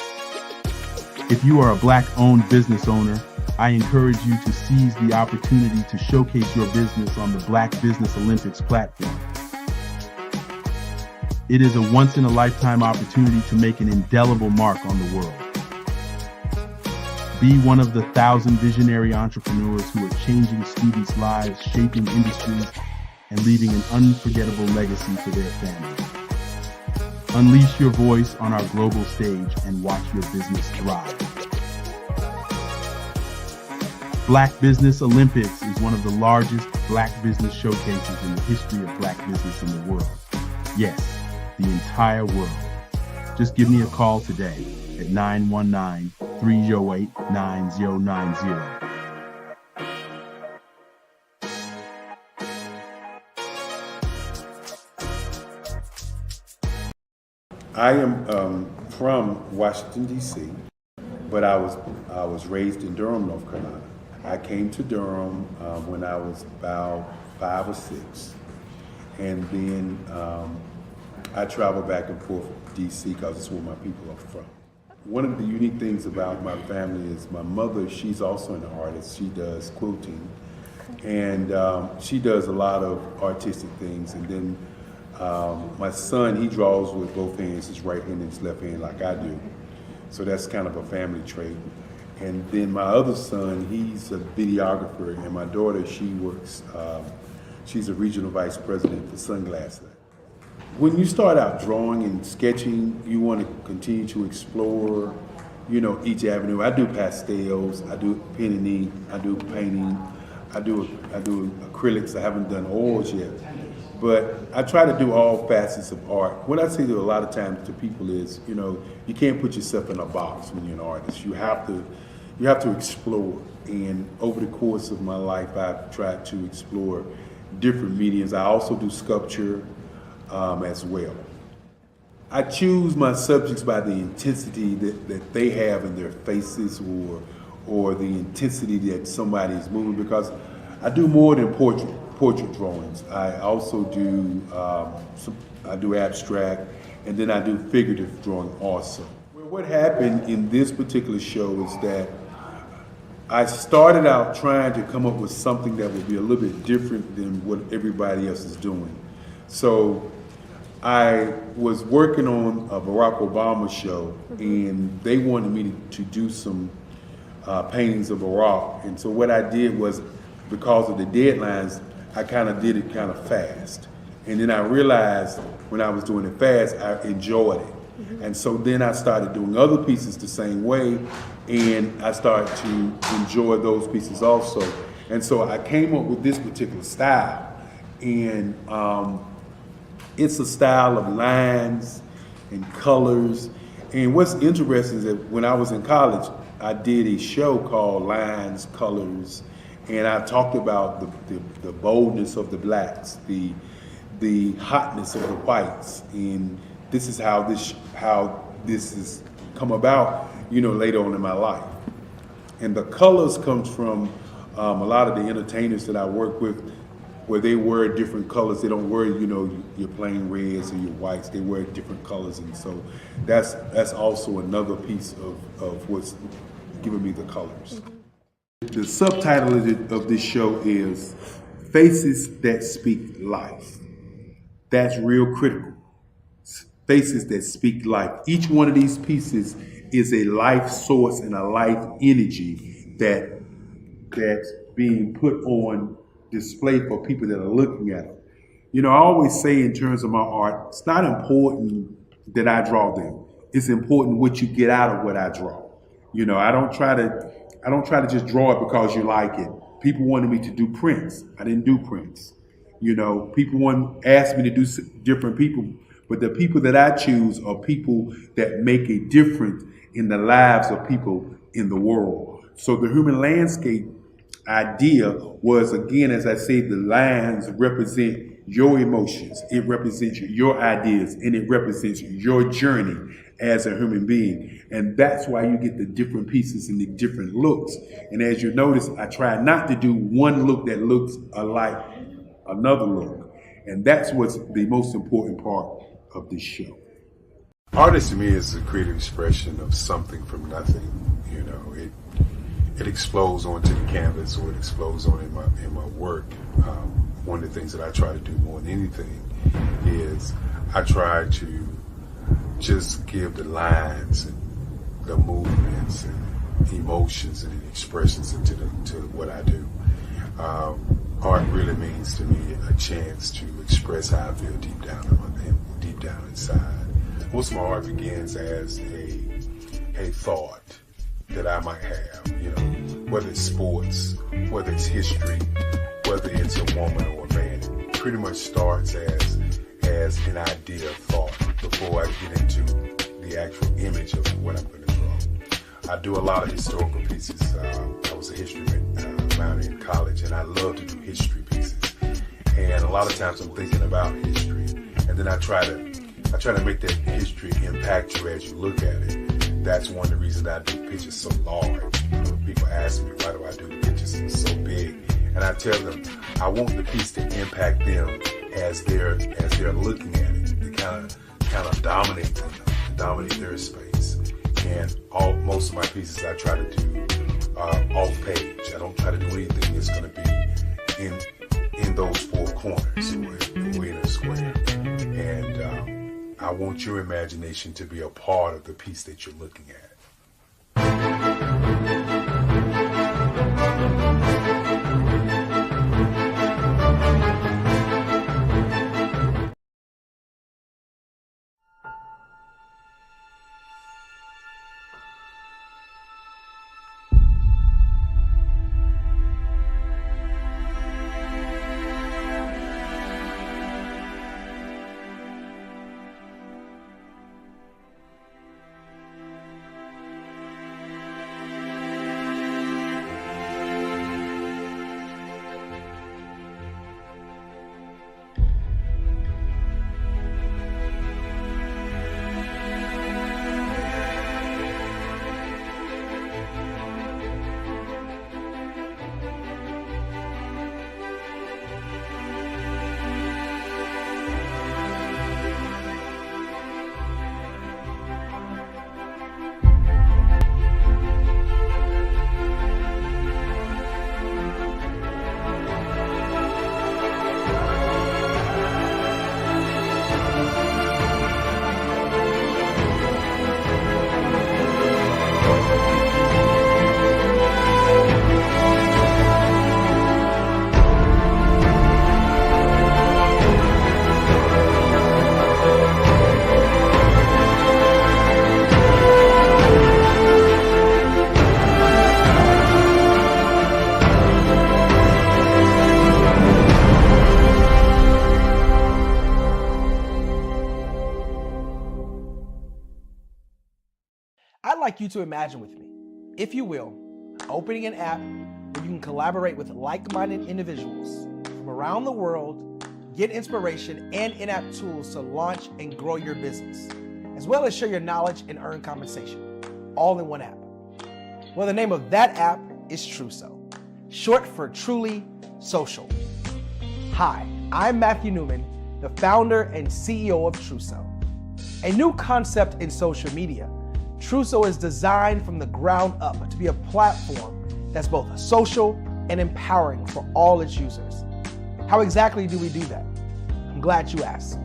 If you are a Black-owned business owner, I encourage you to seize the opportunity to showcase your business on the Black Business Olympics platform. It is a once-in-a-lifetime opportunity to make an indelible mark on the world. Be one of the 1,000 visionary entrepreneurs who are changing students' lives, shaping industries, and leaving an unforgettable legacy for their families. Unleash your voice on our global stage and watch your business thrive. Black Business Olympics is one of the largest black business showcases in the history of black business in the world. Yes, the entire world. Just give me a call today at 919-308-9090. I am from Washington, D.C., but I was raised in Durham, North Carolina. I came to Durham when I was about 5 or 6, and then I traveled back and forth to D.C. because it's where my people are from. One of the unique things about my family is my mother, she's also an artist. She does quilting, and she does a lot of artistic things. And then my son, he draws with both hands, his right hand and his left hand like I do. So that's kind of a family trait. And then my other son, he's a videographer, and my daughter, she works, she's a regional vice president for Sunglasses. When you start out drawing and sketching, you want to continue to explore, you know, each avenue. I do pastels, I do pen and ink, I do painting, I do acrylics. I haven't done oils yet. But I try to do all facets of art. What I say to a lot of times to people is, you know, you can't put yourself in a box when you're an artist. You have to explore. And over the course of my life, I've tried to explore different mediums. I also do sculpture as well. I choose my subjects by the intensity that they have in their faces, or the intensity that somebody is moving, because I do more than portrait drawings. I also do I do abstract, and then I do figurative drawing also. What happened in this particular show is that I started out trying to come up with something that would be a little bit different than what everybody else is doing. So I was working on a Barack Obama show, and they wanted me to do some paintings of Barack. And so what I did was, because of the deadlines, I kind of did it kind of fast. And then I realized when I was doing it fast, I enjoyed it. And so then I started doing other pieces the same way, and I started to enjoy those pieces also. And so I came up with this particular style. And it's a style of lines and colors. And what's interesting is that when I was in college, I did a show called Lines, Colors, and I talked about the boldness of the blacks, the hotness of the whites, and this is how this has come about, you know, later on in my life. And the colors comes from a lot of the entertainers that I work with, where they wear different colors. They don't wear, you know, your plain reds or your whites. They wear different colors, and so that's also another piece of what's giving me the colors. The subtitle of this show is Faces That Speak Life. That's real critical. Faces that speak life. Each one of these pieces is a life source and a life energy that's being put on display for people that are looking at them. You know, I always say in terms of my art, it's not important that I draw them. It's important what you get out of what I draw. You know, I don't try to just draw it because you like it. People wanted me to do prints. I didn't do prints. You know, people asked me to do different people, but the people that I choose are people that make a difference in the lives of people in the world. So the human landscape idea was, again, as I say, the lines represent your emotions, it represents your ideas, and it represents your journey as a human being. And that's why you get the different pieces and the different looks. And as you notice, I try not to do one look that looks alike another look. And that's what's the most important part of this show. Artist to me is a creative expression of something from nothing. You know, it explodes onto the canvas, or it explodes on in my work. One of the things that I try to do more than anything is I try to just give the lines and the movements and emotions and expressions into what I do. Art really means to me a chance to express how I feel deep down inside. Most of my art begins as a thought that I might have, whether it's sports, whether it's history, whether it's a woman or a man. It pretty much starts as an idea of thought before I get into the actual image of what I'm going to draw. I do a lot of historical pieces. I was a history minor in college, and I love to do history pieces. And a lot of times I'm thinking about history, and then I try to make that history impact you as you look at it. That's one of the reasons I do pictures so large. People ask me, why do I do the pictures so big? And I tell them, I want the piece to impact them as they're looking at it. To kind of dominate them, dominate their space. And most of my pieces I try to do off page. I don't try to do anything that's going to be in those four corners or in a square. And I want your imagination to be a part of the piece that you're looking at. I'd like you to imagine with me, if you will, opening an app where you can collaborate with like-minded individuals from around the world, get inspiration and in-app tools to launch and grow your business, as well as share your knowledge and earn compensation, all in one app. Well, the name of that app is Truso, short for Truly Social. Hi, I'm Matthew Newman, the founder and CEO of Truso. A new concept in social media, Truso is designed from the ground up to be a platform that's both social and empowering for all its users. How exactly do we do that? I'm glad you asked.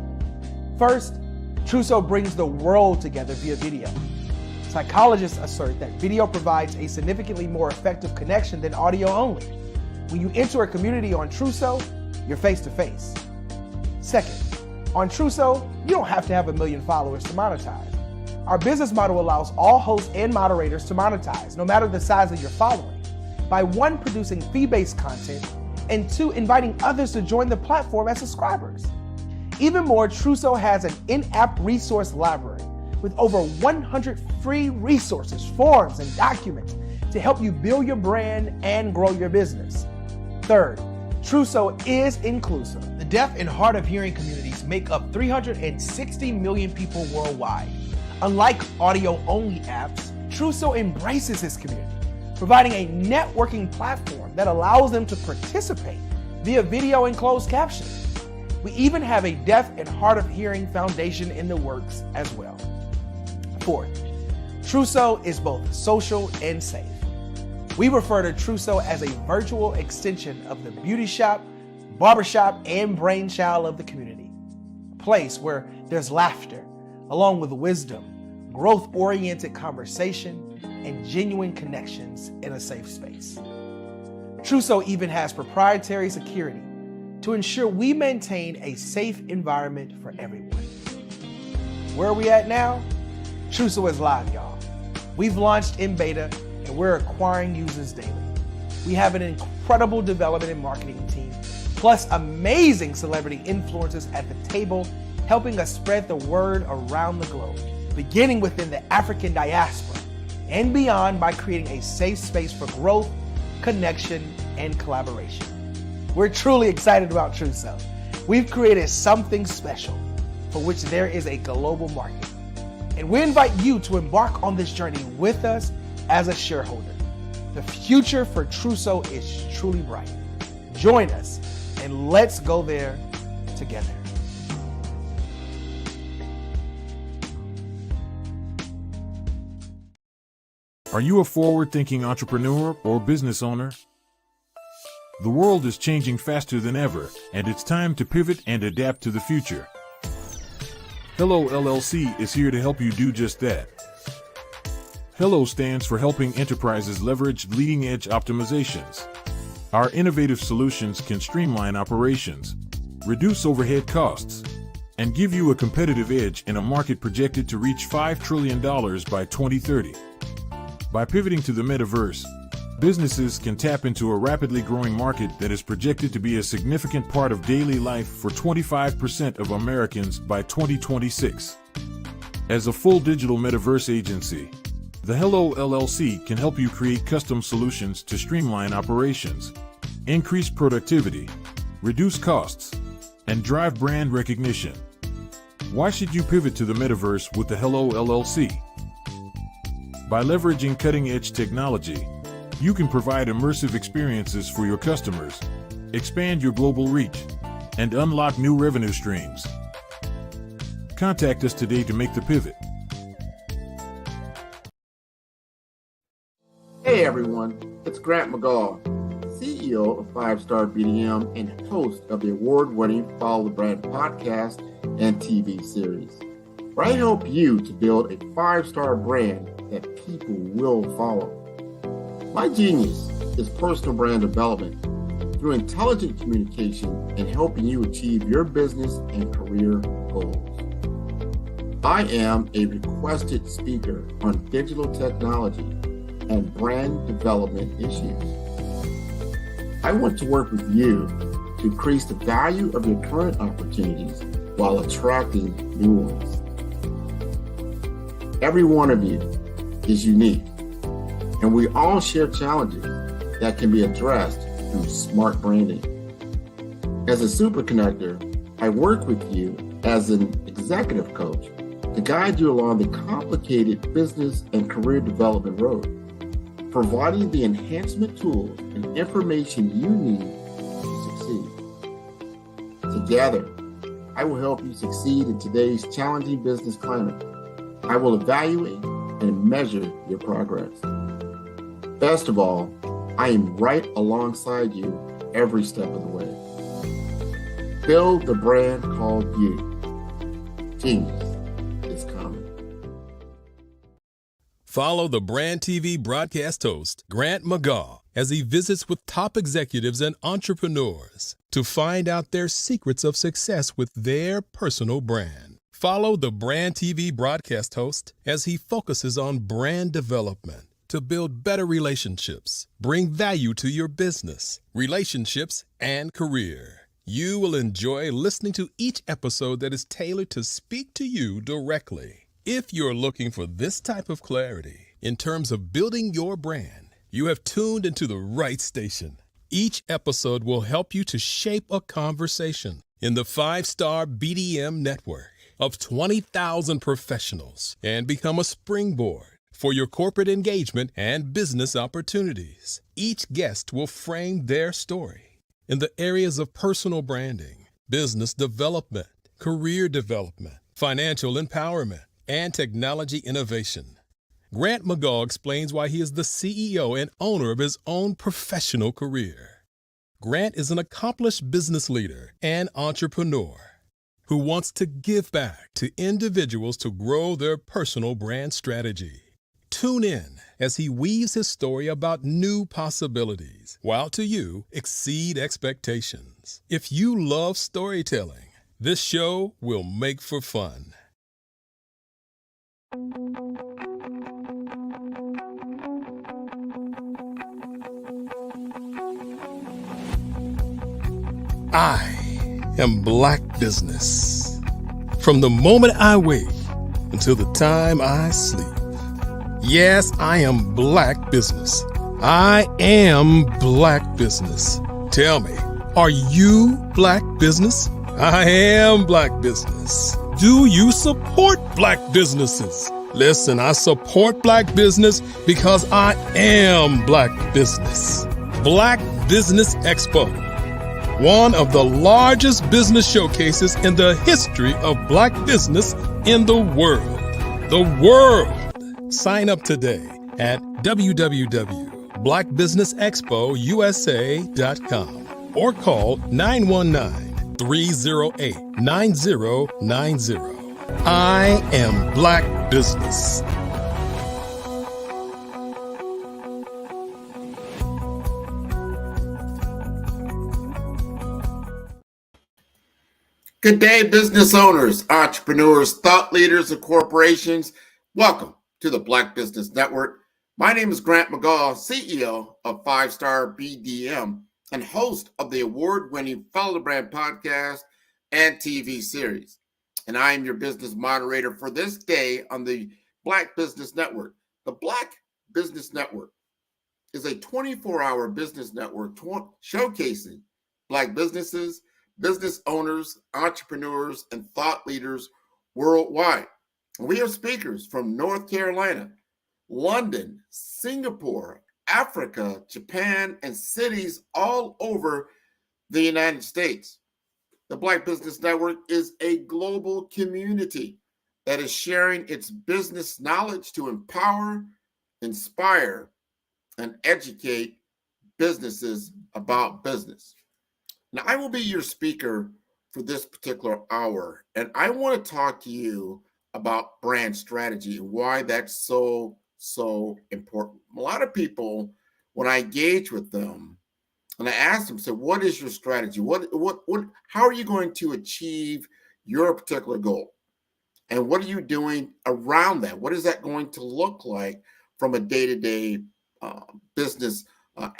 First, Truso brings the world together via video. Psychologists assert that video provides a significantly more effective connection than audio only. When you enter a community on Truso, you're face to face. Second, on Truso, you don't have to have 1 million followers to monetize. Our business model allows all hosts and moderators to monetize, no matter the size of your following, by 1, producing fee-based content, and 2, inviting others to join the platform as subscribers. Even more, Truso has an in-app resource library with over 100 free resources, forms, and documents to help you build your brand and grow your business. Third, Truso is inclusive. The deaf and hard of hearing communities make up 360 million people worldwide. Unlike audio-only apps, Truso embraces this community, providing a networking platform that allows them to participate via video and closed captioning. We even have a deaf and hard of hearing foundation in the works as well. Fourth, Truso is both social and safe. We refer to Truso as a virtual extension of the beauty shop, barbershop, and brainchild of the community. A place where there's laughter, along with wisdom, growth-oriented conversation, and genuine connections in a safe space. Truso even has proprietary security to ensure we maintain a safe environment for everyone. Where are we at now? Truso is live, y'all. We've launched in beta and we're acquiring users daily. We have an incredible development and marketing team, plus amazing celebrity influencers at the table, helping us spread the word around the globe, beginning within the African diaspora and beyond by creating a safe space for growth, connection, and collaboration. We're truly excited about Truso. We've created something special for which there is a global market. And we invite you to embark on this journey with us as a shareholder. The future for Truso is truly bright. Join us and let's go there together. Are you a forward-thinking entrepreneur or business owner? The world is changing faster than ever, and it's time to pivot and adapt to the future. Hello LLC is here to help you do just that. Hello stands for helping enterprises leverage leading-edge optimizations. Our innovative solutions can streamline operations, reduce overhead costs, and give you a competitive edge in a market projected to reach $5 trillion by 2030. By pivoting to the metaverse, businesses can tap into a rapidly growing market that is projected to be a significant part of daily life for 25% of Americans by 2026. As a full digital metaverse agency, the Hello LLC can help you create custom solutions to streamline operations, increase productivity, reduce costs, and drive brand recognition. Why should you pivot to the metaverse with the Hello LLC? By leveraging cutting-edge technology, you can provide immersive experiences for your customers, expand your global reach, and unlock new revenue streams. Contact us today to make the pivot. Hey everyone, it's Grant McGaw, CEO of 5-Star BDM and host of the award-winning Follow the Brand podcast and TV series, where I help you to build a 5-star brand that people will follow. My genius is personal brand development through intelligent communication and helping you achieve your business and career goals. I am a requested speaker on digital technology and brand development issues. I want to work with you to increase the value of your current opportunities while attracting new ones. Every one of you is unique, and we all share challenges that can be addressed through smart branding. As a super connector, I work with you as an executive coach to guide you along the complicated business and career development road, providing the enhancement tools and information you need to succeed. Together, I will help you succeed in today's challenging business climate. I will evaluate and measure your progress. Best of all, I am right alongside you every step of the way. Build the brand called you. Genius is coming. Follow the Brand TV broadcast host, Grant McGaw, as he visits with top executives and entrepreneurs to find out their secrets of success with their personal brand. Follow the Brand TV broadcast host as he focuses on brand development to build better relationships, bring value to your business, relationships, and career. You will enjoy listening to each episode that is tailored to speak to you directly. If you're looking for this type of clarity in terms of building your brand, you have tuned into the right station. Each episode will help you to shape a conversation in the 5-Star BDM network of 20,000 professionals and become a springboard for your corporate engagement and business opportunities. Each guest will frame their story in the areas of personal branding, business development, career development, financial empowerment, and technology innovation. Grant McGaw explains why he is the CEO and owner of his own professional career. Grant is an accomplished business leader and entrepreneur who wants to give back to individuals to grow their personal brand strategy. Tune in as he weaves his story about new possibilities, while to you exceed expectations. If you love storytelling, this show will make for fun. I am Black Business. From the moment I wake until the time I sleep. Yes, I am Black Business. I am Black Business. Tell me, are you Black Business? I am Black Business. Do you support Black businesses? Listen, I support Black business because I am Black Business. Black Business Expo, one of the largest business showcases in the history of Black business in the world. The world! Sign up today at www.blackbusinessexpousa.com or call 919-308-9090. I am Black Business. Good day, business owners, entrepreneurs, thought leaders, and corporations. Welcome to the Black Business Network. My name is Grant McGaw, CEO of 5-Star BDM and host of the award-winning Follow the Brand podcast and TV series. And I am your business moderator for this day on the Black Business Network. The Black Business Network is a 24-hour business network showcasing Black businesses, business owners, entrepreneurs, and thought leaders worldwide. We have speakers from North Carolina, London, Singapore, Africa, Japan, and cities all over the United States. The Black Business Network is a global community that is sharing its business knowledge to empower, inspire, and educate businesses about business. Now, I will be your speaker for this particular hour, and I want to talk to you about brand strategy and why that's so important. A lot of people, when I engage with them, and I ask them, so what is your strategy? How are you going to achieve your particular goal? And what are you doing around that? What is that going to look like from a day-to-day business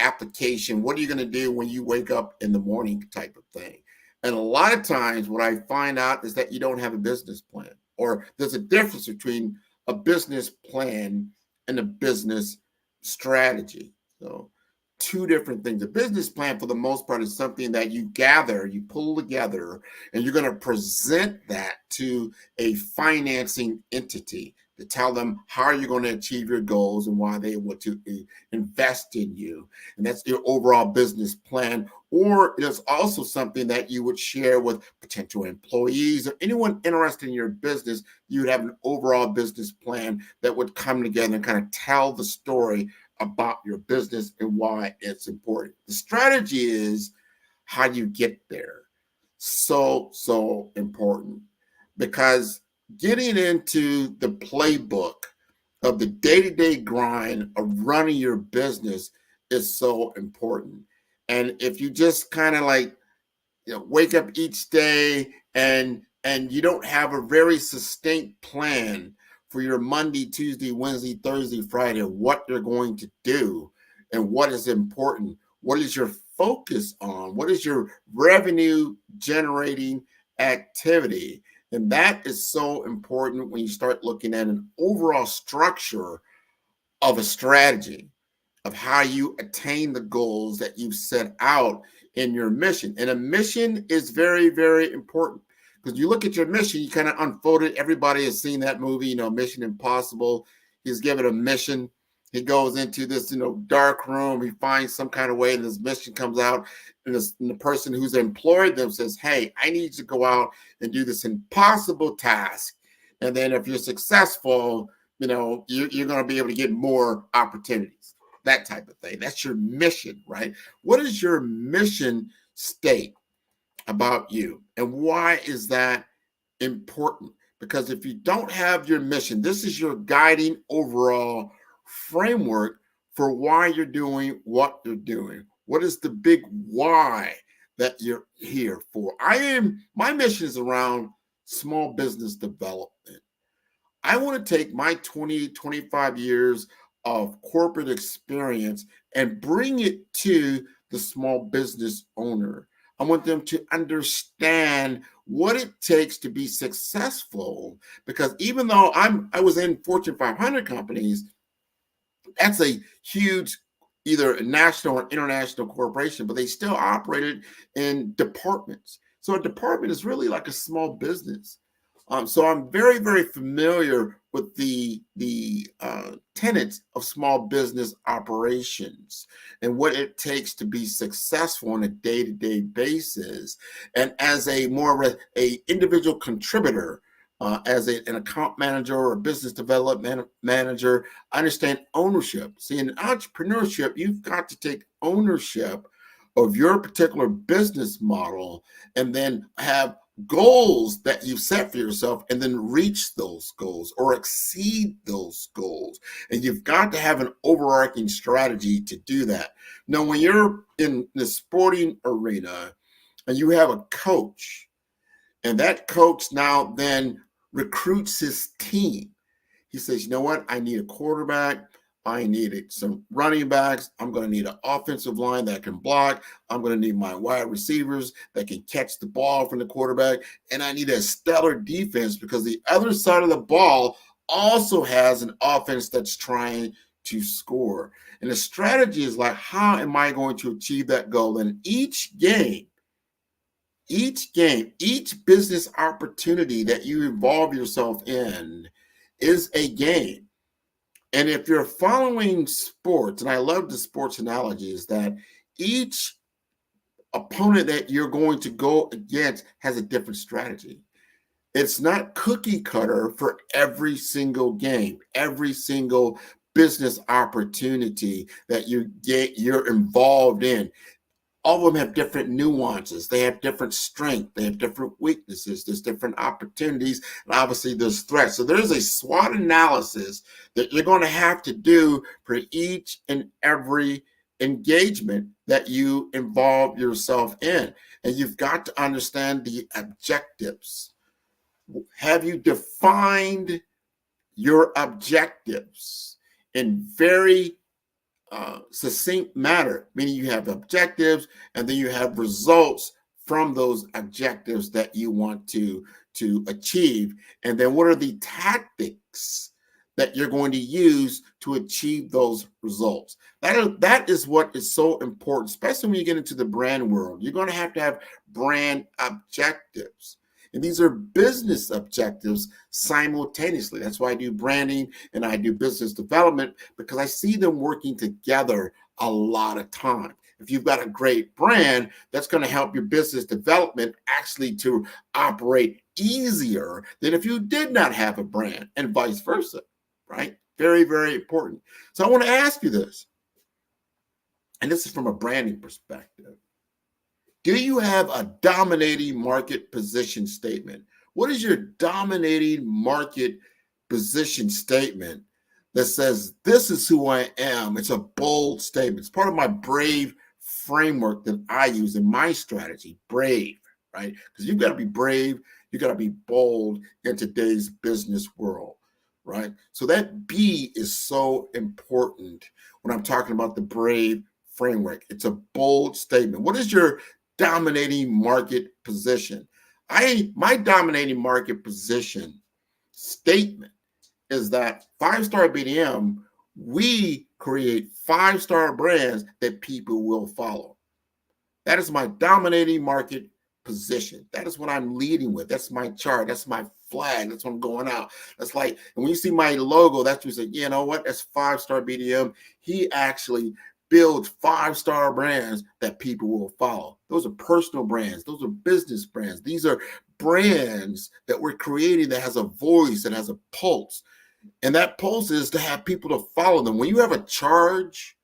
application? What are you going to do when you wake up in the morning type of thing? And a lot of times what I find out is that you don't have a business plan, or there's a difference between a business plan and a business strategy. So two different things. A business plan, for the most part, is something that you gather, you pull together, and you're going to present that to a financing entity to tell them how you're going to achieve your goals and why they want to invest in you. And that's your overall business plan. Or it's also something that you would share with potential employees or anyone interested in your business. You would have an overall business plan that would come together and kind of tell the story about your business and why it's important. The strategy is how you get there. So important, because getting into the playbook of the day-to-day grind of running your business is so important. And if you just kind of wake up each day and you don't have a very succinct plan for your Monday, Tuesday, Wednesday, Thursday, Friday, what you're going to do and what is important, what is your focus on, what is your revenue generating activity. And that is so important when you start looking at an overall structure of a strategy of how you attain the goals that you've set out in your mission. And a mission is very, very important, because you look at your mission, you kind of unfold it. Everybody has seen that movie, Mission Impossible. He's given a mission. He goes into this, dark room. He finds some kind of way, and his mission comes out. And the person who's employed them says, hey, I need you to go out and do this impossible task. And then if you're successful, you're going to be able to get more opportunities, that type of thing. That's your mission, right? What is your mission state about you? And why is that important? Because if you don't have your mission, this is your guiding overall framework for why you're doing what you're doing. What is the big why that you're here for? My mission is around small business development. I want to take my 20, 25 years of corporate experience and bring it to the small business owner. I want them to understand what it takes to be successful, because even though I was in Fortune 500 companies, that's a huge either a national or international corporation, but they still operated in departments. So a department is really like a small business. So I'm very, very familiar with the tenets of small business operations and what it takes to be successful on a day-to-day basis. And as a more of a individual contributor, as an account manager or a business development manager, I understand ownership. See, in entrepreneurship, you've got to take ownership of your particular business model and then have goals that you set for yourself and then reach those goals or exceed those goals. And you've got to have an overarching strategy to do that. Now, when you're in the sporting arena and you have a coach, and that coach now then recruits his team, he says, you know what? I need a quarterback. I needed some running backs. I'm going to need an offensive line that can block. I'm going to need my wide receivers that can catch the ball from the quarterback. And I need a stellar defense because the other side of the ball also has an offense that's trying to score. And the strategy is like, how am I going to achieve that goal? And each business opportunity that you involve yourself in is a game. And if you're following sports, and I love the sports analogy, is that each opponent that you're going to go against has a different strategy. It's not cookie cutter for every single game, every single business opportunity that you're involved in. All of them have different nuances. They have different strengths. They have different weaknesses. There's different opportunities. And obviously, there's threats. So there's a SWOT analysis that you're going to have to do for each and every engagement that you involve yourself in. And you've got to understand the objectives. Have you defined your objectives in very succinct manner, meaning you have objectives and then you have results from those objectives that you want to achieve. And then what are the tactics that you're going to use to achieve those results? That is what is so important, especially when you get into the brand world. You're going to have brand objectives. And these are business objectives simultaneously. That's why I do branding and I do business development, because I see them working together a lot of time. If you've got a great brand, that's going to help your business development actually to operate easier than if you did not have a brand, and vice versa, right? Very, very important. So I want to ask you this, and this is from a branding perspective. Do you have a dominating market position statement? What is your dominating market position statement that says, this is who I am? It's a bold statement. It's part of my BRAVE framework that I use in my strategy, BRAVE, right? Because you've got to be brave. You've got to be bold in today's business world, right? So that B is so important when I'm talking about the BRAVE framework. It's a bold statement. What is your dominating market position? My dominating market position statement is that 5-Star BDM, we create 5-star brands that people will follow. That is my dominating market position. That is what I'm leading with. That's my chart. That's my flag. That's what I'm going out. That's like, and when you see my logo, that's what you say, you know what? That's 5-Star BDM. He actually build 5-star brands that people will follow. Those are personal brands. Those are business brands. These are brands that we're creating that has a voice and has a pulse. And that pulse is to have people to follow them. When you have a charge,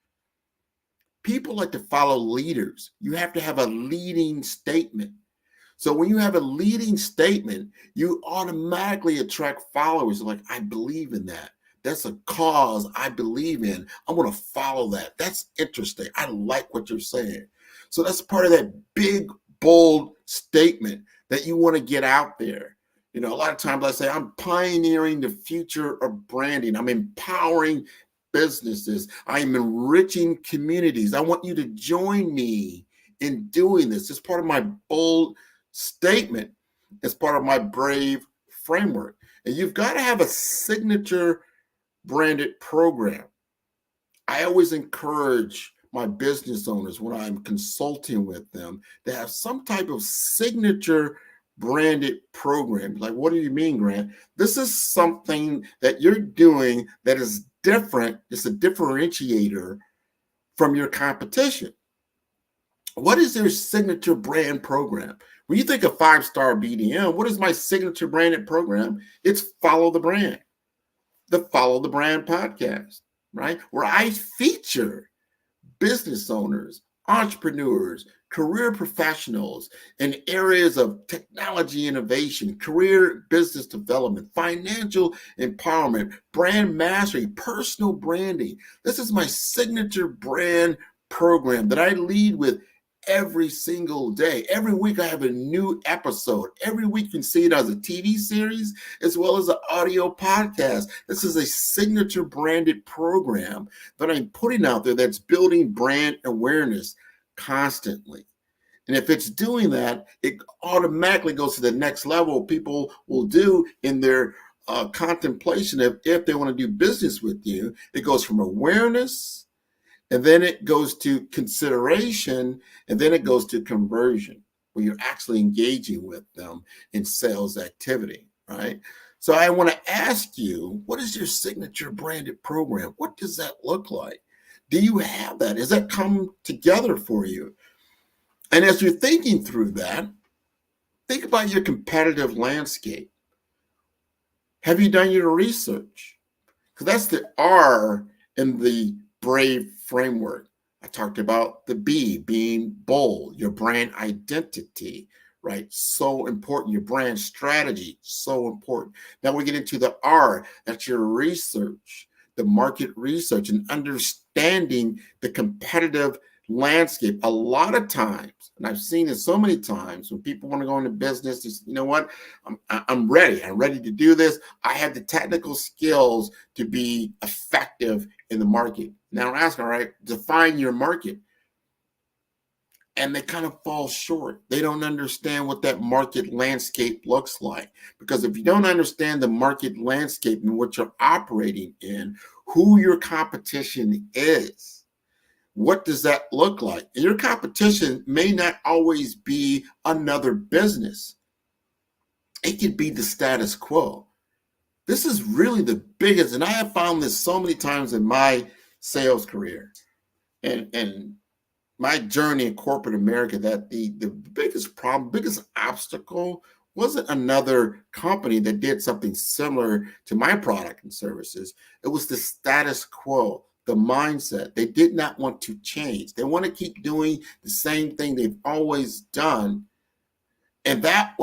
people like to follow leaders. You have to have a leading statement. So when you have a leading statement, you automatically attract followers. Like, I believe in that. That's a cause I believe in. I'm going to follow that. That's interesting. I like what you're saying. So that's part of that big, bold statement that you want to get out there. You know, a lot of times I say I'm pioneering the future of branding. I'm empowering businesses. I'm enriching communities. I want you to join me in doing this. It's part of my bold statement. It's part of my brave framework. And you've got to have a signature branded program. I always encourage my business owners when I'm consulting with them to have some type of signature branded program. Like, what do you mean, Grant? This is something that you're doing that is different. It's a differentiator from your competition. What is your signature brand program? When you think of 5-star BDM, what is my signature branded program? It's Follow the Brand, the Follow the Brand podcast, right? Where I feature business owners, entrepreneurs, career professionals in areas of technology innovation, career business development, financial empowerment, brand mastery, personal branding. This is my signature brand program that I lead with every single day. Every week I have a new episode. Every week you can see it as a TV series as well as an audio podcast. This is a signature branded program that I'm putting out there that's building brand awareness constantly. And if it's doing that, it automatically goes to the next level. People will do in their contemplation of if they want to do business with you. It goes from awareness, and then it goes to consideration, and then it goes to conversion, where you're actually engaging with them in sales activity, right? So I want to ask you, what is your signature branded program? What does that look like? Do you have that? Has that come together for you? And as you're thinking through that, think about your competitive landscape. Have you done your research? Because that's the R in the BRAVE framework. I talked about the B, being bold, your brand identity, right? So important. Your brand strategy, so important. Now we get into the R, that's your research, the market research, and understanding the competitive landscape. A lot of times, and I've seen it so many times, when people want to go into business, they say, you know what, I'm ready. I'm ready to do this. I have the technical skills to be effective in the market. Now I'm asking, all right, define your market. And they kind of fall short. They don't understand what that market landscape looks like. Because if you don't understand the market landscape and what you're operating in, who your competition is, what does that look like? And your competition may not always be another business. It could be the status quo. This is really the biggest, and I have found this so many times in my sales career and my journey in corporate America, that the biggest problem, biggest obstacle wasn't another company that did something similar to my product and services. It was the status quo, the mindset. They did not want to change. They want to keep doing the same thing they've always done. And that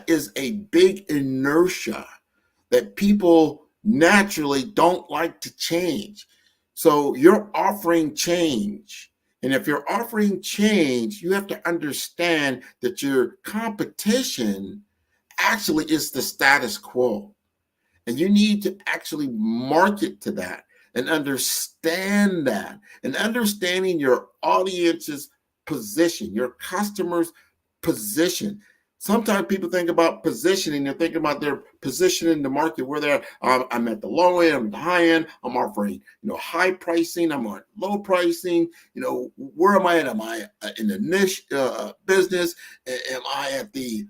is a big inertia that people naturally don't like to change. So you're offering change. And if you're offering change, you have to understand that your competition actually is the status quo. And you need to actually market to that and understand that. And understanding your audience's position, your customer's position. Sometimes people think about positioning, they're thinking about their position in the market, where they're, I'm at the low end, I'm at the high end, I'm offering, high pricing, I'm on low pricing, where am I at? Am I in the niche business? Am I at the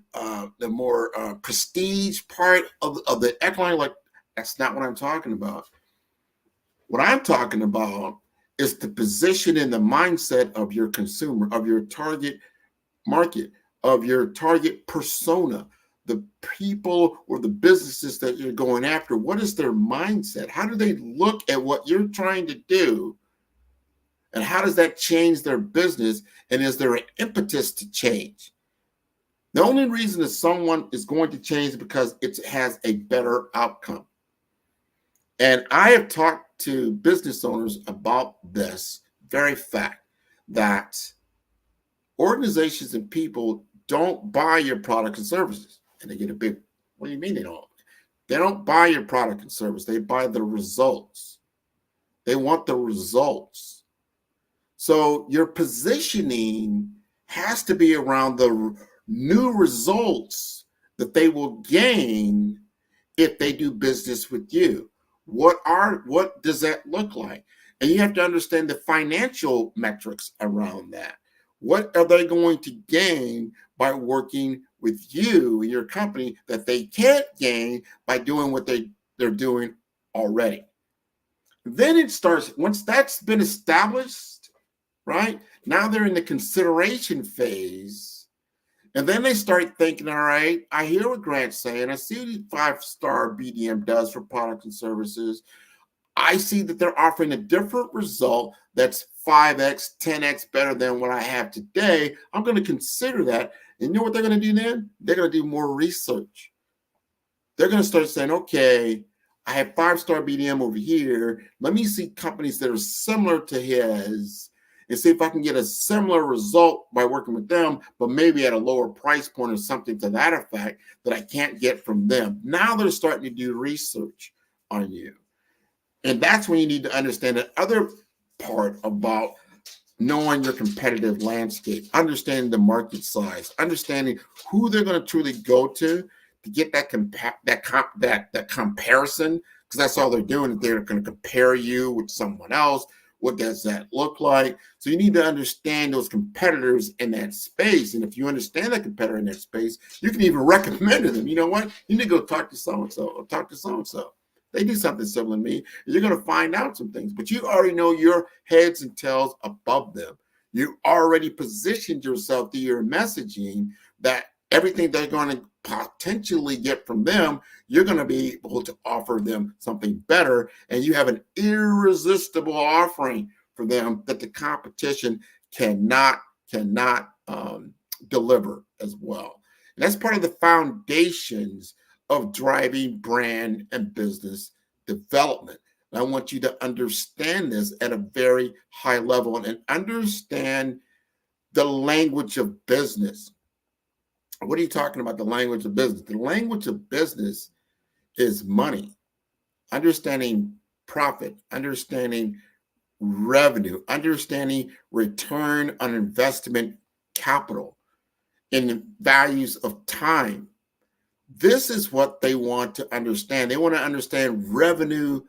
more prestige part of the echelon? Like, that's not what I'm talking about. What I'm talking about is the position and the mindset of your consumer, of your target market, of your target persona, the people or the businesses that you're going after. What is their mindset? How do they look at what you're trying to do? And how does that change their business? And is there an impetus to change? The only reason that someone is going to change is because it has a better outcome. And I have talked to business owners about this very fact, that organizations and people don't buy your products and services, and they get a big What do you mean they don't? They don't buy your product and service. They buy the results. They want the results. So your positioning has to be around the new results that they will gain if they do business with you. What does that look like? And you have to understand the financial metrics around that. What are they going to gain by working with you and your company that they can't gain by doing what they're doing already? Then it starts, once that's been established, right? Now they're in the consideration phase. And then they start thinking, all right, I hear what Grant's saying. I see what 5-star BDM does for products and services. I see that they're offering a different result that's 5x, 10x better than what I have today. I'm going to consider that. And you know what they're going to do then? They're going to do more research. They're going to start saying, okay, I have 5-star BDM over here. Let me see companies that are similar to his and see if I can get a similar result by working with them, but maybe at a lower price point or something to that effect that I can't get from them. Now they're starting to do research on you. And that's when you need to understand the other part about knowing your competitive landscape, understanding the market size, understanding who they're going to truly go to get that comparison, because that's all they're doing. They're going to compare you with someone else. What does that look like? So you need to understand those competitors in that space. And if you understand that competitor in that space, you can even recommend to them, you know what? You need to go talk to so-and-so or talk to so-and-so. They do something similar to me. You're going to find out some things, but you already know your heads and tails above them. You already positioned yourself through your messaging that everything they're going to potentially get from them, you're going to be able to offer them something better. And you have an irresistible offering for them that the competition cannot deliver as well. And that's part of the foundations of driving brand and business development. And I want you to understand this at a very high level and understand the language of business. What are you talking about, the language of business? The language of business is money, understanding profit, understanding revenue, understanding return on investment capital, and values of time. This is what they want to understand. They want to understand revenue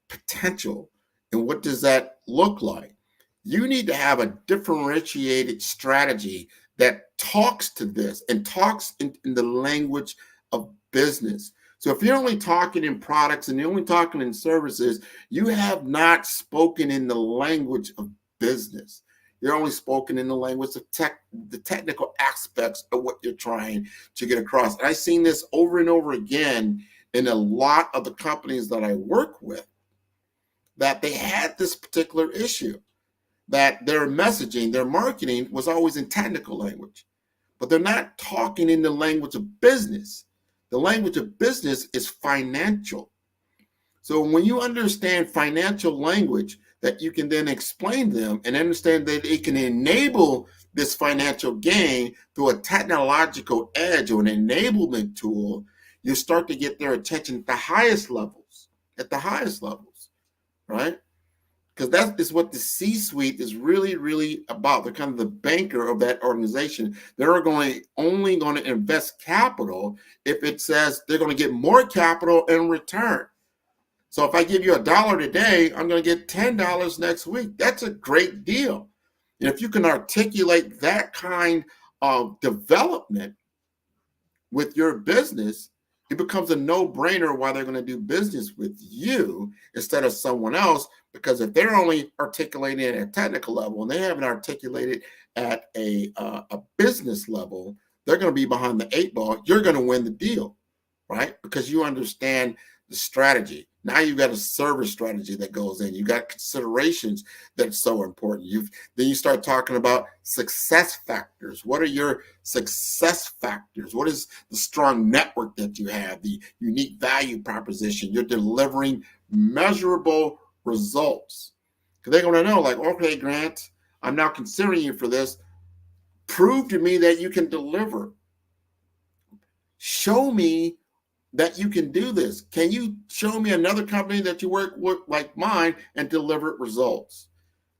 potential. And what does that look like? You need to have a differentiated strategy that talks to this and talks in the language of business. So if you're only talking in products and you're only talking in services, you have not spoken in the language of business. You're only spoken in the language of the technical aspects of what you're trying to get across. And I've seen this over and over again in a lot of the companies that I work with, that they had this particular issue, that their messaging, their marketing was always in technical language, but they're not talking in the language of business. The language of business is financial. So when you understand financial language, that you can then explain them and understand that it can enable this financial gain through a technological edge or an enablement tool, you start to get their attention at the highest levels, right? Because that is what the C-suite is really, really about. They're kind of the banker of that organization. They're only going to invest capital if it says they're going to get more capital in return. So if I give you $1 today, I'm going to get $10 next week. That's a great deal. And if you can articulate that kind of development with your business, it becomes a no-brainer why they're going to do business with you instead of someone else. Because if they're only articulating it at a technical level and they haven't articulated at a business level, they're going to be behind the 8 ball. You're going to win the deal, right? Because you understand the strategy. Now you've got a service strategy that goes in. You've got considerations that's so important. Then you start talking about success factors. What are your success factors? What is the strong network that you have, the unique value proposition? You're delivering measurable results. Because they're going to know, like, okay, Grant, I'm now considering you for this. Prove to me that you can deliver. Show me that you can do this? Can you show me another company that you work with like mine and deliver results?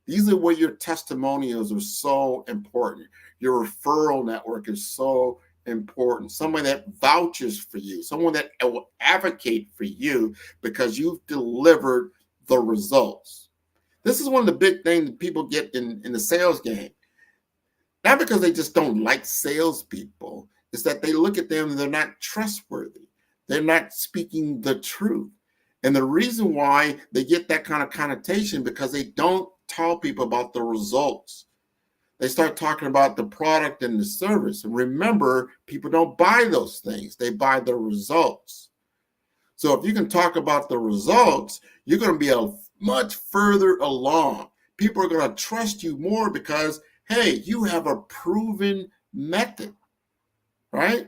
These are where your testimonials are so important. Your referral network is so important. Someone that vouches for you, someone that will advocate for you because you've delivered the results. This is one of the big things that people get in the sales game. Not because they just don't like salespeople, it's that they look at them and they're not trustworthy. They're not speaking the truth. And the reason why they get that kind of connotation because they don't tell people about the results. They start talking about the product and the service. And remember, people don't buy those things. They buy the results. So if you can talk about the results, you're going to be much further along. People are going to trust you more because, hey, you have a proven method, right?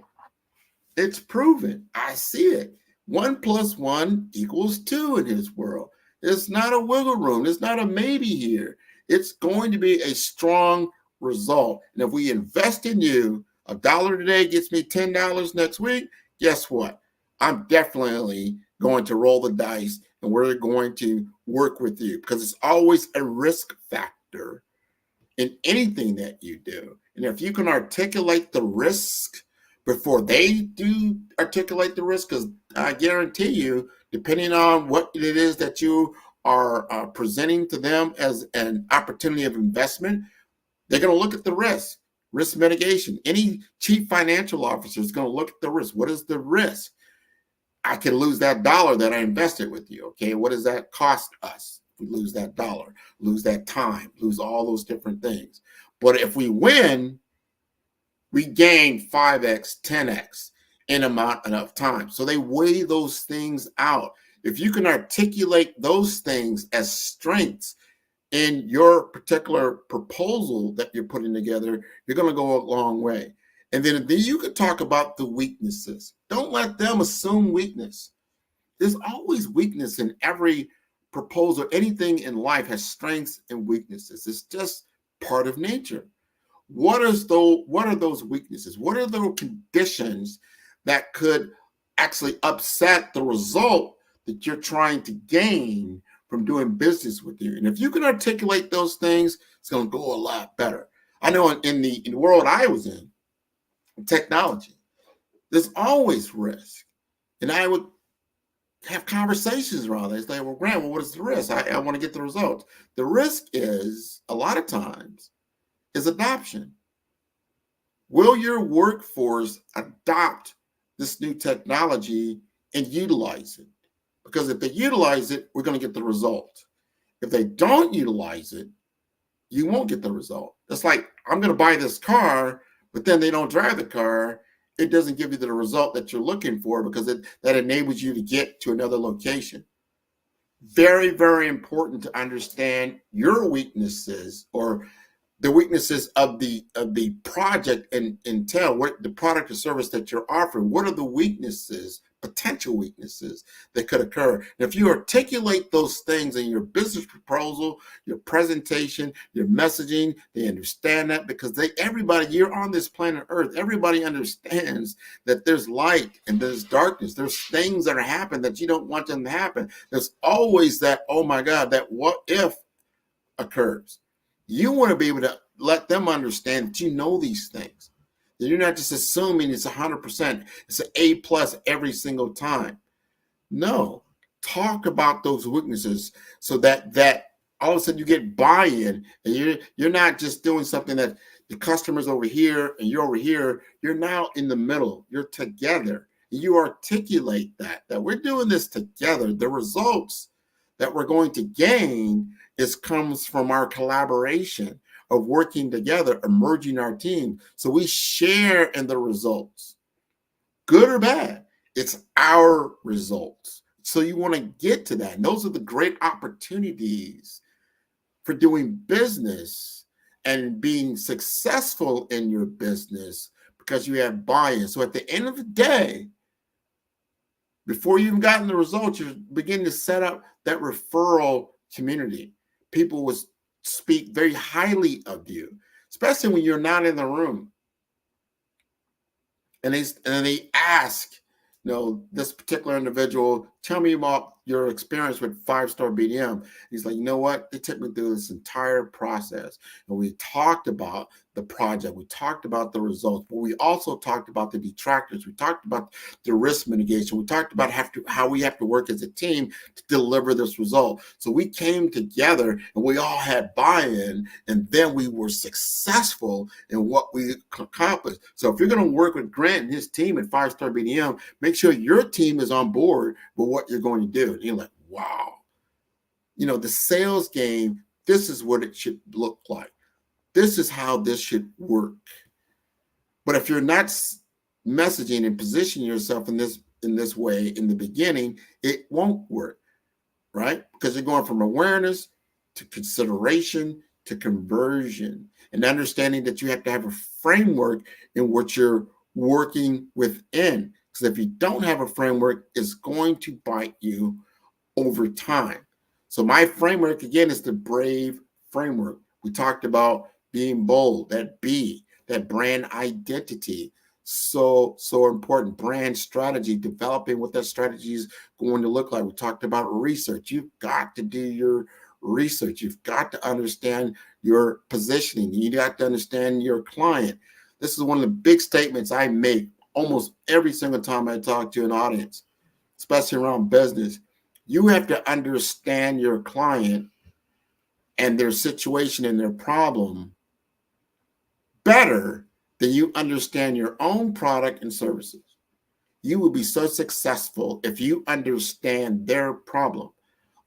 It's proven. I see it. 1 + 1 = 2 in his world. It's not a wiggle room. It's not a maybe here. It's going to be a strong result. And if we invest in you, $1 today gets me $10 next week, guess what? I'm definitely going to roll the dice and we're going to work with you because it's always a risk factor in anything that you do. And if you can articulate the risk before they do articulate the risk, because I guarantee you, depending on what it is that you are presenting to them as an opportunity of investment, they're going to look at the risk mitigation. Any chief financial officer is going to look at the risk. What is the risk? I can lose that $1 that I invested with you. Okay, what does that cost us? We lose that $1, lose that time, lose all those different things. But if we win, we gain 5x, 10x in amount enough time. So they weigh those things out. If you can articulate those things as strengths in your particular proposal that you're putting together, you're going to go a long way. And then you could talk about the weaknesses. Don't let them assume weakness. There's always weakness in every proposal. Anything in life has strengths and weaknesses. It's just part of nature. What are those weaknesses? What are the conditions that could actually upset the result that you're trying to gain from doing business with you? And if you can articulate those things, it's going to go a lot better. I know in the world I was in, technology, there's always risk. And I would have conversations around it. It's like, well, Grant, what is the risk? I want to get the results. The risk is, a lot of times, is adoption. Will your workforce adopt this new technology and utilize it? Because if they utilize it, we're going to get the result. If they don't utilize it, you won't get the result. That's like, I'm going to buy this car, but then they don't drive the car. It doesn't give you the result that you're looking for because that enables you to get to another location. Very, very important to understand your weaknesses or the weaknesses of the project and entail what the product or service that you're offering. What are the weaknesses, potential weaknesses that could occur? And if you articulate those things in your business proposal, your presentation, your messaging, they understand that because everybody, you're on this planet Earth, everybody understands that there's light and there's darkness. There's things that are happening that you don't want them to happen. There's always that, oh my God, that what if occurs. You want to be able to let them understand that you know these things. That you're not just assuming it's 100%. It's an A+ every single time. No, talk about those weaknesses so that all of a sudden you get buy-in and you're not just doing something that the customer's over here and you're over here. You're now in the middle. You're together. You articulate that we're doing this together. The results that we're going to gain comes from our collaboration of working together, emerging our team. So we share in the results, good or bad. It's our results. So you want to get to that. And those are the great opportunities for doing business and being successful in your business because you have buy-in. So at the end of the day, before you've gotten the results, you're beginning to set up that referral community. People will speak very highly of you, especially when you're not in the room. And they ask, this particular individual, tell me about your experience with 5-star BDM. He's like, you know what? They took me through this entire process. And we talked about the project. We talked about the results, but we also talked about the detractors. We talked about the risk mitigation. We talked about how we have to work as a team to deliver this result. So we came together and we all had buy-in, and then we were successful in what we accomplished. So if you're going to work with Grant and his team at 5-star BDM, make sure your team is on board with what you're going to do. And you're like, wow, the sales game, this is what it should look like. This is how this should work. But if you're not messaging and positioning yourself in this way in the beginning, it won't work, right? Because you're going from awareness to consideration to conversion, and understanding that you have to have a framework in what you're working within. Because if you don't have a framework, it's going to bite you over time. So my framework, again, is the BRAVE framework. We talked about being bold, that B, that brand identity. So important. Brand strategy, developing what that strategy is going to look like. We talked about research. You've got to do your research. You've got to understand your positioning. You got to understand your client. This is one of the big statements I make almost every single time I talk to an audience, especially around business. You have to understand your client and their situation and their problem better than you understand your own product and services. You will be so successful if you understand their problem,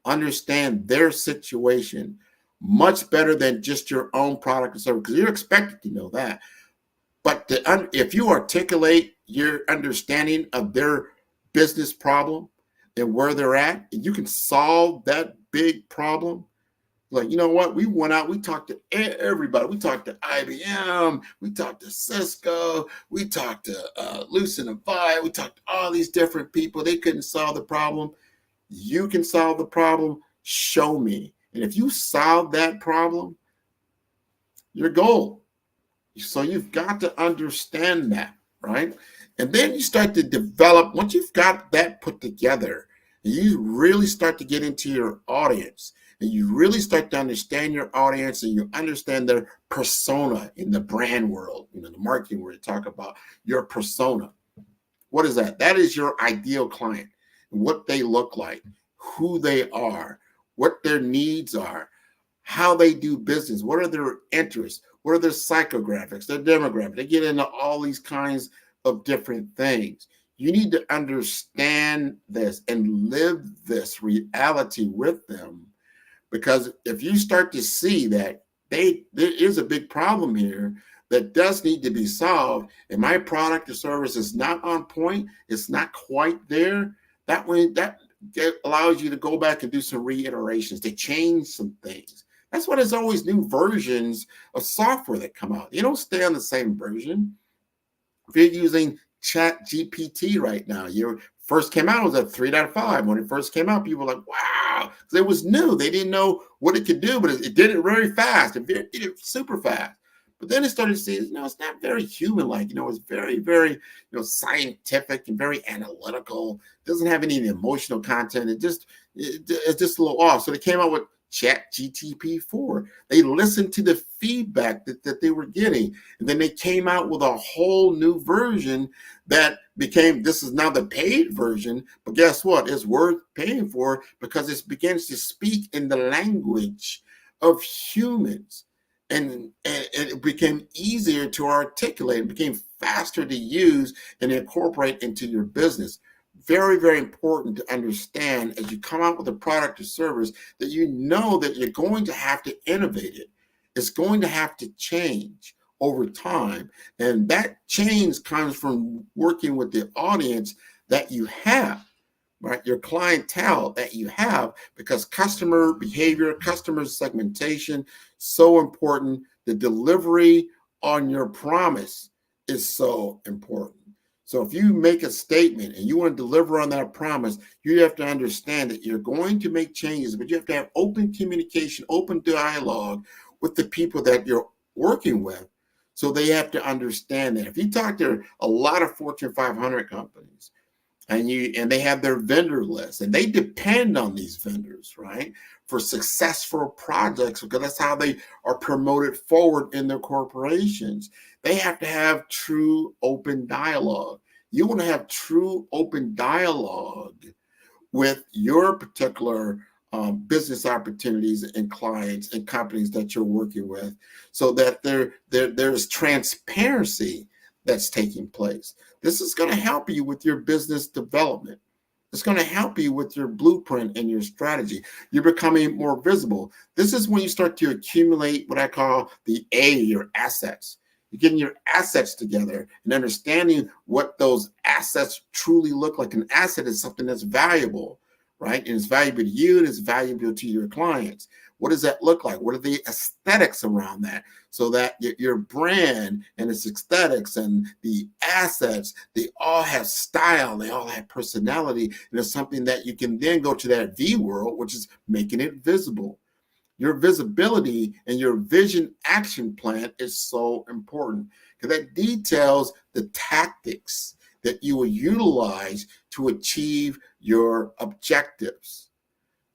understand their situation much better than just your own product and service, because you're expected to know that. But if you articulate your understanding of their business problem and where they're at, and you can solve that big problem, like, you know what? We went out, we talked to everybody. We talked to IBM, we talked to Cisco, we talked to Lucent and Vi, we talked to all these different people. They couldn't solve the problem. You can solve the problem. Show me. And if you solve that problem, your goal. So you've got to understand that, right? And then you start to develop, once you've got that put together, and you really start to get into your audience, and you really start to understand your audience, and you understand their persona in the brand world, the marketing world, talk about your persona. What is that? That is your ideal client, what they look like, who they are, what their needs are, how they do business, what are their interests, what are their psychographics, their demographics. They get into all these kinds of different things. You need to understand this and live this reality with them, because if you start to see that there is a big problem here that does need to be solved, and my product or service is not on point, it's not quite there, that allows you to go back and do some reiterations, to change some things. That's why there's always new versions of software that come out. You don't stay on the same version. If you're using ChatGPT right now, you first came out, it was at 3.5. When it first came out, people were like, wow, because it was new. They didn't know what it could do, but it did it very fast. It did it super fast. But then it started to see, it's not very human-like. It's very, very, scientific and very analytical. It doesn't have any emotional content. It's just a little off. So they came out with ChatGPT-4. They listened to the feedback that they were getting, and then they came out with a whole new version that became, this is now the paid version, but guess what? It's worth paying for because it begins to speak in the language of humans, and it became easier to articulate. It became faster to use and incorporate into your business. Very, very important to understand as you come out with a product or service that you know that you're going to have to innovate it. It's going to have to change over time. And that change comes from working with the audience that you have, right? Your clientele that you have, because customer behavior, customer segmentation, so important. The delivery on your promise is so important. So if you make a statement and you want to deliver on that promise, you have to understand that you're going to make changes, but you have to have open communication, open dialogue with the people that you're working with. So they have to understand that. If you talk to a lot of Fortune 500 companies, and they have their vendor list, and they depend on these vendors, right, for successful projects, because that's how they are promoted forward in their corporations. They have to have true open dialogue. You want to have true open dialogue with your particular business opportunities and clients and companies that you're working with, so that there's transparency that's taking place. This is going to help you with your business development. It's going to help you with your blueprint and your strategy. You're becoming more visible. This is when you start to accumulate what I call your assets. You're getting your assets together and understanding what those assets truly look like. An asset is something that's valuable, right? And it's valuable to you, and it's valuable to your clients. What does that look like? What are the aesthetics around that? So that your brand and its aesthetics and the assets, they all have style, they all have personality, and it's something that you can then go to that V world, which is making it visible. Your visibility and your vision action plan is so important, because that details the tactics that you will utilize to achieve your objectives.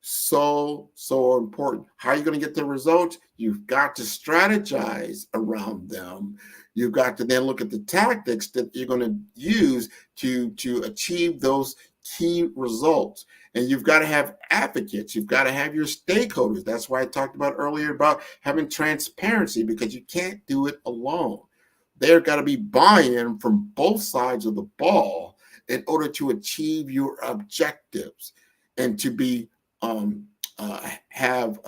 So important. How are you going to get the results? You've got to strategize around them. You've got to then look at the tactics that you're going to use to achieve those key results. And you've got to have advocates. You've got to have your stakeholders. That's why I talked about earlier about having transparency, because you can't do it alone. There got to be buy-in from both sides of the ball in order to achieve your objectives and to be have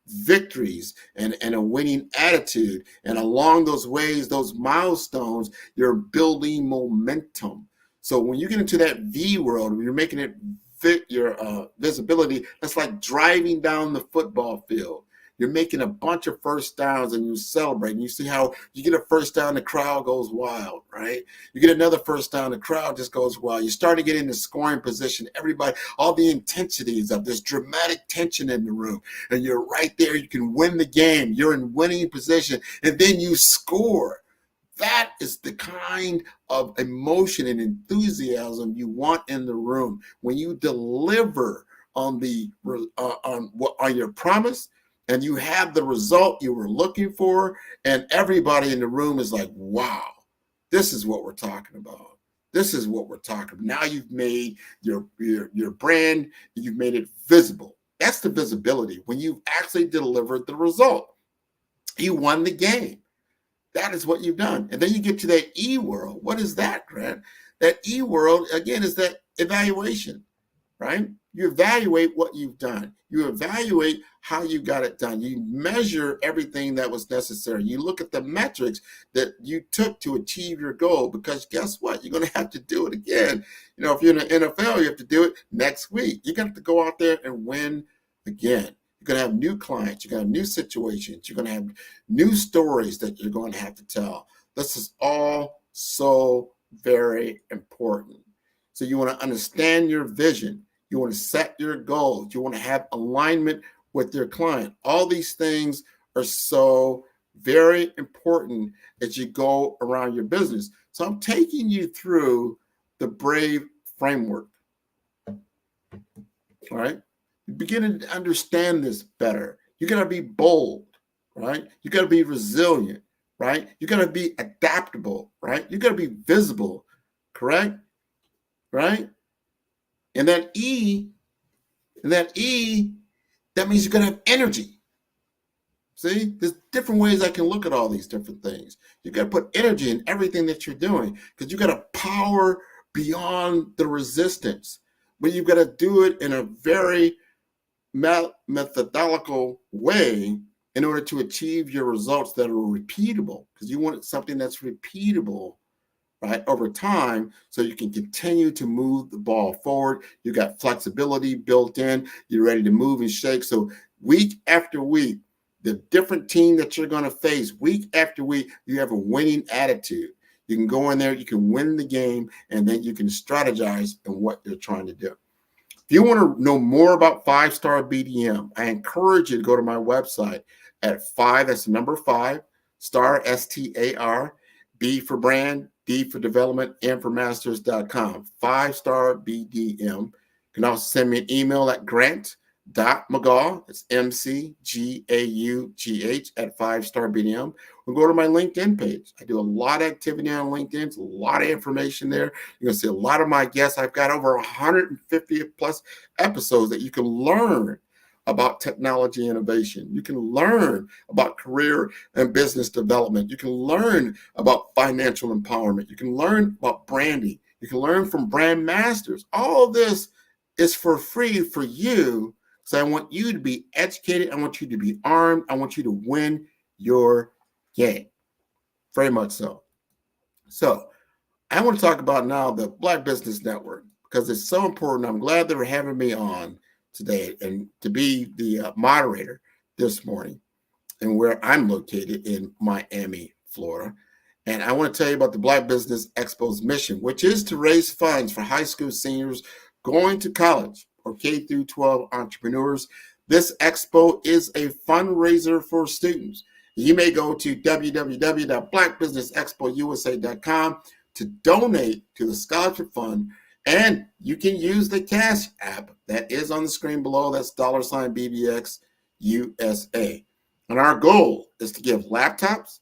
victories and a winning attitude. And along those ways, those milestones, you're building momentum. So when you get into that V world, you're making it fit your visibility. That's like driving down the football field. You're making a bunch of first downs and you celebrate. And you see how you get a first down, the crowd goes wild, right? You get another first down, the crowd just goes wild. You start to get into scoring position. Everybody, all the intensity is up. There's dramatic tension in the room. And you're right there. You can win the game. You're in winning position. And then you score. That is the kind of emotion and enthusiasm you want in the room. When you deliver on on your promise, and you have the result you were looking for, and everybody in the room is like, wow, this is what we're talking about. This is what we're talking about. Now you've made your brand, you've made it visible. That's the visibility. When you've actually delivered the result, you won the game. That is what you've done. And then you get to that E world. What is that, Grant? That E world, again, is that evaluation, right? You evaluate what you've done. You evaluate how you got it done. You measure everything that was necessary. You look at the metrics that you took to achieve your goal, because guess what? You're going to have to do it again. You know, if you're in the NFL, you have to do it next week. You got to go out there and win again. You're going to have new clients. You're going to have new situations. You're going to have new stories that you're going to have to tell. This is all so very important. So you want to understand your vision. You want to set your goals. You want to have alignment with your client. All these things are so very important as you go around your business. So I'm taking you through the BRAVE framework. All right. You're beginning to understand this better. You got to be bold, right? You got to be resilient, right? You got to be adaptable, right? You got to be visible, correct? Right? And that E, that means you're going to have energy. See, there's different ways I can look at all these different things. You got to put energy in everything that you're doing, because you got to power beyond the resistance. But you've got to do it in a very methodological way in order to achieve your results that are repeatable, because you want something that's repeatable, right, over time, so you can continue to move the ball forward. You got flexibility built in. You're ready to move and shake. So week after week, the different team that you're going to face, week after week, you have a winning attitude. You can go in there, you can win the game, and then you can strategize in what you're trying to do. If you want to know more about 5-Star BDM, I encourage you to go to my website at 5, that's the number 5, star, STAR, B for brand, D for development, M for masters.com, 5-star BDM. You can also send me an email at grant.mcgaugh, that's MCGAUGH at 5-star BDM. Or go to my LinkedIn page. I do a lot of activity on LinkedIn. It's a lot of information there. You're going to see a lot of my guests. I've got over 150 plus episodes that you can learn about technology innovation. You can learn about career and business development. You can learn about financial empowerment. You can learn about branding. You can learn from brand masters. All of this is for free for you. So I want you to be educated. I want you to be armed. I want you to win your game. Very much so. So I want to talk about now the Black Business Network, because it's so important. I'm glad they're having me on today and to be the moderator this morning, and where I'm located in Miami, Florida. And I want to tell you about the Black Business Expo's mission, which is to raise funds for high school seniors going to college or K through 12 entrepreneurs. This expo is a fundraiser for students. You may go to www.blackbusinessexpousa.com to donate to the scholarship fund. And you can use the Cash App that is on the screen below. That's $BBX USA. And our goal is to give laptops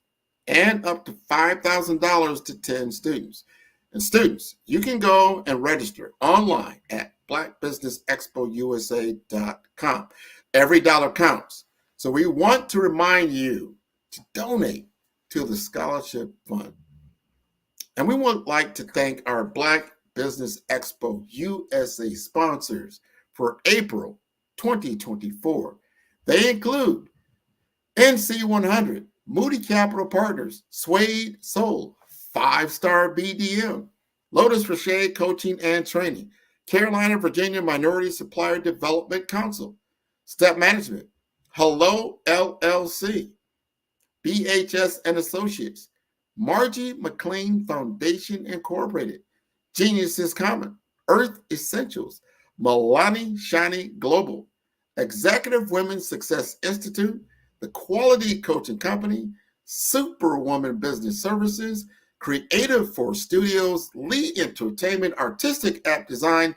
and up to $5,000 to 10 students. And students, you can go and register online at blackbusinessexpousa.com. Every dollar counts. So we want to remind you to donate to the scholarship fund. And we would like to thank our Black Business Expo USA sponsors for April 2024. They include NC100, Moody Capital Partners, Suede Soul, 5-star BDM, Lotus Rocher Coaching and Training, Carolina, Virginia Minority Supplier Development Council, Step Management, Hello LLC, BHS and Associates, Margie McLean Foundation Incorporated, Genius is Common, Earth Essentials, Milani Shani Global, Executive Women's Success Institute, The Quality Coaching Company, Superwoman Business Services, Creative Force Studios, Lee Entertainment, Artistic App Design,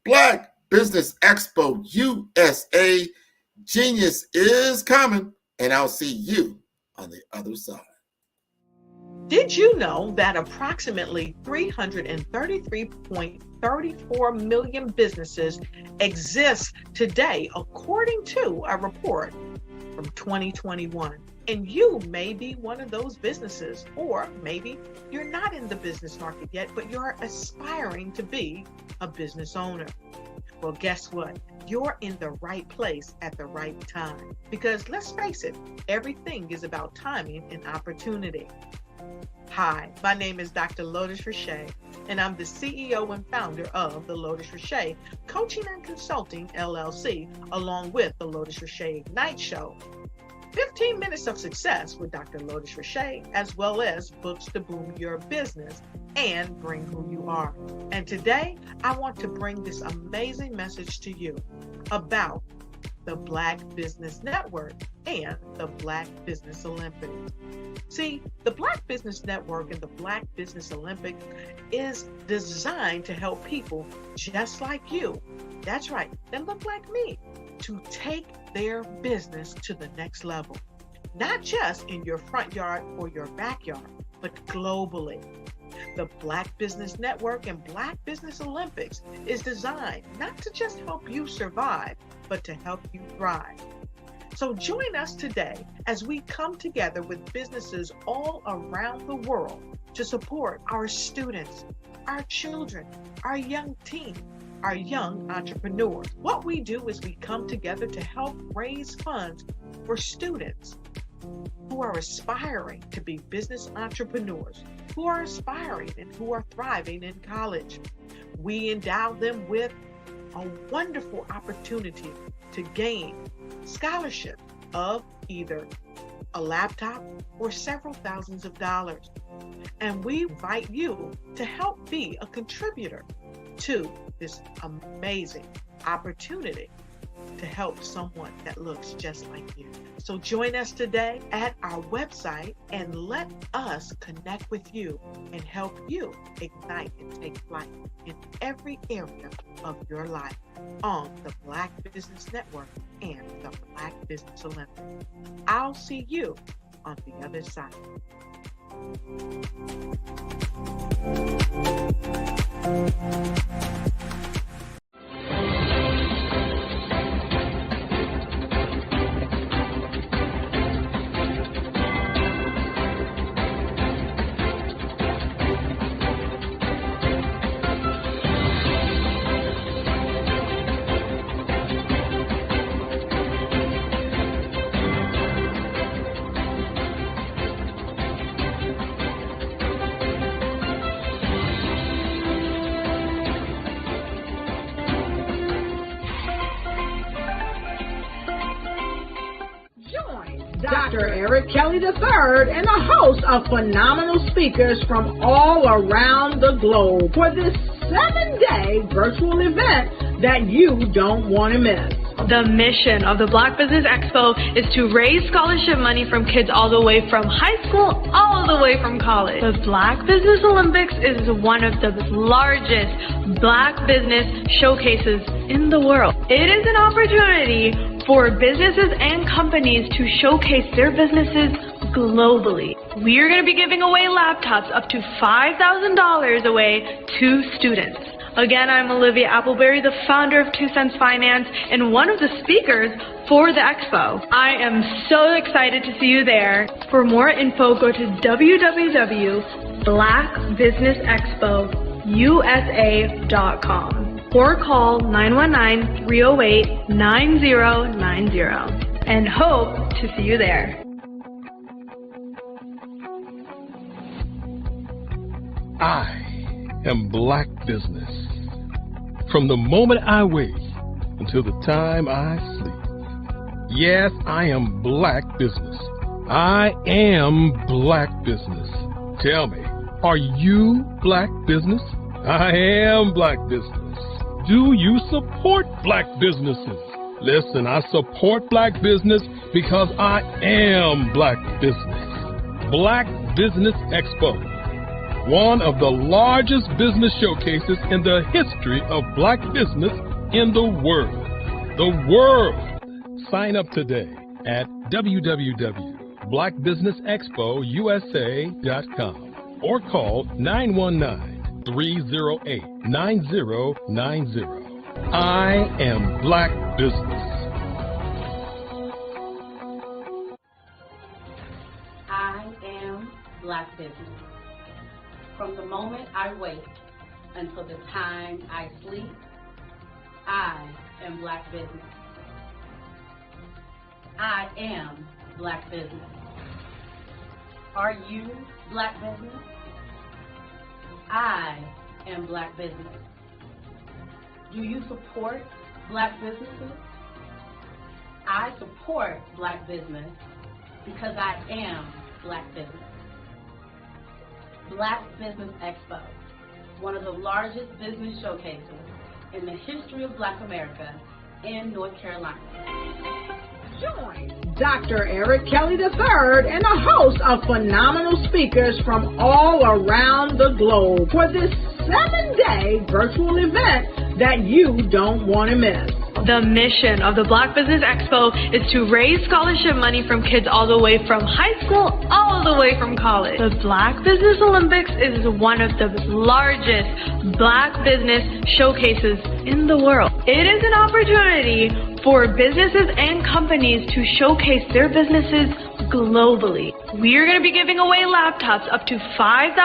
Black Business Expo USA. Genius is coming, and I'll see you on the other side. Did you know that approximately 333.34 million businesses exist today, according to a report from 2021? And you may be one of those businesses, or maybe you're not in the business market yet, but you're aspiring to be a business owner. Well, guess what? You're in the right place at the right time. Because let's face it, everything is about timing and opportunity. Hi, my name is Dr. Lotus Rocher, and I'm the CEO and founder of the Lotus Rocher Coaching and Consulting LLC, along with the Lotus Rocher Ignite Show. 15 minutes of success with Dr. Lotus Rocher, as well as books to boom your business and bring who you are. And today, I want to bring this amazing message to you about the Black Business Network and the Black Business Olympics. See, the Black Business Network and the Black Business Olympics is designed to help people just like you, that's right, that look like me, to take their business to the next level. Not just in your front yard or your backyard, but globally. The Black Business Network and Black Business Olympics is designed not to just help you survive, but to help you thrive. So join us today as we come together with businesses all around the world to support our students, our children, our young teens, our young entrepreneurs. What we do is we come together to help raise funds for students who are aspiring to be business entrepreneurs, who are aspiring and who are thriving in college. We endow them with a wonderful opportunity to gain scholarship of either a laptop or several thousands of dollars. And we invite you to help be a contributor to this amazing opportunity to help someone that looks just like you. So join us today at our website and let us connect with you and help you ignite and take flight in every area of your life on the Black Business Network and the Black Business Olympics. I'll see you on the other side. Dr. Eric Kelly III and a host of phenomenal speakers from all around the globe for this 7-day virtual event that you don't want to miss. The mission of the Black Business Expo is to raise scholarship money from kids all the way from high school all the way from college. The Black Business Olympics is one of the largest Black business showcases in the world. It is an opportunity for businesses and companies to showcase their businesses globally. We are going to be giving away laptops up to $5,000 away to students. Again, I'm Olivia Appleberry, the founder of 2 Cents Finance and one of the speakers for the expo. I am so excited to see you there. For more info, go to www.blackbusinessexpousa.com or call 919-308-9090 and hope to see you there. I am Black Business. From the moment I wake until the time I sleep. Yes, I am Black Business. I am Black Business. Tell me, are you Black Business? I am Black Business. Do you support Black businesses? Listen, I support Black business because I am Black Business. Black Business Expo, one of the largest business showcases in the history of Black business in the world. The world! Sign up today at www.blackbusinessexpousa.com or call 919-308-9090. I am Black Business. I am Black Business. From the moment I wake until the time I sleep, I am Black Business. I am Black Business. Are you Black Business? I am Black Business. Do you support Black businesses? I support Black business because I am Black Business. Black Business Expo, one of the largest business showcases in the history of Black America in North Carolina. Join Dr. Eric Kelly III and a host of phenomenal speakers from all around the globe for this 7-day virtual event that you don't want to miss. The mission of the Black Business Expo is to raise scholarship money from kids all the way from high school all the way from college. The Black Business Olympics is one of the largest Black business showcases in the world. It is an opportunity for businesses and companies to showcase their businesses globally. We are going to be giving away laptops up to $5,000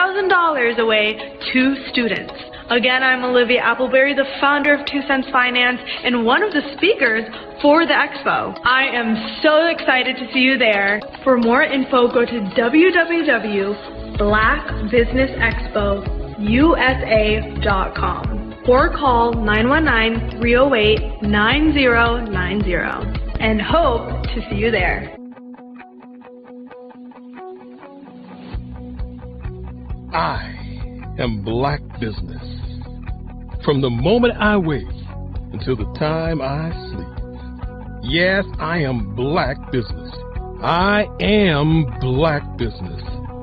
away to students. Again, I'm Olivia Appleberry, the founder of 2 Cents Finance and one of the speakers for the expo. I am so excited to see you there. For more info, go to www.blackbusinessexpousa.com or call 919-308-9090 and hope to see you there. I am Black Business. From the moment I wake until the time I sleep. Yes, I am Black Business. I am Black Business.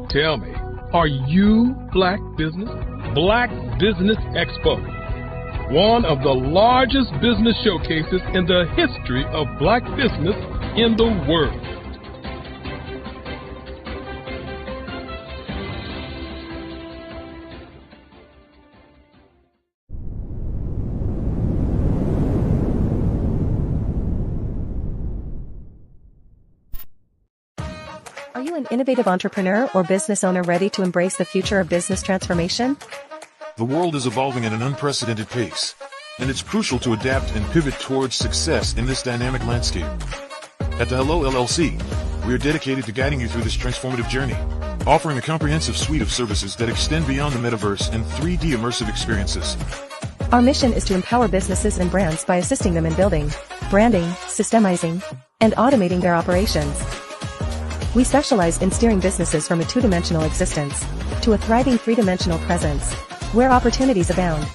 Tell me, are you Black Business? Black Business Expo, one of the largest business showcases in the history of Black business in the world. Are you an innovative entrepreneur or business owner ready to embrace the future of business transformation? The world is evolving at an unprecedented pace, and it's crucial to adapt and pivot towards success in this dynamic landscape. At the Hello LLC, we are dedicated to guiding you through this transformative journey, offering a comprehensive suite of services that extend beyond the metaverse and 3D immersive experiences. Our mission is to empower businesses and brands by assisting them in building, branding, systemizing, and automating their operations. We specialize in steering businesses from a two-dimensional existence to a thriving three-dimensional presence, where opportunities abound.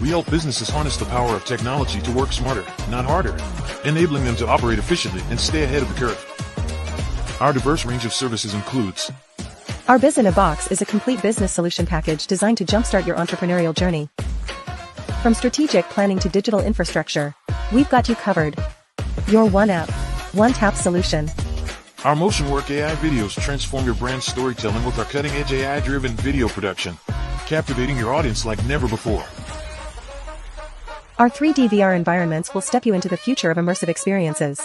We help businesses harness the power of technology to work smarter, not harder, enabling them to operate efficiently and stay ahead of the curve. Our diverse range of services includes: Our Biz in a Box is a complete business solution package designed to jumpstart your entrepreneurial journey. From strategic planning to digital infrastructure, we've got you covered. Your one app, one tap solution. Our Motion Work AI videos transform your brand storytelling with our cutting-edge AI-driven video production, captivating your audience like never before. Our 3D VR environments will step you into the future of immersive experiences.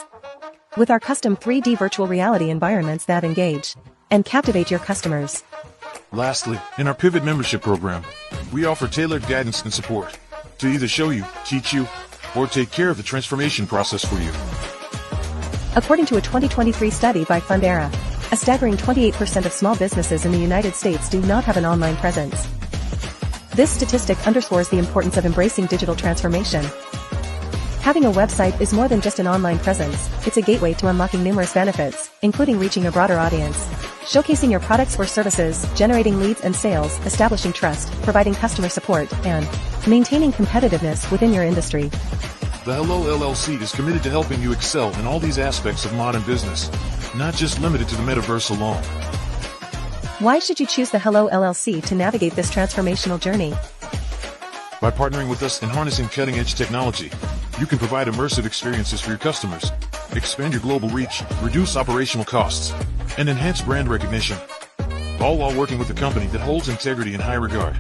With our custom 3D virtual reality environments that engage and captivate your customers. Lastly, in our Pivot membership program, we offer tailored guidance and support to either show you, teach you, or take care of the transformation process for you. According to a 2023 study by Fundera, a staggering 28% of small businesses in the United States do not have an online presence. This statistic underscores the importance of embracing digital transformation. Having a website is more than just an online presence, it's a gateway to unlocking numerous benefits, including reaching a broader audience, showcasing your products or services, generating leads and sales, establishing trust, providing customer support, and maintaining competitiveness within your industry. The Hello LLC is committed to helping you excel in all these aspects of modern business, not just limited to the metaverse alone. Why should you choose the Hello LLC to navigate this transformational journey? By partnering with us and harnessing cutting-edge technology, you can provide immersive experiences for your customers, expand your global reach, reduce operational costs, and enhance brand recognition, all while working with a company that holds integrity in high regard.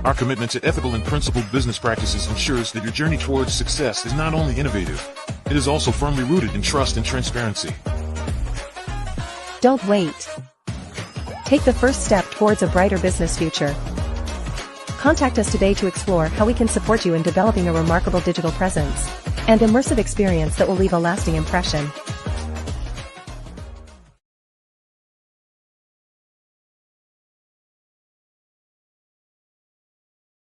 Our commitment to ethical and principled business practices ensures that your journey towards success is not only innovative, it is also firmly rooted in trust and transparency. Don't wait. Take the first step towards a brighter business future. Contact us today to explore how we can support you in developing a remarkable digital presence and immersive experience that will leave a lasting impression.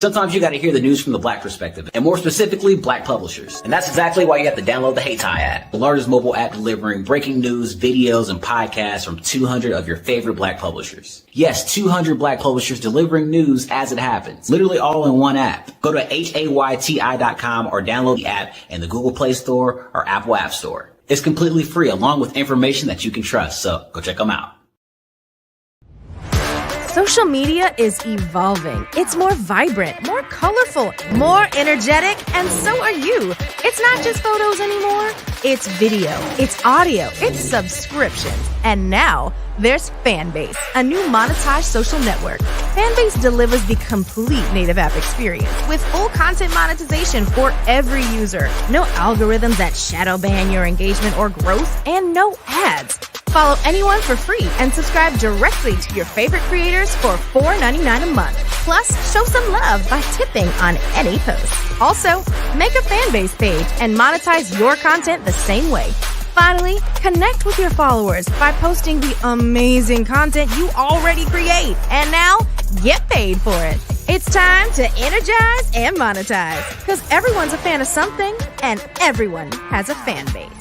Sometimes you got to hear the news from the Black perspective, and more specifically, Black publishers. And that's exactly why you have to download the Heytie app, the largest mobile app delivering breaking news, videos, and podcasts from 200 of your favorite Black publishers. Yes, 200 Black publishers delivering news as it happens, literally all in one app. Go to HAYTI.com or download the app in the Google Play Store or Apple App Store. It's completely free, along with information that you can trust, so go check them out. Social media is evolving. It's more vibrant, more colorful, more energetic, and so are you. It's not just photos anymore. It's video, it's audio, it's subscriptions. And now there's Fanbase, a new monetized social network. Fanbase delivers the complete native app experience with full content monetization for every user. No algorithms that shadow ban your engagement or growth, and no ads. Follow anyone for free and subscribe directly to your favorite creators for $4.99 a month. Plus, show some love by tipping on any post. Also, make a Fanbase page and monetize your content the same way. Finally, connect with your followers by posting the amazing content you already create. And now, get paid for it. It's time to energize and monetize, because everyone's a fan of something and everyone has a fan base.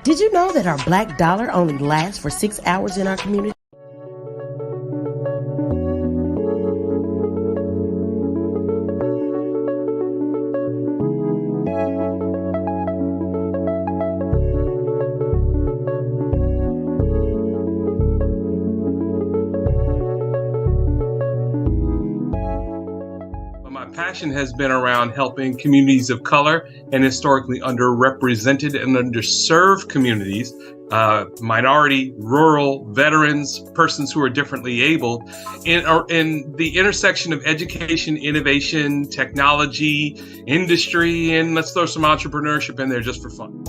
Did you know that our black dollar only lasts for 6 hours in our community? passion has been around helping communities of color and historically underrepresented and underserved communities, minority, rural, veterans, persons who are differently able, in the intersection of education, innovation, technology, industry, and let's throw some entrepreneurship in there just for fun.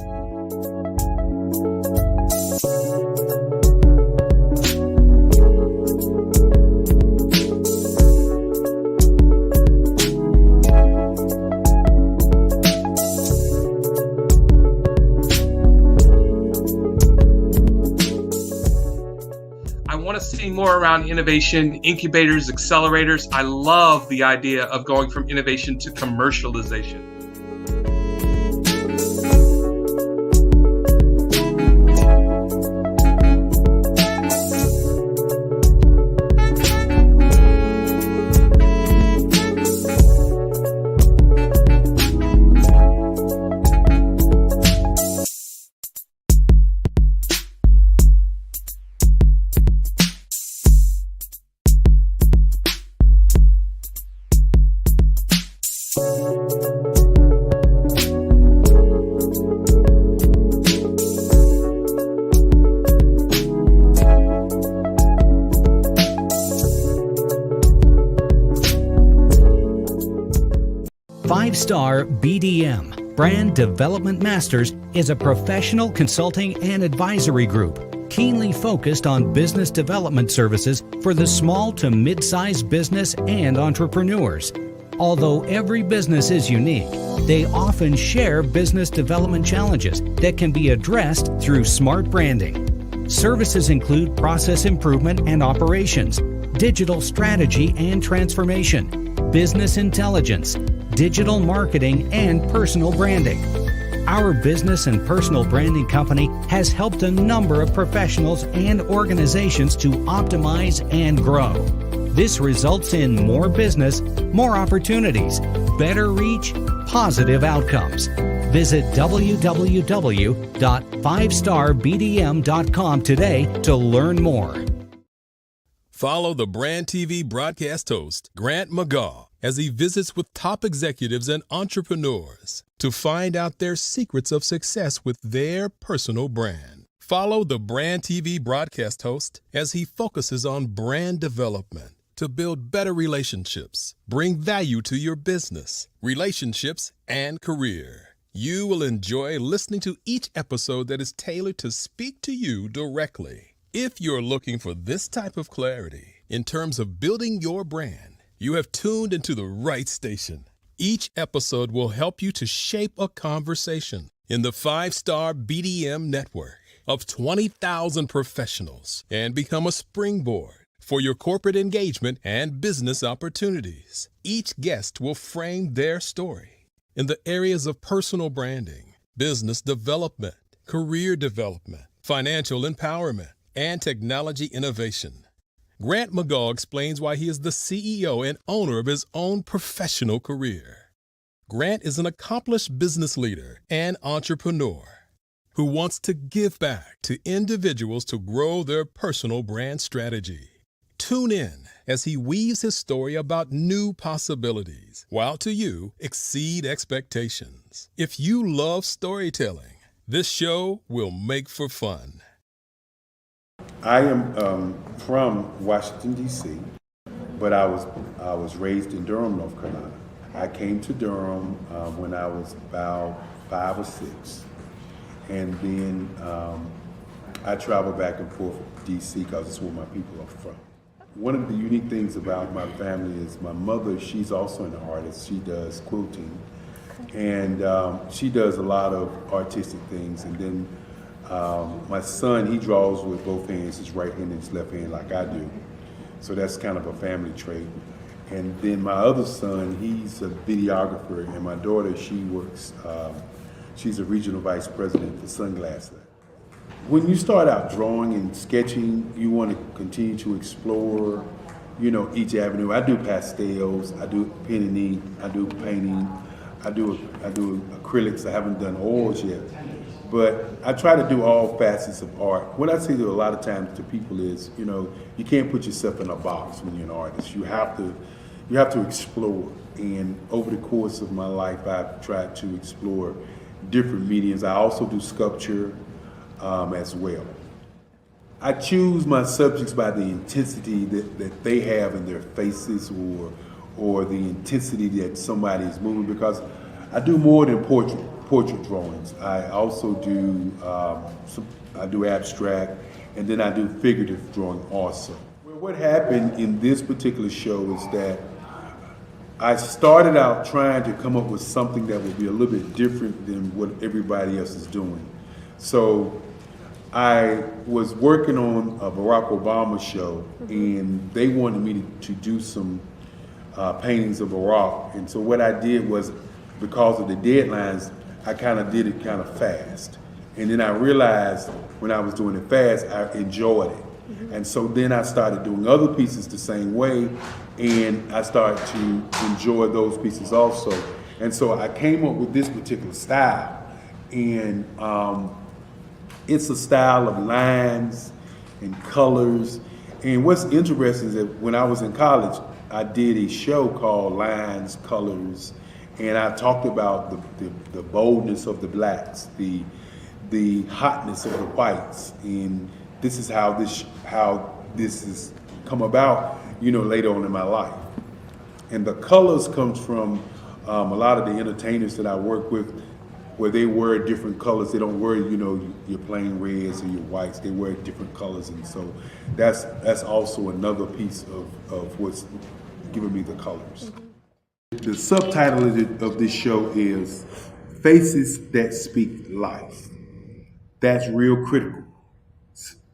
See more around innovation, incubators, accelerators. I love the idea of going from innovation to commercialization. Five-Star BDM, Brand Development Masters, is a professional consulting and advisory group keenly focused on business development services for the small to mid-sized business and entrepreneurs. Although every business is unique, they often share business development challenges that can be addressed through smart branding. Services include process improvement and operations, digital strategy and transformation, business intelligence, digital marketing, and personal branding. Our business and personal branding company has helped a number of professionals and organizations to optimize and grow. This results in more business, more opportunities, better reach, positive outcomes. Visit www.fivestarbdm.com today to learn more. Follow the Brand TV broadcast host, Grant McGaw, as he visits with top executives and entrepreneurs to find out their secrets of success with their personal brand. Follow the Brand TV broadcast host as he focuses on brand development to build better relationships, bring value to your business, relationships, and career. You will enjoy listening to each episode that is tailored to speak to you directly. If you're looking for this type of clarity in terms of building your brand, you have tuned into the right station. Each episode will help you to shape a conversation in the 5-Star BDM network of 20,000 professionals and become a springboard for your corporate engagement and business opportunities. Each guest will frame their story in the areas of personal branding, business development, career development, financial empowerment, and technology innovation. Grant McGaw explains why he is the CEO and owner of his own professional career. Grant is an accomplished business leader and entrepreneur who wants to give back to individuals to grow their personal brand strategy. Tune in as he weaves his story about new possibilities, while to you exceed expectations. If you love storytelling, this show will make for fun. I am from Washington, D.C., but I was raised in Durham, North Carolina. I came to Durham when I was about 5 or 6, and then I traveled back and forth to D.C. because it's where my people are from. One of the unique things about my family is my mother, she's also an artist. She does quilting, and she does a lot of artistic things. And then my son, he draws with both hands, his right hand and his left hand, like I do. So that's kind of a family trait. And then my other son, he's a videographer, and my daughter, she works, she's a regional vice president for Sunglass Lab. When you start out drawing and sketching, you want to continue to explore, each avenue. I do pastels, I do pen and ink, I do painting, I do acrylics. I haven't done oils yet. But I try to do all facets of art. What I say to a lot of times to people is, you can't put yourself in a box when you're an artist. You have to explore. And over the course of my life, I've tried to explore different mediums. I also do sculpture as well. I choose my subjects by the intensity that they have in their faces, or the intensity that somebody is moving, because I do more than portrait drawings. I also do I do abstract, and then I do figurative drawing also. Well, what happened in this particular show is that I started out trying to come up with something that would be a little bit different than what everybody else is doing. So I was working on a Barack Obama show, and they wanted me to do some paintings of Barack. And so what I did was, because of the deadlines, I kind of did it kind of fast. And then I realized when I was doing it fast, I enjoyed it. And so then I started doing other pieces the same way, and I started to enjoy those pieces also. And so I came up with this particular style, and it's a style of lines and colors. And what's interesting is that when I was in college, I did a show called Lines, Colors, and I talked about the boldness of the blacks, the hotness of the whites, and this is how this has come about, later on in my life. And the colors comes from a lot of the entertainers that I work with, where they wear different colors. They don't wear, your plain reds or your whites. They wear different colors, and so that's also another piece of what's giving me the colors. The subtitle of this show is Faces That Speak Life. That's real critical.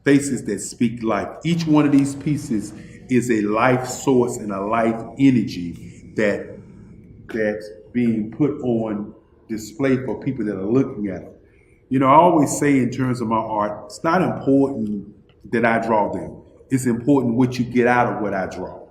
Faces that speak life. Each one of these pieces is a life source and a life energy that's being put on display for people that are looking at them. I always say in terms of my art, it's not important that I draw them. It's important what you get out of what I draw.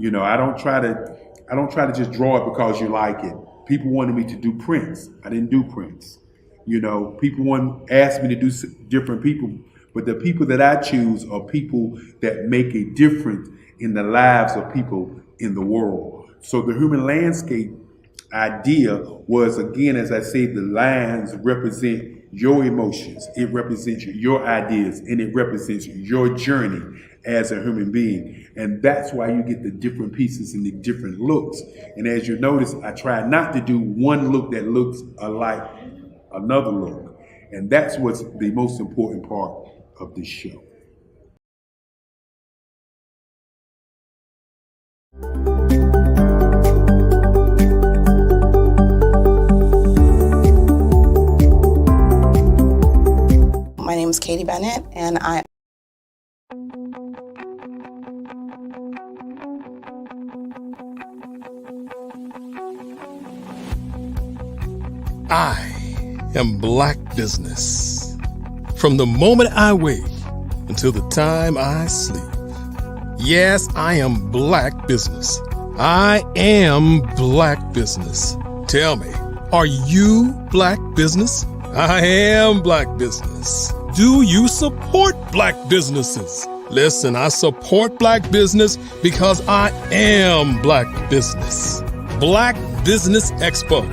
I don't try to just draw it because you like it. People wanted me to do prints. I didn't do prints. People asked me to do different people, but the people that I choose are people that make a difference in the lives of people in the world. So the human landscape idea was, again, as I say, the lines represent your emotions, it represents your ideas, and it represents your journey as a human being. And that's why you get the different pieces and the different looks. And as you notice, I try not to do one look that looks alike another look. And that's what's the most important part of this show. My name is Katie Bennett, and I am Black Business. From the moment I wake until the time I sleep. Yes, I am Black Business. I am Black Business. Tell me, are you Black Business? I am Black Business. Do you support Black businesses? Listen, I support Black business because I am Black Business. Black Business Expo,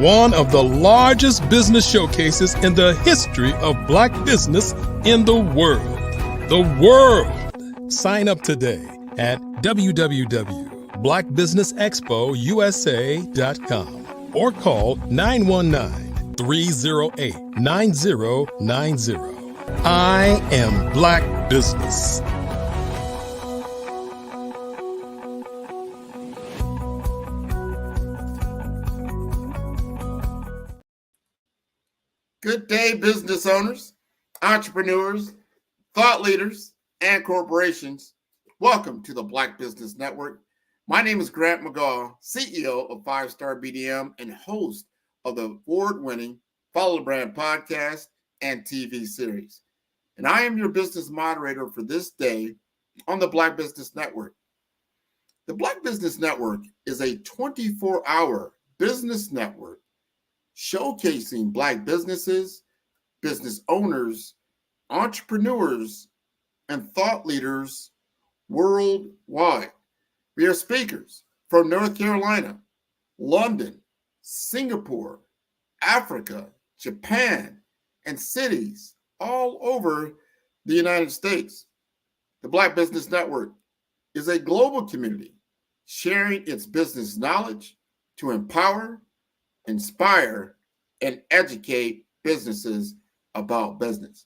one of the largest business showcases in the history of Black business in the world. The world! Sign up today at www.blackbusinessexpousa.com or call 919-308-9090. I am Black Business. Good day, business owners, entrepreneurs, thought leaders, and corporations. Welcome to the Black Business Network. My name is Grant McGaw, CEO of 5-Star BDM and host of the award-winning Follow the Brand podcast and TV series. And I am your business moderator for this day on the Black Business Network. The Black Business Network is a 24-hour business network showcasing Black businesses, business owners, entrepreneurs, and thought leaders worldwide. We have speakers from North Carolina, London, Singapore, Africa, Japan, and cities all over the United States. The Black Business Network is a global community sharing its business knowledge to empower, inspire, and educate businesses about business.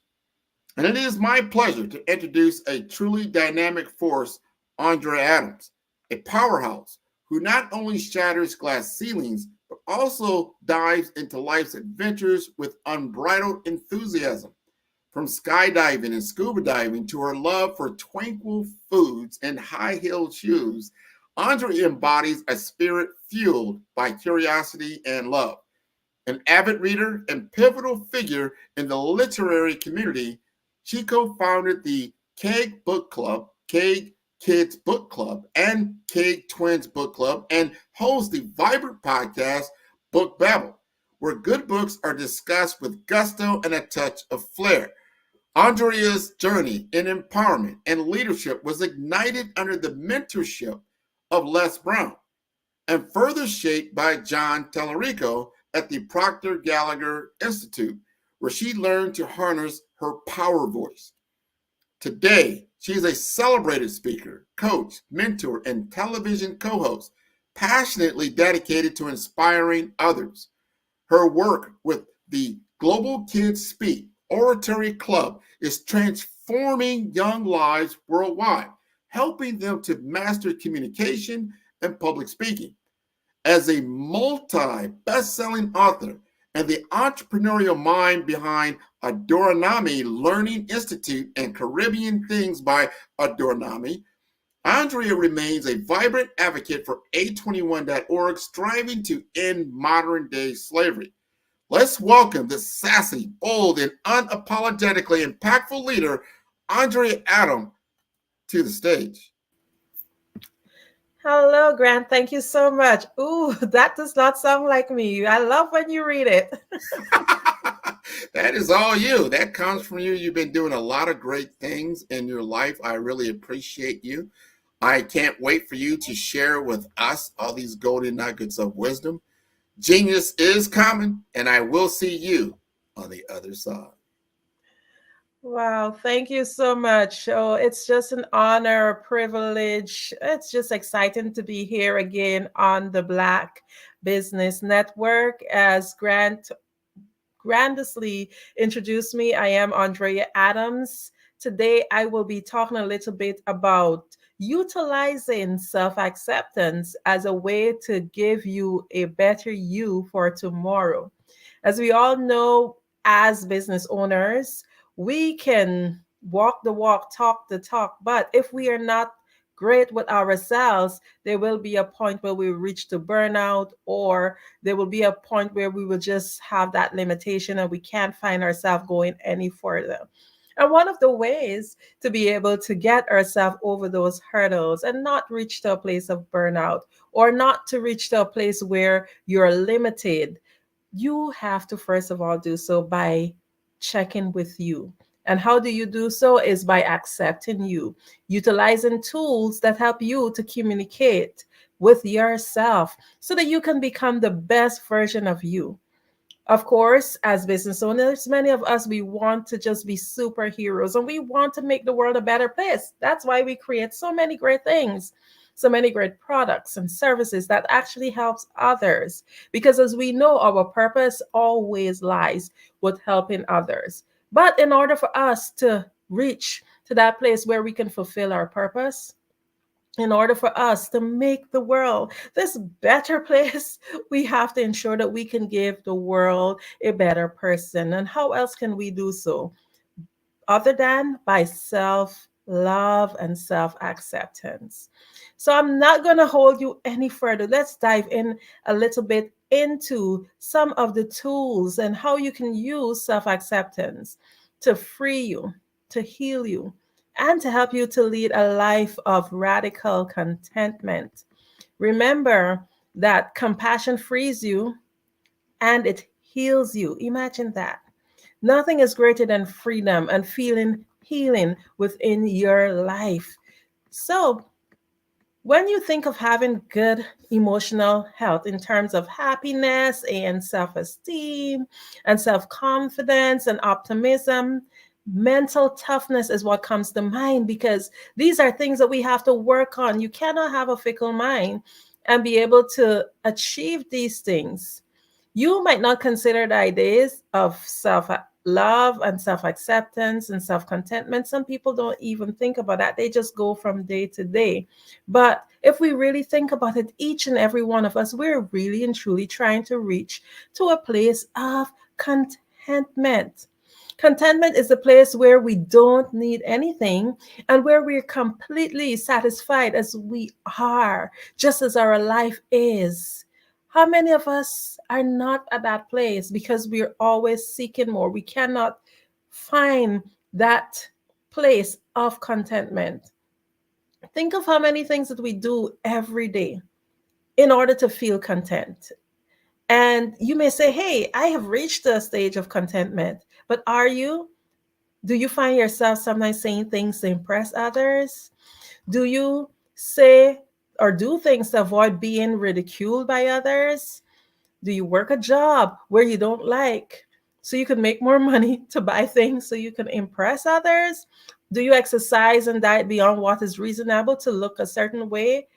And it is my pleasure to introduce a truly dynamic force, Andrea Adams, a powerhouse who not only shatters glass ceilings, but also dives into life's adventures with unbridled enthusiasm. From skydiving and scuba diving to her love for twinkle foods and high-heeled shoes, Andrea embodies a spirit fueled by curiosity and love. An avid reader and pivotal figure in the literary community, she co-founded the Keg Book Club, Keg Kids Book Club, and Keg Twins Book Club, and hosts the vibrant podcast Book Babble, where good books are discussed with gusto and a touch of flair. Andrea's journey in empowerment and leadership was ignited under the mentorship of Les Brown and further shaped by John Tallarico at the Proctor Gallagher Institute, where she learned to harness her power voice. Today, she is a celebrated speaker, coach, mentor, and television co-host, passionately dedicated to inspiring others. Her work with the Global Kids Speak Oratory Club is transforming young lives worldwide, helping them to master communication and public speaking. As a multi-best-selling author and the entrepreneurial mind behind Adoranami Learning Institute and Caribbean Things by Adoranami, Andrea remains a vibrant advocate for A21.org, striving to end modern-day slavery. Let's welcome the sassy, bold, and unapologetically impactful leader, Andrea Adams, to the stage. Hello, Grant. Thank you so much. Ooh, that does not sound like me. I love when you read it. That is all you. That comes from you. You've been doing a lot of great things in your life. I really appreciate you. I can't wait for you to share with us all these golden nuggets of wisdom. Genius is coming, and I will see you on the other side. Wow, thank you so much. Oh, it's just an honor, a privilege. It's just exciting to be here again on the Black Business Network. As Grant grandiously introduced me, I am Andrea Adams. Today, I will be talking a little bit about utilizing self-acceptance as a way to give you a better you for tomorrow. As we all know, as business owners, we can walk the walk, talk the talk, but if we are not great with ourselves, there will be a point where we reach to burnout, or there will be a point where we will just have that limitation and we can't find ourselves going any further. And one of the ways to be able to get ourselves over those hurdles and not reach to a place of burnout, or not to reach to a place where you're limited, you have to first of all do so by checking with you. And how do you do so is by accepting you, utilizing tools that help you to communicate with yourself so that you can become the best version of you. Of course, as business owners, many of us, we want to just be superheroes and we want to make the world a better place. That's why we create so many great things, so many great products and services that actually helps others. Because as we know, our purpose always lies with helping others. But in order for us to reach to that place where we can fulfill our purpose, in order for us to make the world this better place, we have to ensure that we can give the world a better person. And how else can we do so other than by self-love and self-acceptance? So I'm not going to hold you any further. Let's dive in a little bit into some of the tools and how you can use self-acceptance to free you, to heal you, and to help you to lead a life of radical contentment. Remember that compassion frees you and it heals you. Imagine that. Nothing is greater than freedom and feeling healing within your life. So When you think of having good emotional health in terms of happiness and self-esteem and self-confidence and optimism, mental toughness is what comes to mind, because these are things that we have to work on. You cannot have a fickle mind and be able to achieve these things. You might not consider the ideas of self love and self acceptance and self contentment. Some people don't even think about that. They just go from day to day. But if we really think about it, each and every one of us, we're really and truly trying to reach to a place of contentment. Contentment is a place where we don't need anything and where we're completely satisfied as we are, just as our life is. How many of us are not at that place because we're always seeking more? We cannot find that place of contentment. Think of how many things that we do every day in order to feel content. And you may say, hey, I have reached a stage of contentment, but are you? Do you find yourself sometimes saying things to impress others? Do you say or do things to avoid being ridiculed by others? Do you work a job where you don't like so you can make more money to buy things so you can impress others? Do you exercise and diet beyond what is reasonable to look a certain way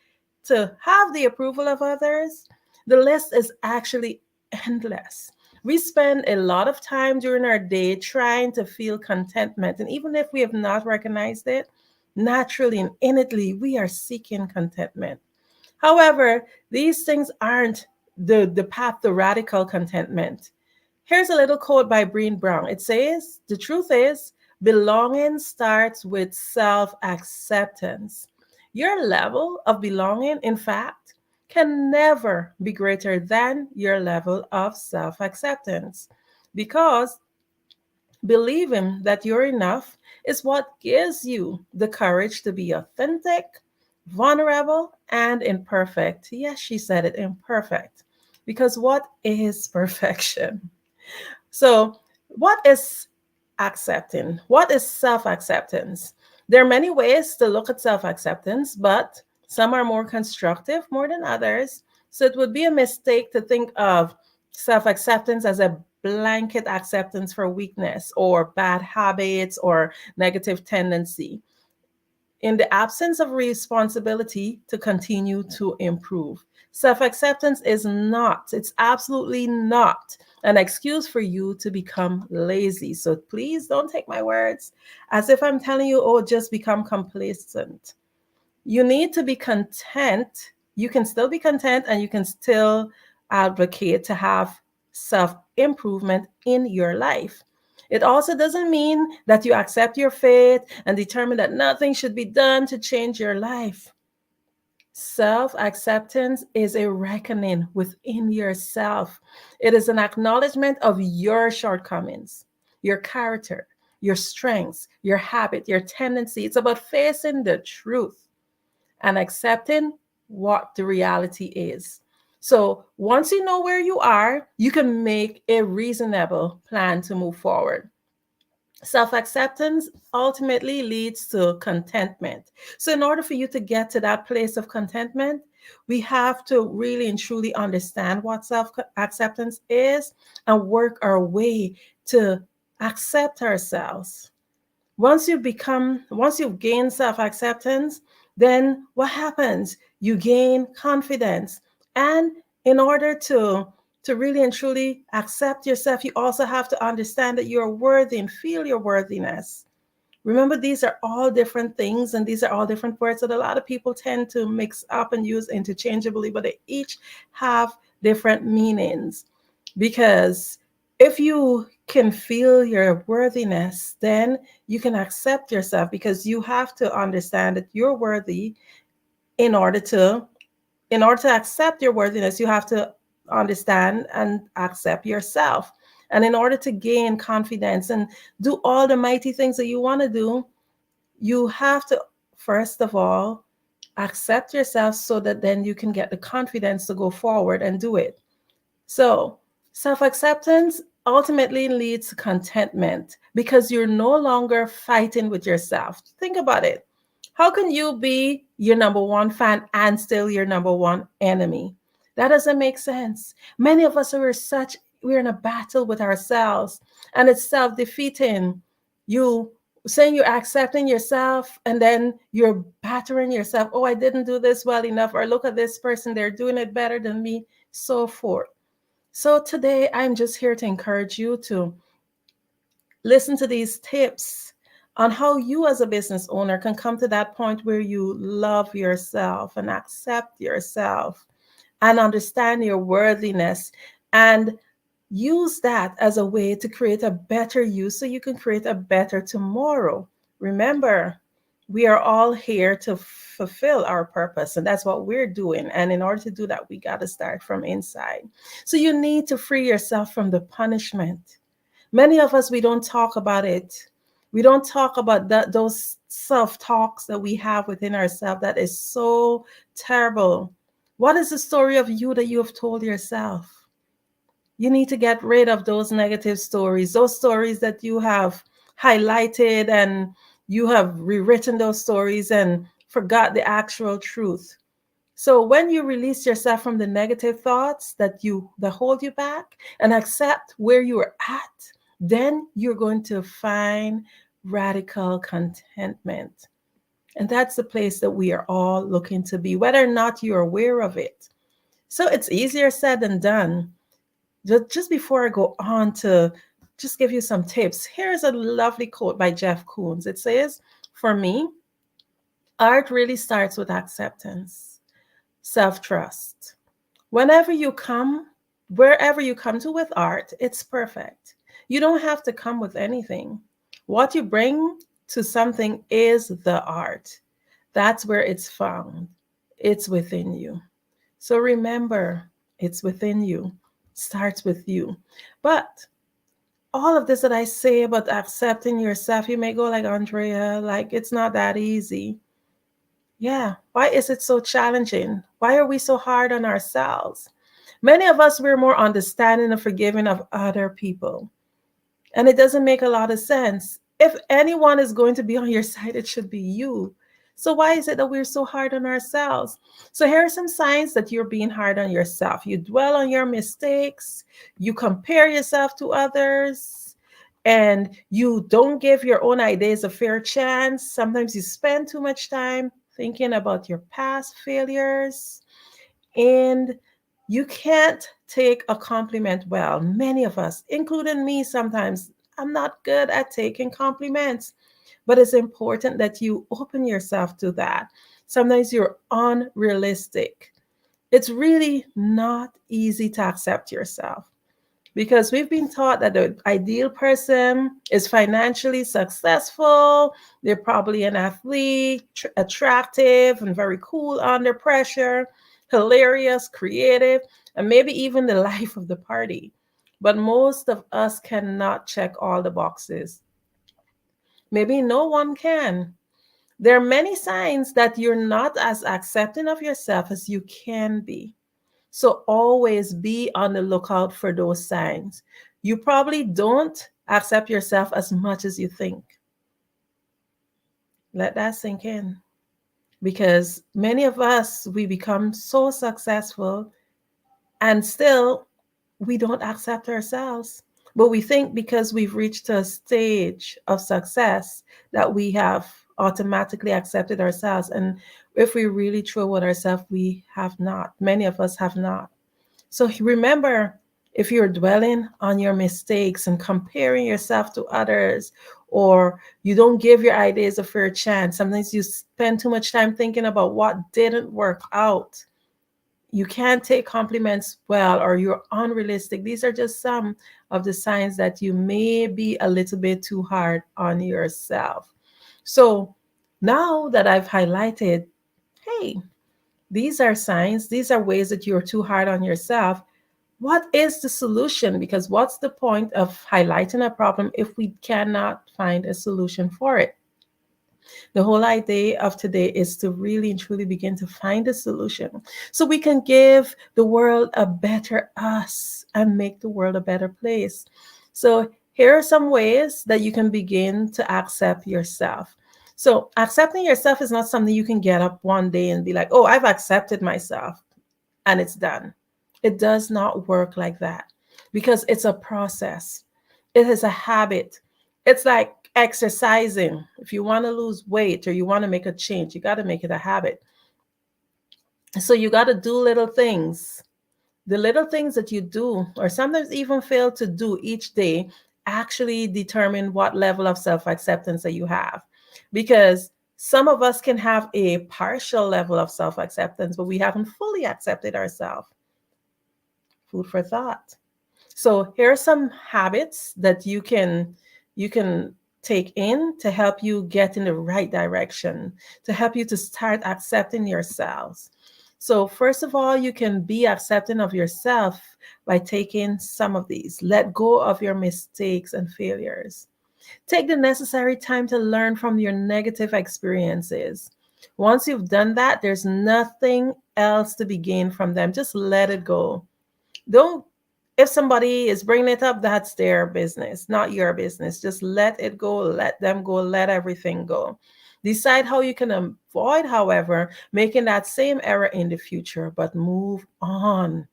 to have the approval of others? The list is actually endless. We spend a lot of time during our day trying to feel contentment. And even if we have not recognized it, naturally and innately, we are seeking contentment. However, these things aren't the path to radical contentment. Here's a little quote by Brené Brown. It says, the truth is, belonging starts with self-acceptance. Your level of belonging, in fact, can never be greater than your level of self-acceptance, because believing that you're enough is what gives you the courage to be authentic, vulnerable, and imperfect. Yes, she said it, imperfect. Because what is perfection? So, what is accepting? What is self acceptance? There are many ways to look at self acceptance, but some are more constructive more than others. So, it would be a mistake to think of self acceptance as a blanket acceptance for weakness or bad habits or negative tendency, in the absence of responsibility to continue to improve. Self acceptance is not, it's absolutely not an excuse for you to become lazy. So please don't take my words as if I'm telling you, oh, just become complacent. You need to be content. You can still be content and you can still advocate to have self improvement in your life. It also doesn't mean that you accept your fate and determine that nothing should be done to change your life. Self acceptance is a reckoning within yourself. It is an acknowledgement of your shortcomings, your character, your strengths, your habit, your tendency. It's about facing the truth and accepting what the reality is. So once you know where you are, you can make a reasonable plan to move forward. Self acceptance ultimately leads to contentment. So, in order for you to get to that place of contentment, we have to really and truly understand what self acceptance is and work our way to accept ourselves. Once you've gained self-acceptance, then what happens? You gain confidence. And in order to really and truly accept yourself, you also have to understand that you're worthy and feel your worthiness. Remember, these are all different things and these are all different words that a lot of people tend to mix up and use interchangeably, but they each have different meanings. Because if you can feel your worthiness, then you can accept yourself, because you have to understand that you're worthy. In order to accept your worthiness, you have to understand and accept yourself. And in order to gain confidence and do all the mighty things that you want to do, you have to, first of all, accept yourself so that then you can get the confidence to go forward and do it. So, self acceptance ultimately leads to contentment because you're no longer fighting with yourself. Think about it. How can you be your number one fan and still your number one enemy? That doesn't make sense. Many of us we're in a battle with ourselves, and it's self-defeating. You saying you're accepting yourself, and then you're battering yourself. Oh, I didn't do this well enough, or look at this person, they're doing it better than me, so forth. So today I'm just here to encourage you to listen to these tips on how you as a business owner can come to that point where you love yourself and accept yourself and understand your worthiness, and use that as a way to create a better you so you can create a better tomorrow. Remember, we are all here to fulfill our purpose, and that's what we're doing. And in order to do that, we got to start from inside. So you need to free yourself from the punishment. Many of us, we don't talk about it. We don't talk about those self-talks that we have within ourselves that is so terrible. What is the story of you that you have told yourself? You need to get rid of those negative stories, those stories that you have highlighted and you have rewritten those stories and forgot the actual truth. So when you release yourself from the negative thoughts that hold you back and accept where you are at, then you're going to find radical contentment. And that's the place that we are all looking to be, whether or not you're aware of it. So it's easier said than done. Just before I go on to just give you some tips, here's a lovely quote by Jeff Koons. It says, "For me, art really starts with acceptance, self-trust. Wherever you come to with art, it's perfect. You don't have to come with anything. What you bring to something is the art. That's where it's found. It's within you. So remember, it's within you. Starts with you." But all of this that I say about accepting yourself, you may go like, "Andrea, like it's not that easy." Yeah. Why is it so challenging? Why are we so hard on ourselves? Many of us, we're more understanding and forgiving of other people. And it doesn't make a lot of sense. If anyone is going to be on your side, it should be you. So why is it that we're so hard on ourselves? So here are some signs that you're being hard on yourself. You dwell on your mistakes. You compare yourself to others. And you don't give your own ideas a fair chance. Sometimes you spend too much time thinking about your past failures. And you can't take a compliment well. Many of us, including me sometimes, I'm not good at taking compliments. But it's important that you open yourself to that. Sometimes you're unrealistic. It's really not easy to accept yourself because we've been taught that the ideal person is financially successful. They're probably an athlete, attractive, and very cool under pressure, hilarious, creative, and maybe even the life of the party. But most of us cannot check all the boxes. Maybe no one can. There are many signs that you're not as accepting of yourself as you can be. So always be on the lookout for those signs. You probably don't accept yourself as much as you think. Let that sink in. Because many of us, we become so successful and still we don't accept ourselves. But we think because we've reached a stage of success that we have automatically accepted ourselves. And if we really true with ourselves, we have not. Many of us have not. So remember, if you're dwelling on your mistakes and comparing yourself to others, or you don't give your ideas a fair chance, sometimes you spend too much time thinking about what didn't work out. You can't take compliments well, or you're unrealistic. These are just some of the signs that you may be a little bit too hard on yourself. So now that I've highlighted, hey, these are signs, these are ways that you're too hard on yourself. What is the solution? Because what's the point of highlighting a problem if we cannot find a solution for it? The whole idea of today is to really and truly begin to find a solution so we can give the world a better us and make the world a better place. So here are some ways that you can begin to accept yourself. So accepting yourself is not something you can get up one day and be like, oh, I've accepted myself and it's done. It does not work like that because it's a process. It is a habit. It's like exercising. If you want to lose weight or you want to make a change, you got to make it a habit. So you got to do little things. The little things that you do, or sometimes even fail to do each day, actually determine what level of self-acceptance that you have. Because some of us can have a partial level of self-acceptance, but we haven't fully accepted ourselves. Food for thought. So here are some habits that you can take in to help you get in the right direction, to help you to start accepting yourselves. So first of all, you can be accepting of yourself by taking some of these. Let go of your mistakes and failures. Take the necessary time to learn from your negative experiences. Once you've done that, there's nothing else to be gained from them. Just let it go. Don't, if somebody is bringing it up, that's their business, not your business. Just let it go, let them go, let everything go. Decide how you can avoid, however, making that same error in the future, but move on.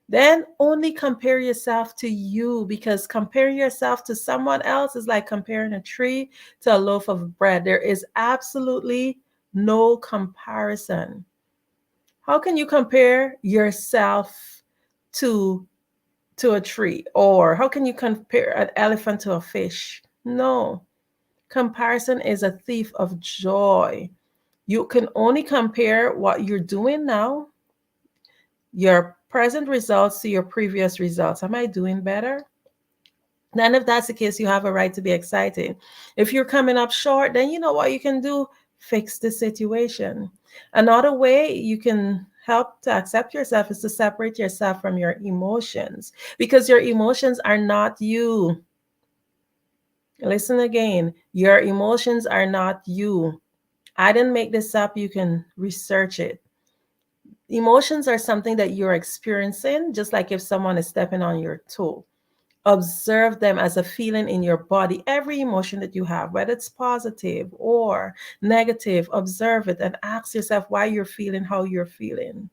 Then only compare yourself to you, because comparing yourself to someone else is like comparing a tree to a loaf of bread. There is absolutely no comparison. How can you compare yourself to a tree? Or how can you compare an elephant to a fish? No. Comparison is a thief of joy. You can only compare what you're doing now, your present results, to your previous results. Am I doing better? Then if that's the case, you have a right to be excited. If you're coming up short, then you know what you can do? Fix the situation. Another way you can help to accept yourself is to separate yourself from your emotions, because your emotions are not you. Listen again, your emotions are not you. I didn't make this up. You can research it. Emotions are something that you're experiencing, just like if someone is stepping on your toe. Observe them as a feeling in your body. Every emotion that you have, whether it's positive or negative, observe it and ask yourself why you're feeling how you're feeling.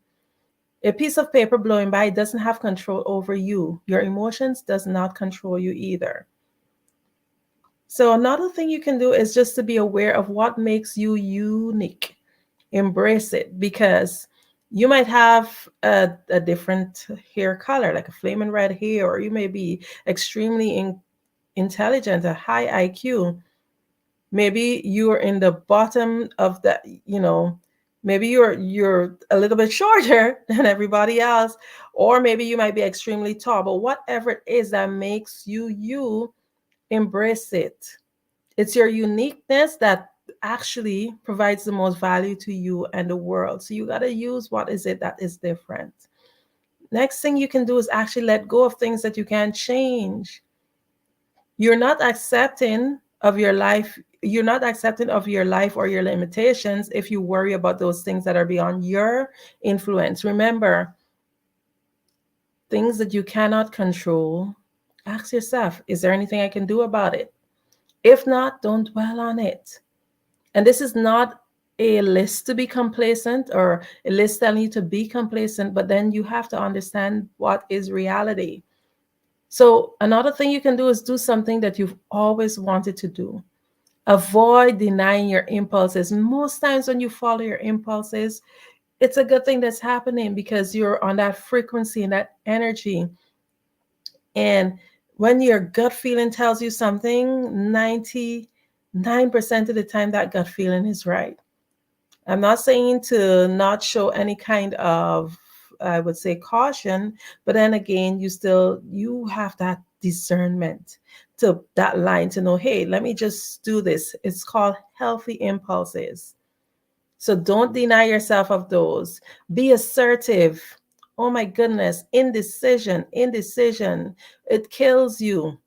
A piece of paper blowing by doesn't have control over you. Your emotions does not control you either. So another thing you can do is just to be aware of what makes you unique. Embrace it, because you might have a different hair color, like a flaming red hair, or you may be extremely intelligent, a high IQ. Maybe you're in the bottom of the, maybe you're a little bit shorter than everybody else, or maybe you might be extremely tall. But whatever it is that makes you you, embrace it. It's your uniqueness that actually provides the most value to you and the world. So you got to use what is it that is different. Next thing you can do is actually let go of things that you can't change. You're not accepting of your life. You're not accepting of your life or your limitations if you worry about those things that are beyond your influence. Remember, things that you cannot control, ask yourself, is there anything I can do about it? If not, don't dwell on it. And this is not a list to be complacent or a list telling you to be complacent, but then you have to understand what is reality. So another thing you can do is do something that you've always wanted to do. Avoid denying your impulses. Most times when you follow your impulses, it's a good thing that's happening because you're on that frequency and that energy. And when your gut feeling tells you something, 99% of the time that gut feeling is right. I'm not saying to not show any kind of, I would say, caution, but then again, you have that discernment to that line to know, hey, let me just do this. It's called healthy impulses. So don't deny yourself of those. Be assertive. Oh my goodness, indecision. It kills you.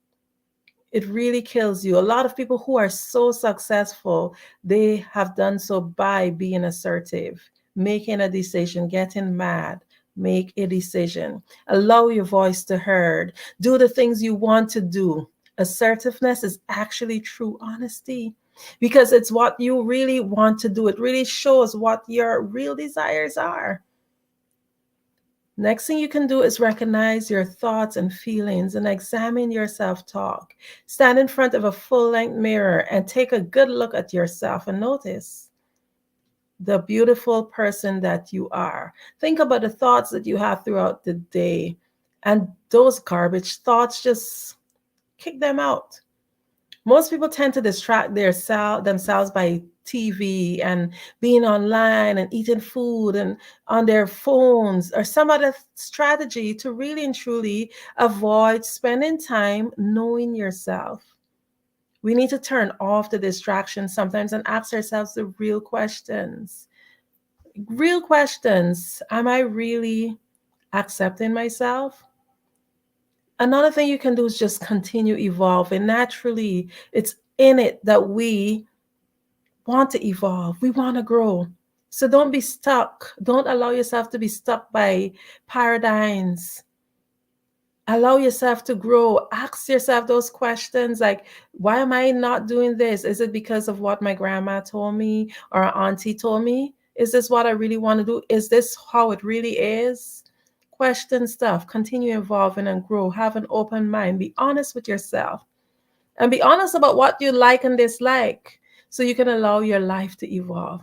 It really kills you. A lot of people who are so successful, they have done so by being assertive, making a decision, getting mad, make a decision, allow your voice to heard, do the things you want to do, Assertiveness is actually true honesty because it's what you really want to do. It really shows what your real desires are. Next thing you can do is recognize your thoughts and feelings and examine your self-talk. Stand in front of a full-length mirror and take a good look at yourself and notice the beautiful person that you are. Think about the thoughts that you have throughout the day, and those garbage thoughts, just kick them out. Most people tend to distract themselves by TV and being online and eating food and on their phones or some other strategy to really and truly avoid spending time knowing yourself. We need to turn off the distractions sometimes and ask ourselves the real questions. Real questions. Am I really accepting myself? Another thing you can do is just continue evolving. Naturally, it's in it that we want to evolve. We want to grow. So don't be stuck. Don't allow yourself to be stuck by paradigms. Allow yourself to grow. Ask yourself those questions like, why am I not doing this? Is it because of what my grandma told me or auntie told me? Is this what I really want to do? Is this how it really is? Question stuff. Continue evolving and grow. Have an open mind. Be honest with yourself. And be honest about what you like and dislike so you can allow your life to evolve.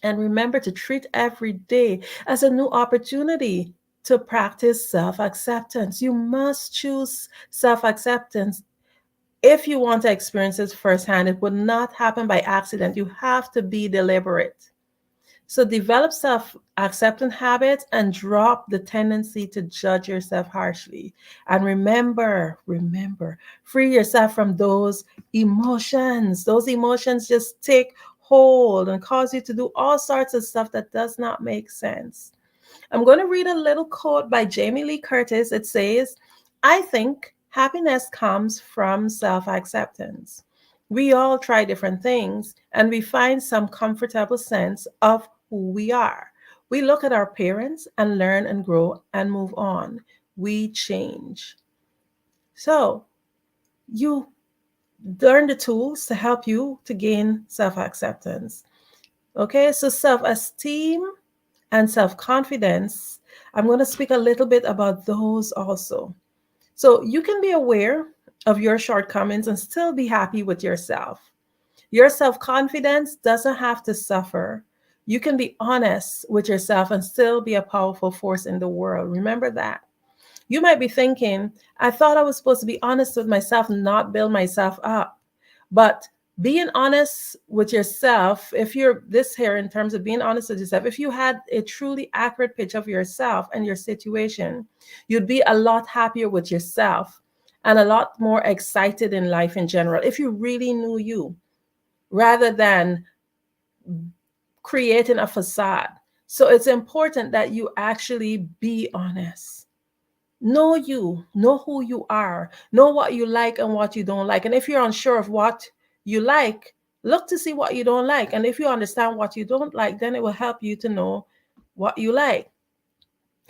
And remember to treat every day as a new opportunity to practice self-acceptance. You must choose self-acceptance. If you want to experience it firsthand, it will not happen by accident. You have to be deliberate. So develop self-acceptance habits and drop the tendency to judge yourself harshly. And remember, free yourself from those emotions. Those emotions just take hold and cause you to do all sorts of stuff that does not make sense. I'm going to read a little quote by Jamie Lee Curtis. It says, I think happiness comes from self-acceptance. We all try different things and we find some comfortable sense of who we are. We look at our parents and learn and grow and move on. We change. So you learn the tools to help you to gain self-acceptance. Okay, so self-esteem and self-confidence, I'm going to speak a little bit about those also. So you can be aware of your shortcomings and still be happy with yourself. Your self-confidence doesn't have to suffer. You can be honest with yourself and still be a powerful force in the world. Remember that. You might be thinking, I thought I was supposed to be honest with myself and not build myself up. But being honest with yourself, if you're this here in terms of being honest with yourself, if you had a truly accurate picture of yourself and your situation, you'd be a lot happier with yourself and a lot more excited in life in general if you really knew you, rather than creating a facade. So it's important that you actually be honest. Know you, know who you are, know what you like and what you don't like. And if you're unsure of what you like, look to see what you don't like. And if you understand what you don't like, then it will help you to know what you like.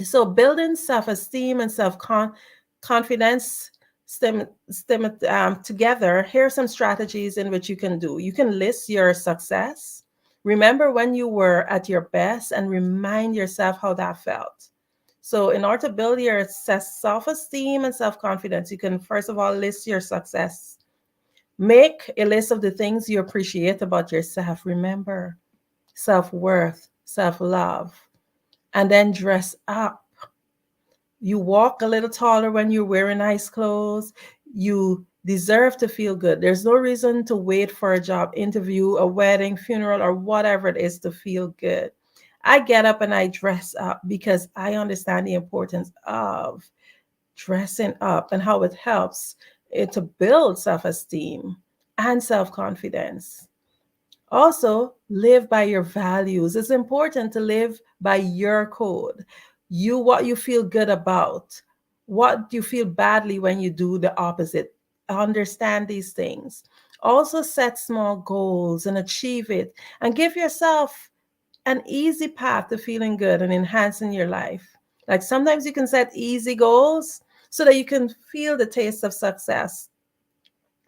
So building self-esteem and self-confidence together, here are some strategies in which you can do. You can list your success. Remember when you were at your best and remind yourself how that felt. So in order to build your self-esteem and self-confidence, you can first of all list your success. Make a list of the things you appreciate about yourself. Remember, self-worth, self-love, and then dress up. You walk a little taller when you're wearing nice clothes. You deserve to feel good. There's no reason to wait for a job interview, a wedding, funeral, or whatever it is to feel good. I get up and I dress up because I understand the importance of dressing up and how it helps it to build self-esteem and self-confidence. Also, live by your values. It's important to live by your code. What you feel good about, what you feel badly when you do the opposite. Understand these things. Also set small goals and achieve it, and give yourself an easy path to feeling good and enhancing your life. Like sometimes you can set easy goals so that you can feel the taste of success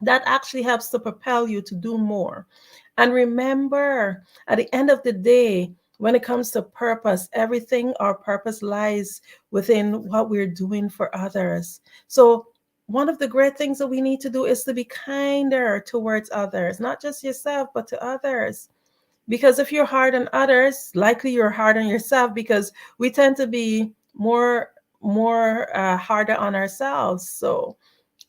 That actually helps to propel you to do more. And remember, at the end of the day, when it comes to purpose, everything, our purpose lies within what we're doing for others. So one of the great things that we need to do is to be kinder towards others, not just yourself, but to others. Because if you're hard on others, likely you're hard on yourself, because we tend to be more harder on ourselves. So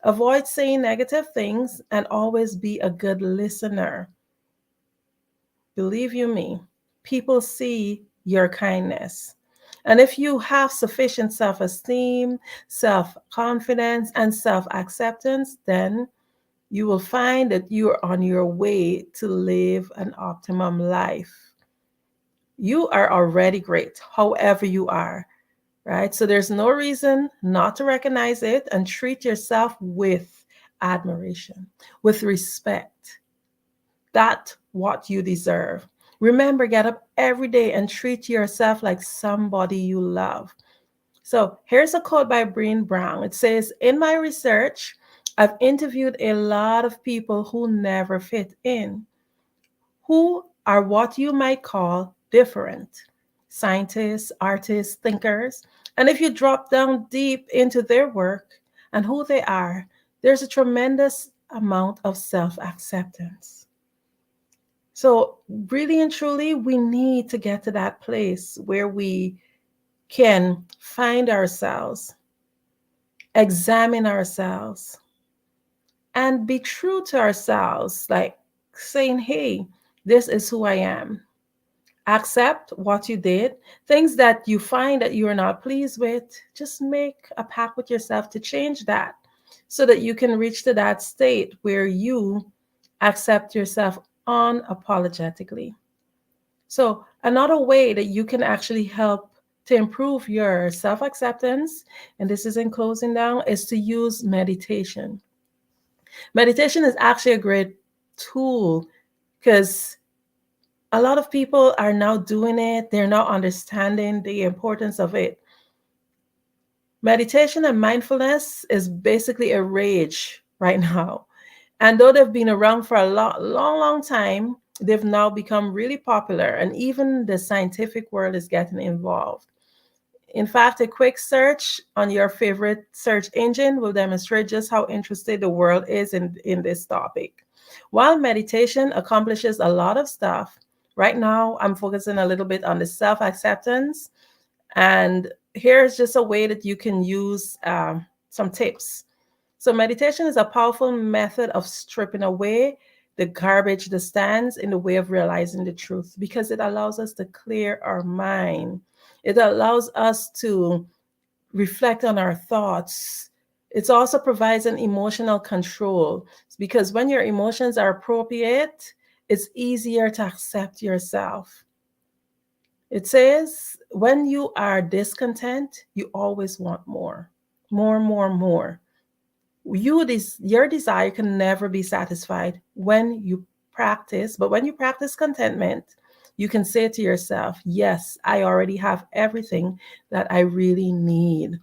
avoid saying negative things and always be a good listener. Believe you me, people see your kindness. And if you have sufficient self esteem, self confidence, and self acceptance, then you will find that you are on your way to live an optimum life. You are already great, however you are, right? So there's no reason not to recognize it and treat yourself with admiration, with respect. That's what you deserve. Remember, get up every day and treat yourself like somebody you love. So here's a quote by Brené Brown. It says, "In my research, I've interviewed a lot of people who never fit in, who are what you might call different. Scientists, artists, thinkers. And if you drop down deep into their work and who they are, there's a tremendous amount of self-acceptance." So really and truly, we need to get to that place where we can find ourselves, examine ourselves, and be true to ourselves, like saying, hey, this is who I am. Accept what you did. Things that you find that you are not pleased with, just make a pact with yourself to change that so that you can reach to that state where you accept yourself unapologetically. So another way that you can actually help to improve your self-acceptance, and this is in closing down, is to use meditation. Meditation is actually a great tool because a lot of people are now doing it. They're now understanding the importance of it. Meditation and mindfulness is basically a rage right now. And though they've been around for a long time, they've now become really popular, and even the scientific world is getting involved. In fact, a quick search on your favorite search engine will demonstrate just how interested the world is in this topic. While meditation accomplishes a lot of stuff, right now I'm focusing a little bit on the self-acceptance. And here's just a way that you can use some tips. So meditation is a powerful method of stripping away the garbage that stands in the way of realizing the truth, because it allows us to clear our mind. It allows us to reflect on our thoughts. It also provides an emotional control, because when your emotions are appropriate, it's easier to accept yourself. It says, when you are discontent, you always want more, more. Your desire can never be satisfied when you practice, but when you practice contentment, you can say to yourself, yes, I already have everything that I really need.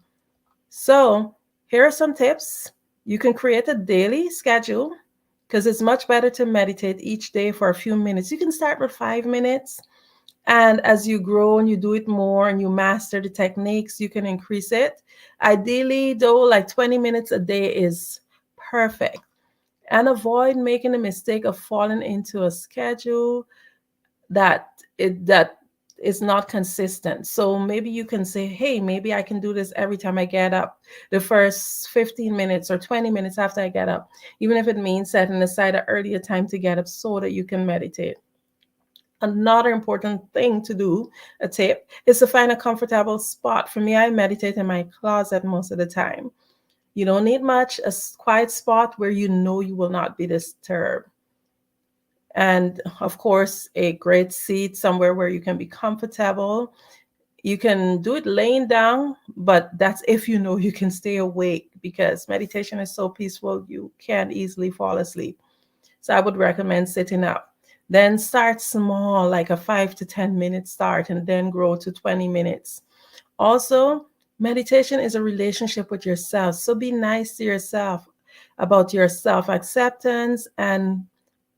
So here are some tips. You can create a daily schedule, because it's much better to meditate each day for a few minutes. You can start with 5 minutes. And as you grow and you do it more and you master the techniques, you can increase it. Ideally, though, like 20 minutes a day is perfect. And avoid making the mistake of falling into a schedule that is not consistent. So maybe you can say, hey, maybe I can do this every time I get up, the first 15 minutes or 20 minutes after I get up, even if it means setting aside an earlier time to get up so that you can meditate. Another important thing to do, a tip, is to find a comfortable spot. For me, I meditate in my closet most of the time. You don't need much, a quiet spot where you know you will not be disturbed. And of course, a great seat somewhere where you can be comfortable. You can do it laying down, but that's if you know you can stay awake, because meditation is so peaceful, you can't easily fall asleep. So I would recommend sitting up. Then start small, like a 5 to 10 minute start, and then grow to 20 minutes. Also, meditation is a relationship with yourself. So be nice to yourself. about your self-acceptance, and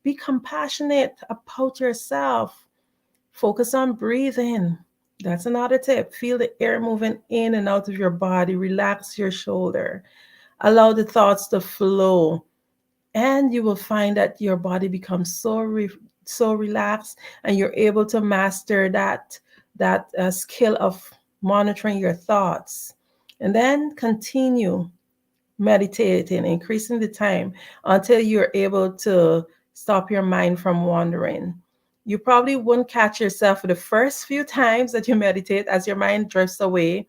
be compassionate about yourself. Focus on breathing. That's another tip. Feel the air moving in and out of your body. Relax your shoulder. Allow the thoughts to flow. And you will find that your body becomes so relaxed, and you're able to master that skill of monitoring your thoughts. And then continue meditating, increasing the time until you're able to stop your mind from wandering. You probably wouldn't catch yourself for the first few times that you meditate as your mind drifts away.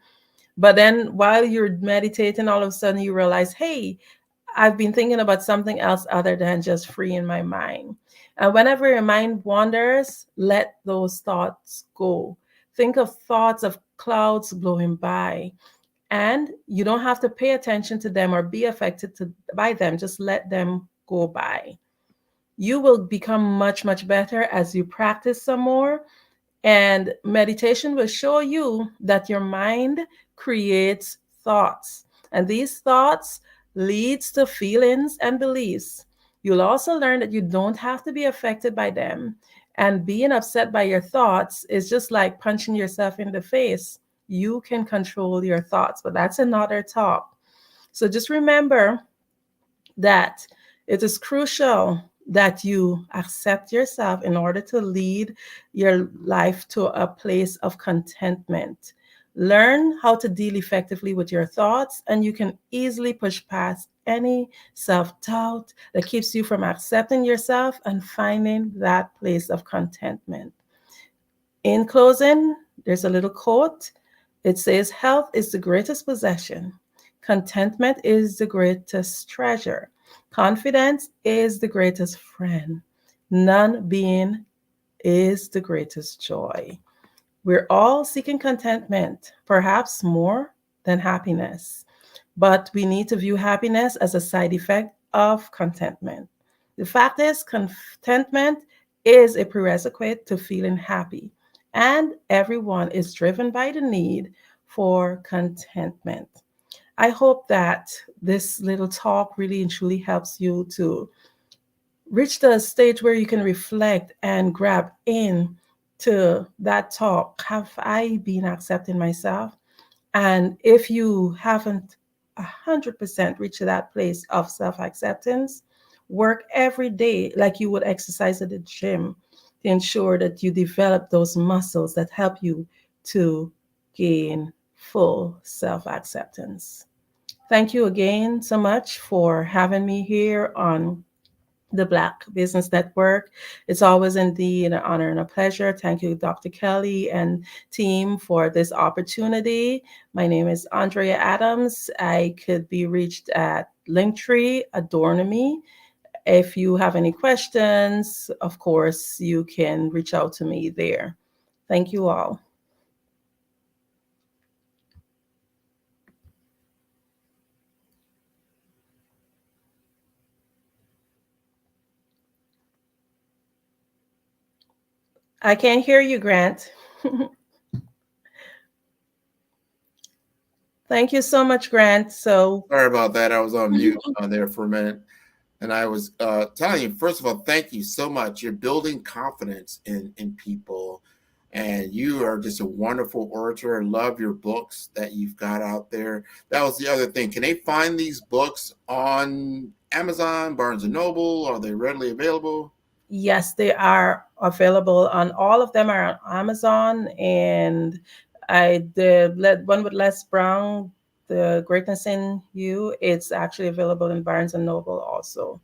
But then while you're meditating, all of a sudden you realize, hey, I've been thinking about something else other than just freeing my mind. And whenever your mind wanders, let those thoughts go. Think of thoughts of clouds blowing by, and you don't have to pay attention to them or be affected by them. Just let them go by. You will become much, much better as you practice some more. And meditation will show you that your mind creates thoughts. And these thoughts leads to feelings and beliefs. You'll also learn that you don't have to be affected by them. And being upset by your thoughts is just like punching yourself in the face. You can control your thoughts, but that's another talk. So just remember that it is crucial that you accept yourself in order to lead your life to a place of contentment. Learn how to deal effectively with your thoughts, and you can easily push past any self-doubt that keeps you from accepting yourself and finding that place of contentment. In closing, there's a little quote. It says, health is the greatest possession. Contentment is the greatest treasure. Confidence is the greatest friend. Non-being is the greatest joy. We're all seeking contentment, perhaps more than happiness, but we need to view happiness as a side effect of contentment. The fact is, contentment is a prerequisite to feeling happy, and everyone is driven by the need for contentment. I hope that this little talk really and truly helps you to reach the stage where you can reflect and grab in to that talk. Have I been accepting myself? And if you haven't 100% reached that place of self-acceptance, work every day like you would exercise at the gym to ensure that you develop those muscles that help you to gain full self-acceptance. Thank you again so much for having me here on the Black Business Network. It's always indeed an honor and a pleasure. Thank you, Dr. Kelly and team, for this opportunity. My name is Andrea Adams. I could be reached at Linktree, Adorn Me. If you have any questions, of course, you can reach out to me there. Thank you all. I can't hear you, Grant. Thank you so much, Grant. So sorry about that. I was on mute there for a minute. And I was telling you, first of all, thank you so much. You're building confidence in people. And you are just a wonderful orator. I love your books that you've got out there. That was the other thing. Can they find these books on Amazon, Barnes & Noble? Are they readily available? Yes, they are available on all of them are on Amazon. And the one with Les Brown, The Greatness in You, it's actually available in Barnes & Noble also.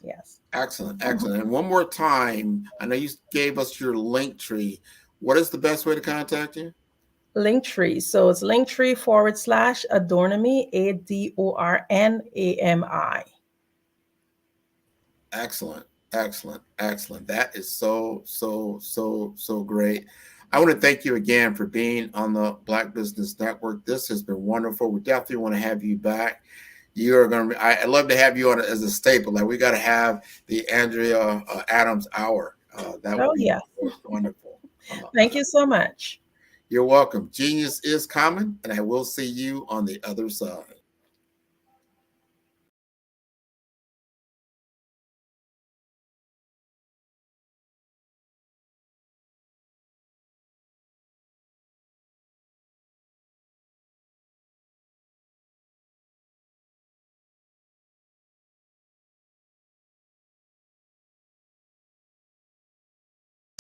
Yes. Excellent, excellent. And one more time, I know you gave us your Linktree. What is the best way to contact you? Linktree. So it's Linktree/Adornami, ADORNAMI. Excellent, excellent, excellent. That is so great. I want to thank you again for being on the Black Business Network. This has been wonderful. We definitely want to have you back. You are going to be, I'd love to have you on as a staple. Like, we got to have the Andrea Adams Hour. That would be wonderful. Thank you so much. You're welcome. Genius is common, and I will see you on the other side.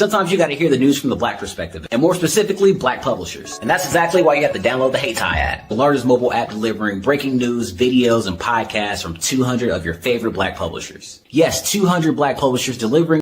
Sometimes you got to hear the news from the Black perspective, and more specifically, Black publishers. And that's exactly why you have to download the Hey Tie app, the largest mobile app delivering breaking news, videos, and podcasts from 200 of your favorite Black publishers. Yes, 200 Black publishers delivering